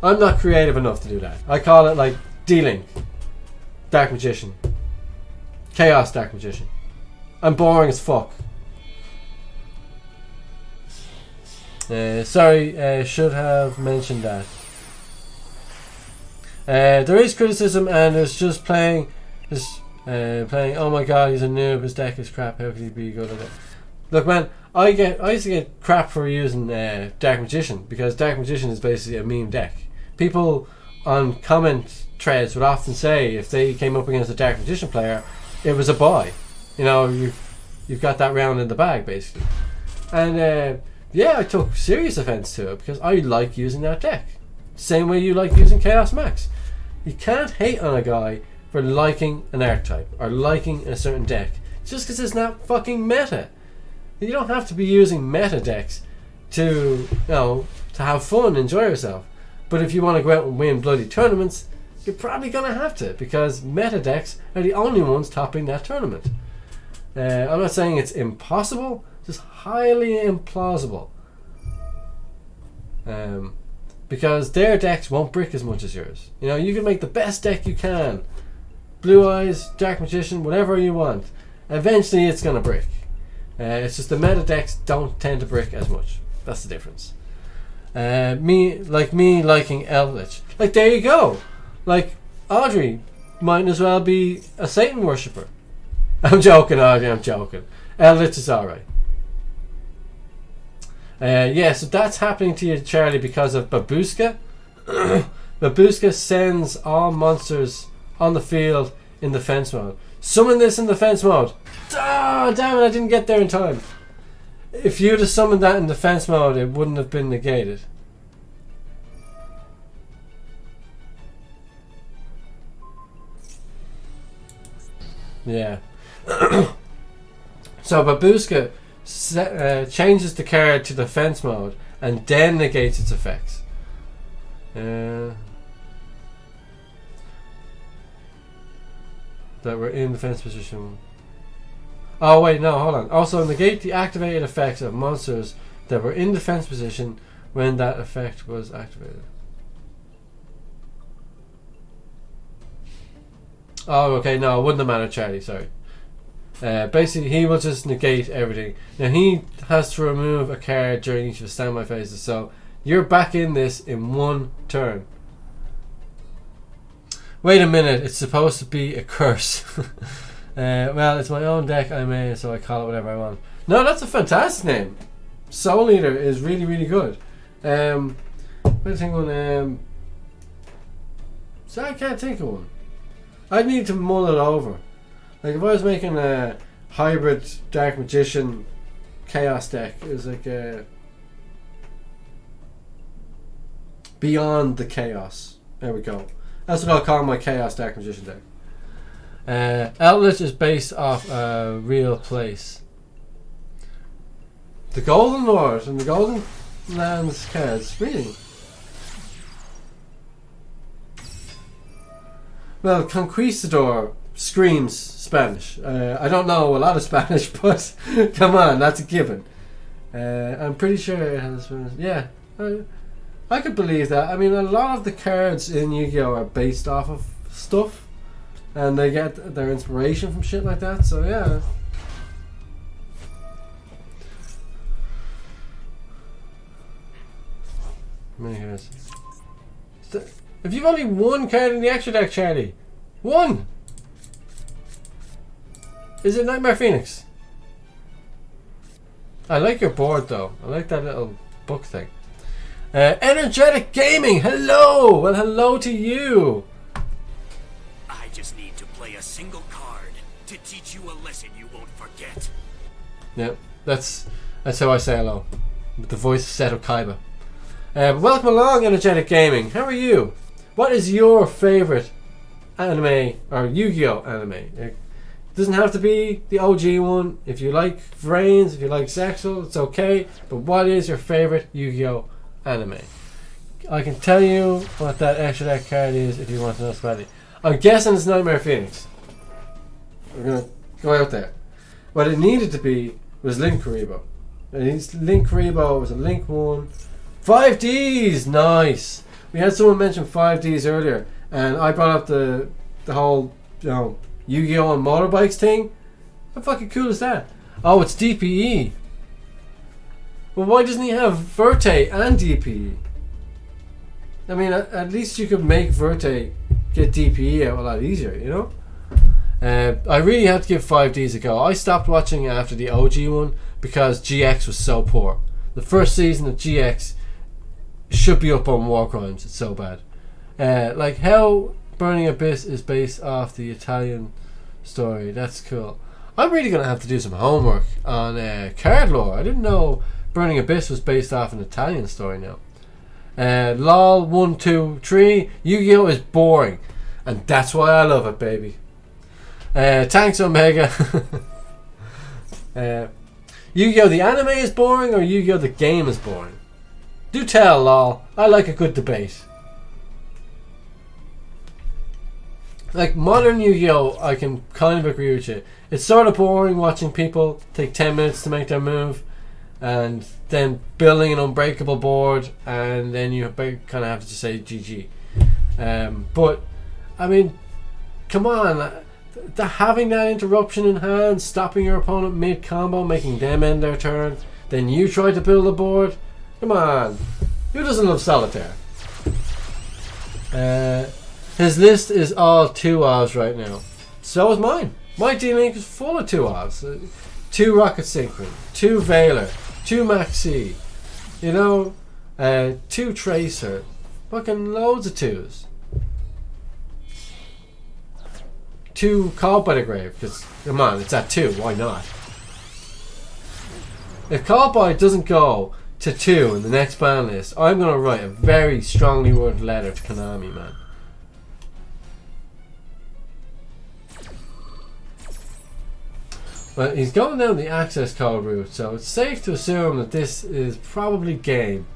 I'm not creative enough to do that. I call it like D-Link, Dark Magician, Chaos Dark Magician. I'm boring as fuck. Sorry, should have mentioned that. There is criticism, and there's just playing. Oh my god, he's a noob. His deck is crap. How could he be good at it? Look, man, I used to get crap for using Dark Magician, because Dark Magician is basically a meme deck. People on comment threads would often say if they came up against a Dark Magician player, it was a buy. You know, you've got that round in the bag, basically. And yeah, I took serious offense to it because I like using that deck. Same way you like using Chaos Max. You can't hate on a guy for liking an archetype or liking a certain deck just because it's not fucking meta. You don't have to be using meta decks to, to have fun, enjoy yourself. But if you want to go out and win bloody tournaments, you're probably going to have to, because meta decks are the only ones topping that tournament. I'm not saying it's impossible, just highly implausible. Because their decks won't brick as much as yours. You can make the best deck you can. Blue Eyes, Dark Magician, whatever you want. Eventually it's going to brick. It's just the meta decks don't tend to brick as much. That's the difference. Me liking Eldritch. Like, there you go. Like, Audrey might as well be a Satan worshipper. I'm joking, Audrey, I'm joking. Eldritch is alright. So that's happening to you, Charlie, because of Babushka. Babushka sends all monsters on the field in defense mode. Summon this in defense mode. Ah, damn it, I didn't get there in time. If you'd have summoned that in defense mode, it wouldn't have been negated. Yeah. So Babushka changes the card to defense mode and then negates its effects. That we're in defense position. Oh wait, no, hold on. Also negate the activated effects of monsters that were in defense position when that effect was activated. Oh, okay, no, it wouldn't have mattered, Charlie, sorry. Basically, he will just negate everything. Now, he has to remove a card during each of his standby phases, so you're back in this in one turn. Wait a minute, it's supposed to be a curse. Well, it's my own deck I made, so I call it whatever I want. No, that's a fantastic name. Soul Eater is really, really good. What do you think one? So I can't think of one. I'd need to mull it over. Like, if I was making a hybrid Dark Magician Chaos deck, it was like a Beyond the Chaos. There we go. That's what I'll call my Chaos Dark Magician deck. Outlet is based off a real place. The Golden Lord and the Golden Lands cards. Really? Well, Conquistador screams Spanish. I don't know a lot of Spanish, but come on, that's a given. I'm pretty sure it has Spanish. Yeah, I could believe that. I mean, a lot of the cards in Yu-Gi-Oh! Are based off of stuff, and they get their inspiration from shit like that, so yeah. Many cards. If you've only one card in the extra deck, Charlie, one! Is it Nightmare Phoenix? I like your board though. I like that little book thing. Energetic Gaming, hello! Well, hello to you! I just need to play a single card to teach you a lesson you won't forget. Yep, that's how I say hello. With the voice set of Kaiba. Welcome along, Energetic Gaming. How are you? What is your favourite anime or Yu-Gi-Oh anime? It doesn't have to be the OG one. If you like Vrains, if you like Sexual, it's okay. But what is your favourite Yu-Gi-Oh anime? I can tell you what that extra deck card is if you want to know badly. I'm guessing it's Nightmare Phoenix. We're going to go out there. What it needed to be was Link Kuribo. Link Kuribo was a Link 1. 5Ds! Nice! We had someone mention 5Ds earlier, and I brought up the whole, Yu-Gi-Oh! And motorbikes thing. How fucking cool is that? Oh, it's DPE. Well, why doesn't he have Verte and DPE? I mean, at least you could make Verte get DPE out a lot easier, you know? I really had to give 5Ds a go. I stopped watching after the OG one because GX was so poor. The first season of GX should be up on War Crimes. It's so bad. Like how Burning Abyss is based off the Italian story. That's cool. I'm really going to have to do some homework on card lore. I didn't know Burning Abyss was based off an Italian story now. LOL 1, 2, 3. Yu-Gi-Oh is boring, and that's why I love it, baby. Thanks, Omega. Yu-Gi-Oh the anime is boring, or Yu-Gi-Oh the game is boring? Do tell, lol. I like a good debate. Like modern Yu-Gi-Oh, I can kind of agree with you. It's sort of boring watching people take 10 minutes to make their move, and then building an unbreakable board, and then you kind of have to say GG. But I mean, come on, having that interruption in hand, stopping your opponent mid combo, making them end their turn, then you try to build a board. Come on, who doesn't love solitaire? His list is all 2-ofs right now. So is mine. My D-Link is full of 2-ofs. 2 Rocket Synchron, 2 Veiler, 2 Maxi, 2 Tracer, fucking loads of 2s. 2 Called by the Grave, because come on, it's at 2, why not? If Called by doesn't go to 2 in the next ban list, I'm going to write a very strongly worded letter to Konami, man. But he's going down the access code route, so it's safe to assume that this is probably game.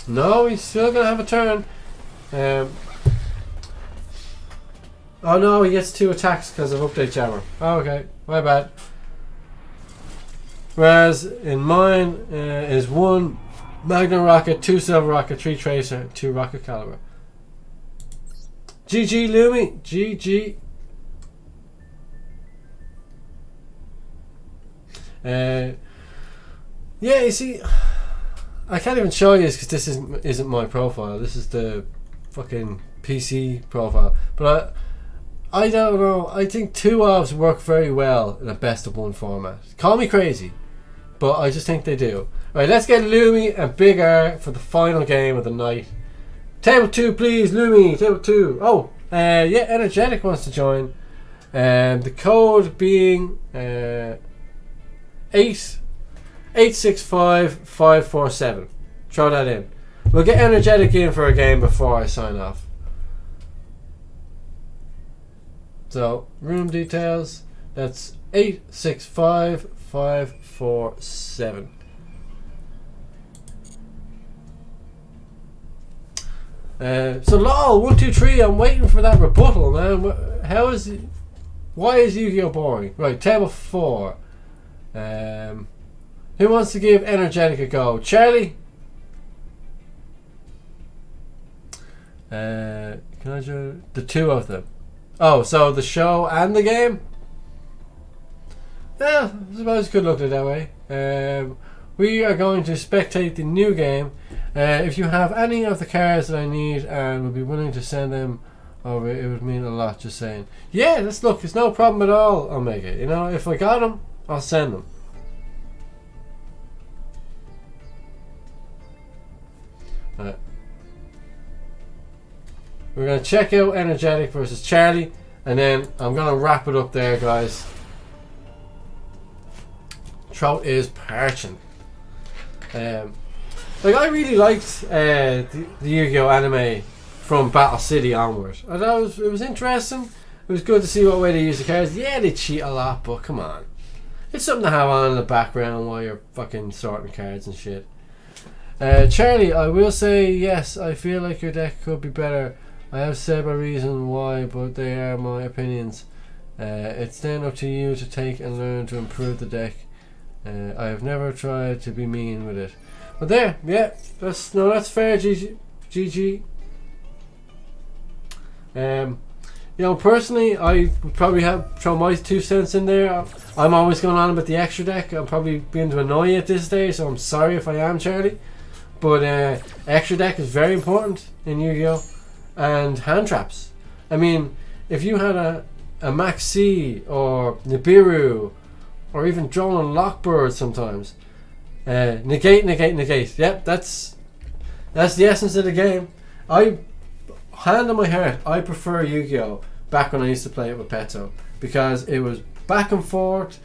No, he's still going to have a turn. Oh no, he gets 2 attacks because of Update Jammer. Oh, okay, my bad. Whereas in mine is 1 Magna Rocket, 2 Silver Rocket, 3 Tracer, 2 Rocket Caliber. GG Lumi, GG. Yeah, you see, I can't even show you this because this isn't my profile. This is the fucking PC profile. But I don't know. I think 2-ofs work very well in a best of 1 format. Call me crazy, but I just think they do. Right, let's get Lumi and Big R for the final game of the night. Table 2, please, Lumi. Table 2. Oh, yeah, Energetic wants to join. The code being 865547. Throw that in. We'll get Energetic in for a game before I sign off. So, room details. That's 865547. So lol 1, 2, 3. I'm waiting for that rebuttal, man. Why is Yu-Gi-Oh boring? Right, table 4. Who wants to give Energetic a go? Charlie. Can I do the 2 of them? Oh, so the show and the game? Yeah, I suppose you could look at it that way. We are going to spectate the new game. If you have any of the cards that I need and would be willing to send them over, it would mean a lot, just saying. Yeah, let's look. It's no problem at all, I'll make it. If I got them, I'll send them. Right. We're going to check out Energetic versus Charlie, and then I'm going to wrap it up there, guys. Throat is parching. I really liked the Yu-Gi-Oh anime from Battle City onward. I thought it was interesting. It was good to see what way they use the cards. Yeah, they cheat a lot, but come on. It's something to have on in the background while you're fucking sorting cards and shit. Charlie, I will say yes, I feel like your deck could be better. I have said my reason why, but they are my opinions. It's then up to you to take and learn to improve the deck. I have never tried to be mean with it. But there, yeah, that's fair, GG. Personally, I would probably throw my 2 cents in there. I'm always going on about the extra deck. I'm probably beginning to annoy you at this stage, so I'm sorry if I am, Charlie. But extra deck is very important in Yu-Gi-Oh! And hand traps. I mean, if you had a Maxi or Nibiru or even Drone and Lockbird sometimes, negate. Yep, that's the essence of the game. Hand on my heart, I prefer Yu-Gi-Oh! back when I used to play it with Petzo, because it was back and forth.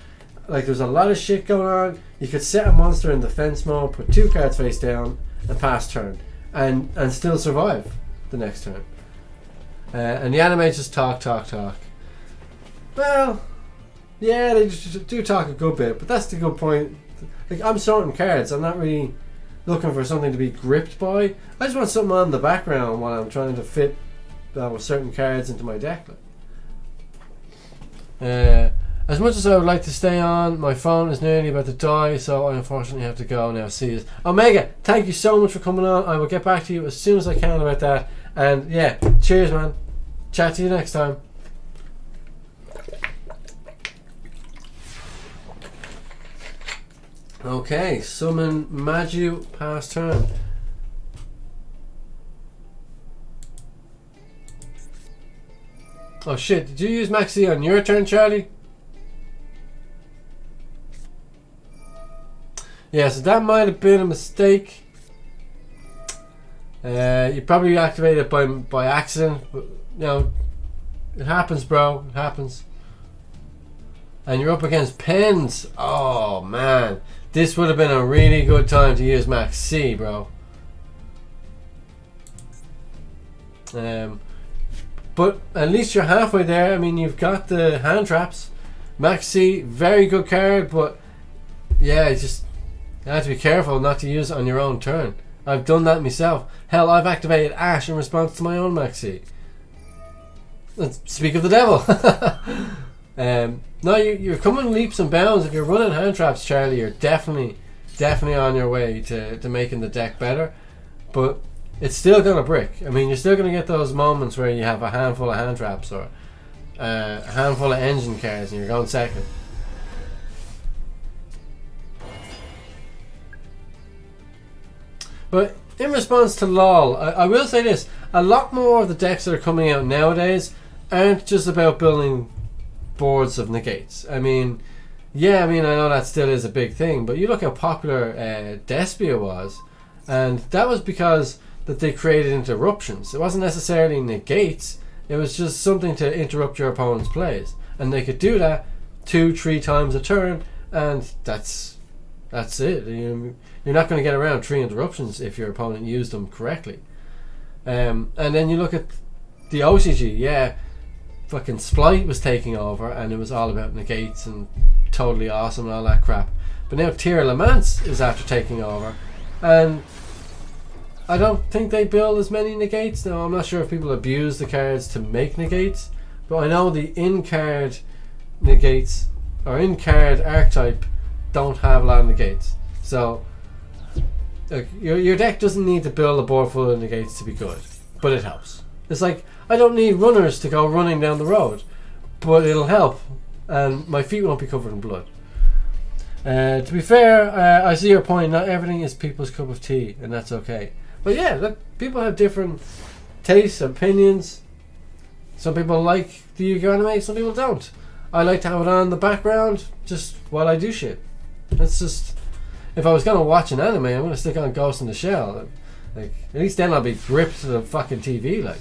Like, there's a lot of shit going on. You could set a monster in defense mode, put 2 cards face down, and pass turn, and still survive the next turn. And the anime just talk. Well, yeah, they just do talk a good bit, but that's the good point. Like, I'm sorting cards. I'm not really looking for something to be gripped by. I just want something on the background while I'm trying to fit certain cards into my deck. As much as I would like to stay on, my phone is nearly about to die, so I unfortunately have to go now. See you. Omega, thank you so much for coming on. I will get back to you as soon as I can about that. And yeah, cheers, man. Chat to you next time. Okay, summon Maju, pass turn. Oh shit, did you use Maxi on your turn, Charlie? Yeah, so that might have been a mistake. You probably activated it by accident, but you know, it happens, bro. It happens. And you're up against Pens. Oh man, this would have been a really good time to use Max C, bro. But at least you're halfway there. I mean, you've got the hand traps. Max C, very good card, but yeah, you have to be careful not to use it on your own turn. I've done that myself. Hell, I've activated Ash in response to my own Max C. Let's speak of the devil. No, you're coming leaps and bounds. If you're running hand traps, Charlie, you're definitely on your way to making the deck better. But it's still gonna brick. I mean, you're still gonna get those moments where you have a handful of hand traps or a handful of engine cards and you're going second. But in response to LOL, I will say this: a lot more of the decks that are coming out nowadays aren't just about building boards of negates. I mean, I know that still is a big thing, but you look how popular Despia was, and that was because that they created interruptions. It wasn't necessarily negates, it was just something to interrupt your opponent's plays, and they could do that 2-3 times a turn, and that's it. You're not going to get around 3 interruptions if your opponent used them correctly. And then you look at the OCG, fucking Splight was taking over and it was all about negates and totally awesome and all that crap. But now Tyr Lamance is after taking over, and I don't think they build as many negates. Now, I'm not sure if people abuse the cards to make negates, but I know the in-card negates or in-card archetype don't have a lot of negates. So your deck doesn't need to build a board full of negates to be good, but it helps. It's like, I don't need runners to go running down the road, but it'll help, and my feet won't be covered in blood. To be fair, I see your point. Not everything is people's cup of tea, and that's okay. But yeah, look, people have different tastes, opinions. Some people like the Yu-Gi-Oh anime, some people don't. I like to have it on in the background just while I do shit. That's just, if I was going to watch an anime, I'm going to stick on Ghost in the Shell. Like, at least then I'll be gripped to the fucking TV, like.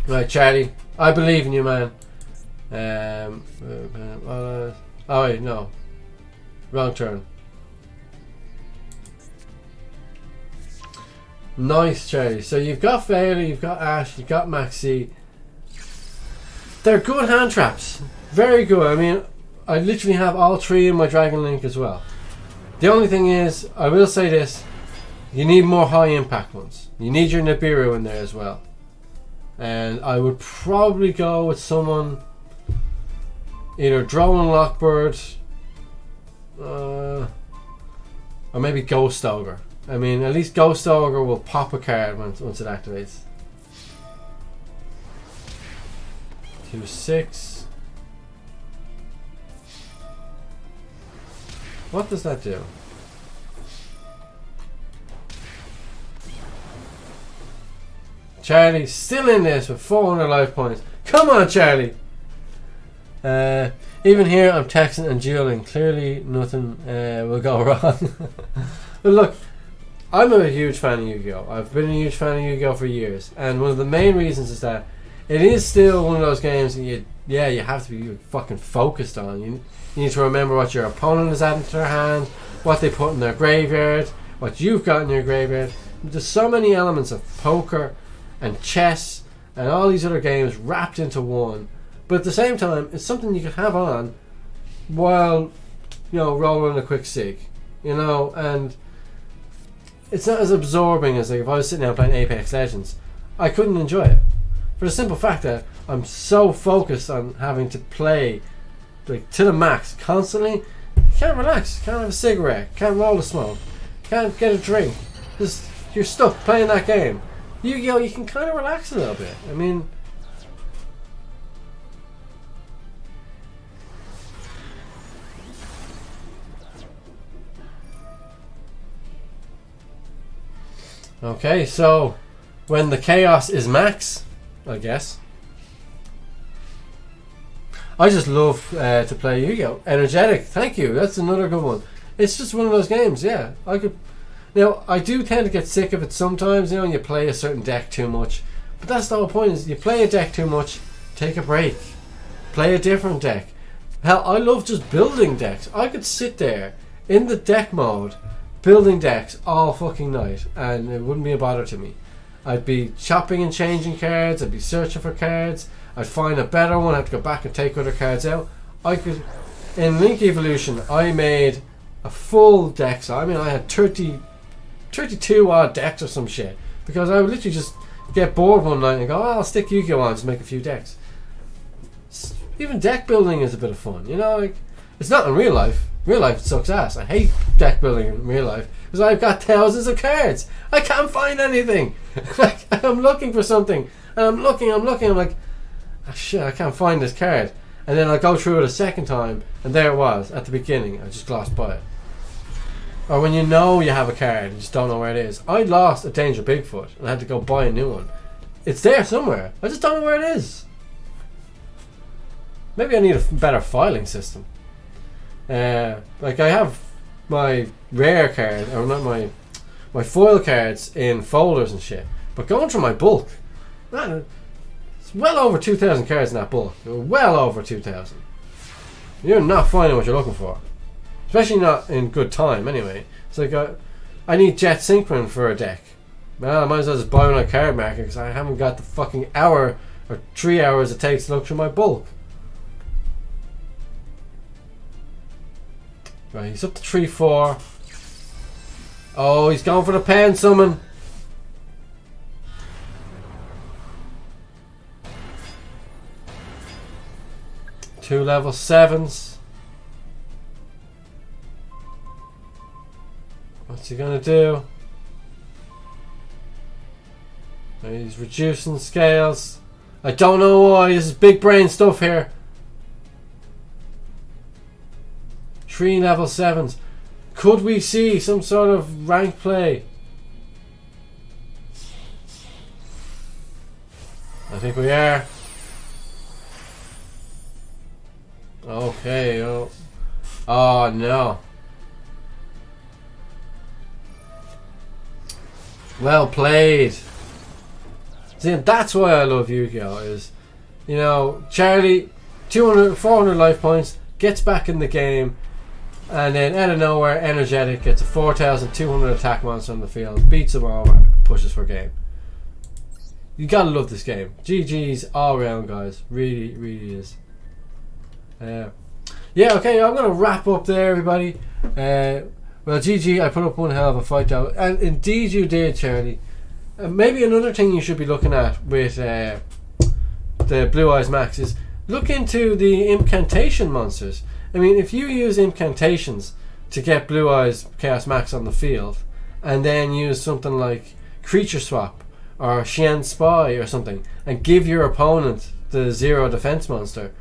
Right, Charlie, I believe in you, man. Oh wait, no, wrong turn. Nice, Charlie. So you've got Fairley, you've got Ash, you've got Maxi. They're good hand traps, very good. I mean, I literally have all 3 in my Dragon Link as well. The only thing is, I will say this: you need more high impact ones. You need your Nibiru in there as well. And I would probably go with someone, either Drone Lockbird or maybe Ghost Ogre. I mean, at least Ghost Ogre will pop a card once it activates. 2/6. What does that do? Charlie still in this with 400 life points. Come on, Charlie. Even here, I'm texting and dueling. Clearly, nothing will go wrong. But look, I'm a huge fan of Yu-Gi-Oh! I've been a huge fan of Yu-Gi-Oh! For years, and one of the main reasons is that it is still one of those games that you have to be fucking focused on. You need to remember what your opponent is adding to their hand, what they put in their graveyard, what you've got in your graveyard. There's so many elements of poker and chess and all these other games wrapped into one. But at the same time, it's something you could have on while, rolling a quick cig, and it's not as absorbing as like if I was sitting down playing Apex Legends. I couldn't enjoy it for the simple fact that I'm so focused on having to play like to the max constantly. You can't relax, can't have a cigarette, can't roll a smoke, can't get a drink. Just you're stuck playing that game. Yu-Gi-Oh! You can kind of relax a little bit. I mean, okay, so when the chaos is max, I guess. I just love to play Yu-Gi-Oh! Energetic, thank you. That's another good one. It's just one of those games. Yeah, I could. Now I do tend to get sick of it sometimes. When you play a certain deck too much. But that's the whole point. Is you play a deck too much, take a break, play a different deck. Hell, I love just building decks. I could sit there in the deck mode, building decks all fucking night, and it wouldn't be a bother to me. I'd be chopping and changing cards. I'd be searching for cards. I'd find a better one. I'd have to go back and take other cards out. I could. In Link Evolution, I made a full deck. So I mean, I had 32 odd decks or some shit, because I would literally just get bored one night and go, I'll stick Yu-Gi-Oh! On to make a few decks. Even deck building is a bit of fun, like, it's not in real life. Real life sucks ass. I hate deck building in real life because I've got thousands of cards. I can't find anything. I'm looking for something, and I'm looking, I'm like, shit, I can't find this card. And then I go through it a second time, and there it was at the beginning. I just glossed by it. Or when you have a card and you just don't know where it is. I lost a Danger Bigfoot and I had to go buy a new one. It's there somewhere. I just don't know where it is. Maybe I need a better filing system. Like I have my rare card, or not my foil cards in folders and shit. But going through my bulk, man, it's well over 2,000 cards in that bulk. Well over 2,000. You're not finding what you're looking for. Especially not in good time, anyway. It's like I need Jet Synchron for a deck. Well, I might as well just buy one on card market because I haven't got the fucking hour or 3 hours it takes to look through my bulk. Right, he's up to 3-4. Oh, he's going for the pen summon. Two level 7s. What's he gonna do? He's reducing scales. I don't know why. This is big brain stuff here. 3 level 7s. Could we see some sort of rank play? I think we are. Okay. Oh no. Well played. See, that's why I love Yu-Gi-Oh! Is, Charlie, 200, 400 life points, gets back in the game, and then out of nowhere, energetic, gets a 4,200 attack monster on the field, beats them all, pushes for game. You gotta love this game. GG's all around, guys. Really, really is. Yeah, okay, I'm gonna wrap up there, everybody. Well, GG, I put up one hell of a fight though, and indeed you did, Charlie. Maybe another thing you should be looking at with the Blue Eyes Max is look into the incantation monsters. I mean, if you use incantations to get Blue Eyes Chaos Max on the field, and then use something like Creature Swap or Xian Spy or something, and give your opponent the 0 defense monster,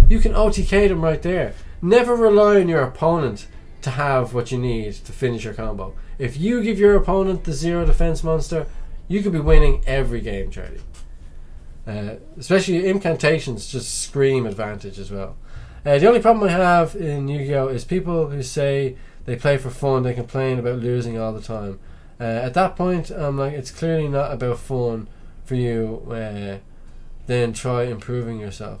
you can OTK them right there. Never rely on your opponent to have what you need to finish your combo. If you give your opponent the 0 defense monster, you could be winning every game, Charlie. Especially incantations just scream advantage as well. The only problem I have in Yu-Gi-Oh! Is people who say they play for fun, they complain about losing all the time. At that point, I'm like, it's clearly not about fun for you. Then try improving yourself.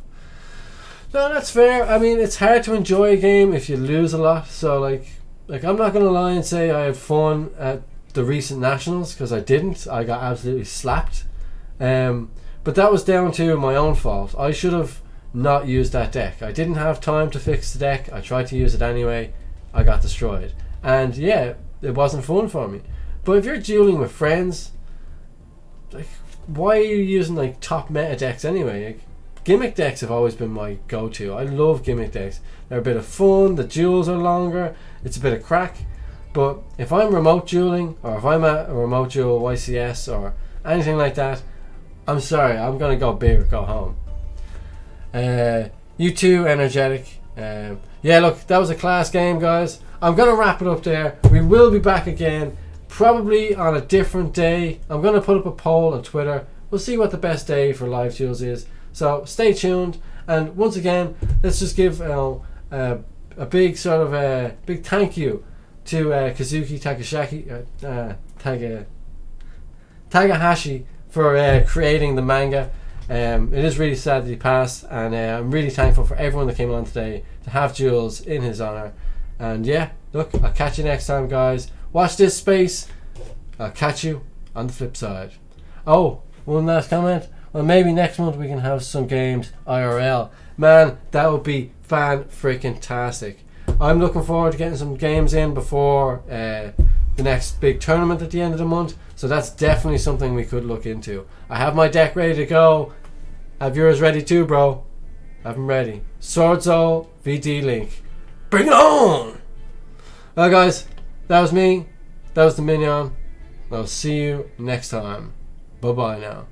No, that's fair. I mean, it's hard to enjoy a game if you lose a lot. So like I'm not gonna lie and say I had fun at the recent nationals, because I didn't. I got absolutely slapped. But that was down to my own fault. I should have not used that deck. I didn't have time to fix the deck. I tried to use it anyway. I got destroyed. And yeah, it wasn't fun for me. But if you're dueling with friends, like, why are you using like top meta decks anyway? Like, gimmick decks have always been my go-to. I love gimmick decks. They're a bit of fun. The duels are longer. It's a bit of crack. But if I'm remote dueling, or if I'm at a remote duel YCS or anything like that, I'm sorry, I'm gonna go big or go home. You too, energetic. Yeah, look, that was a class game, guys. I'm gonna wrap it up there. We will be back again, probably on a different day. I'm gonna put up a poll on Twitter. We'll see what the best day for live duels is. So stay tuned. And once again, let's just give a big sort of big thank you to Kazuki Takahashi for creating the manga. It is really sad that he passed, and I'm really thankful for everyone that came on today to have Duels in his honor. And yeah, look, I'll catch you next time, guys. Watch this space. I'll catch you on the flip side. Oh, one last comment. Well, maybe next month we can have some games IRL. Man, that would be fan-freaking-tastic. I'm looking forward to getting some games in before the next big tournament at the end of the month. So that's definitely something we could look into. I have my deck ready to go. Have yours ready too, bro. Have them ready. Swordsoul VD Link. Bring it on! Well, guys, that was me. That was the Minion. I'll see you next time. Bye-bye now.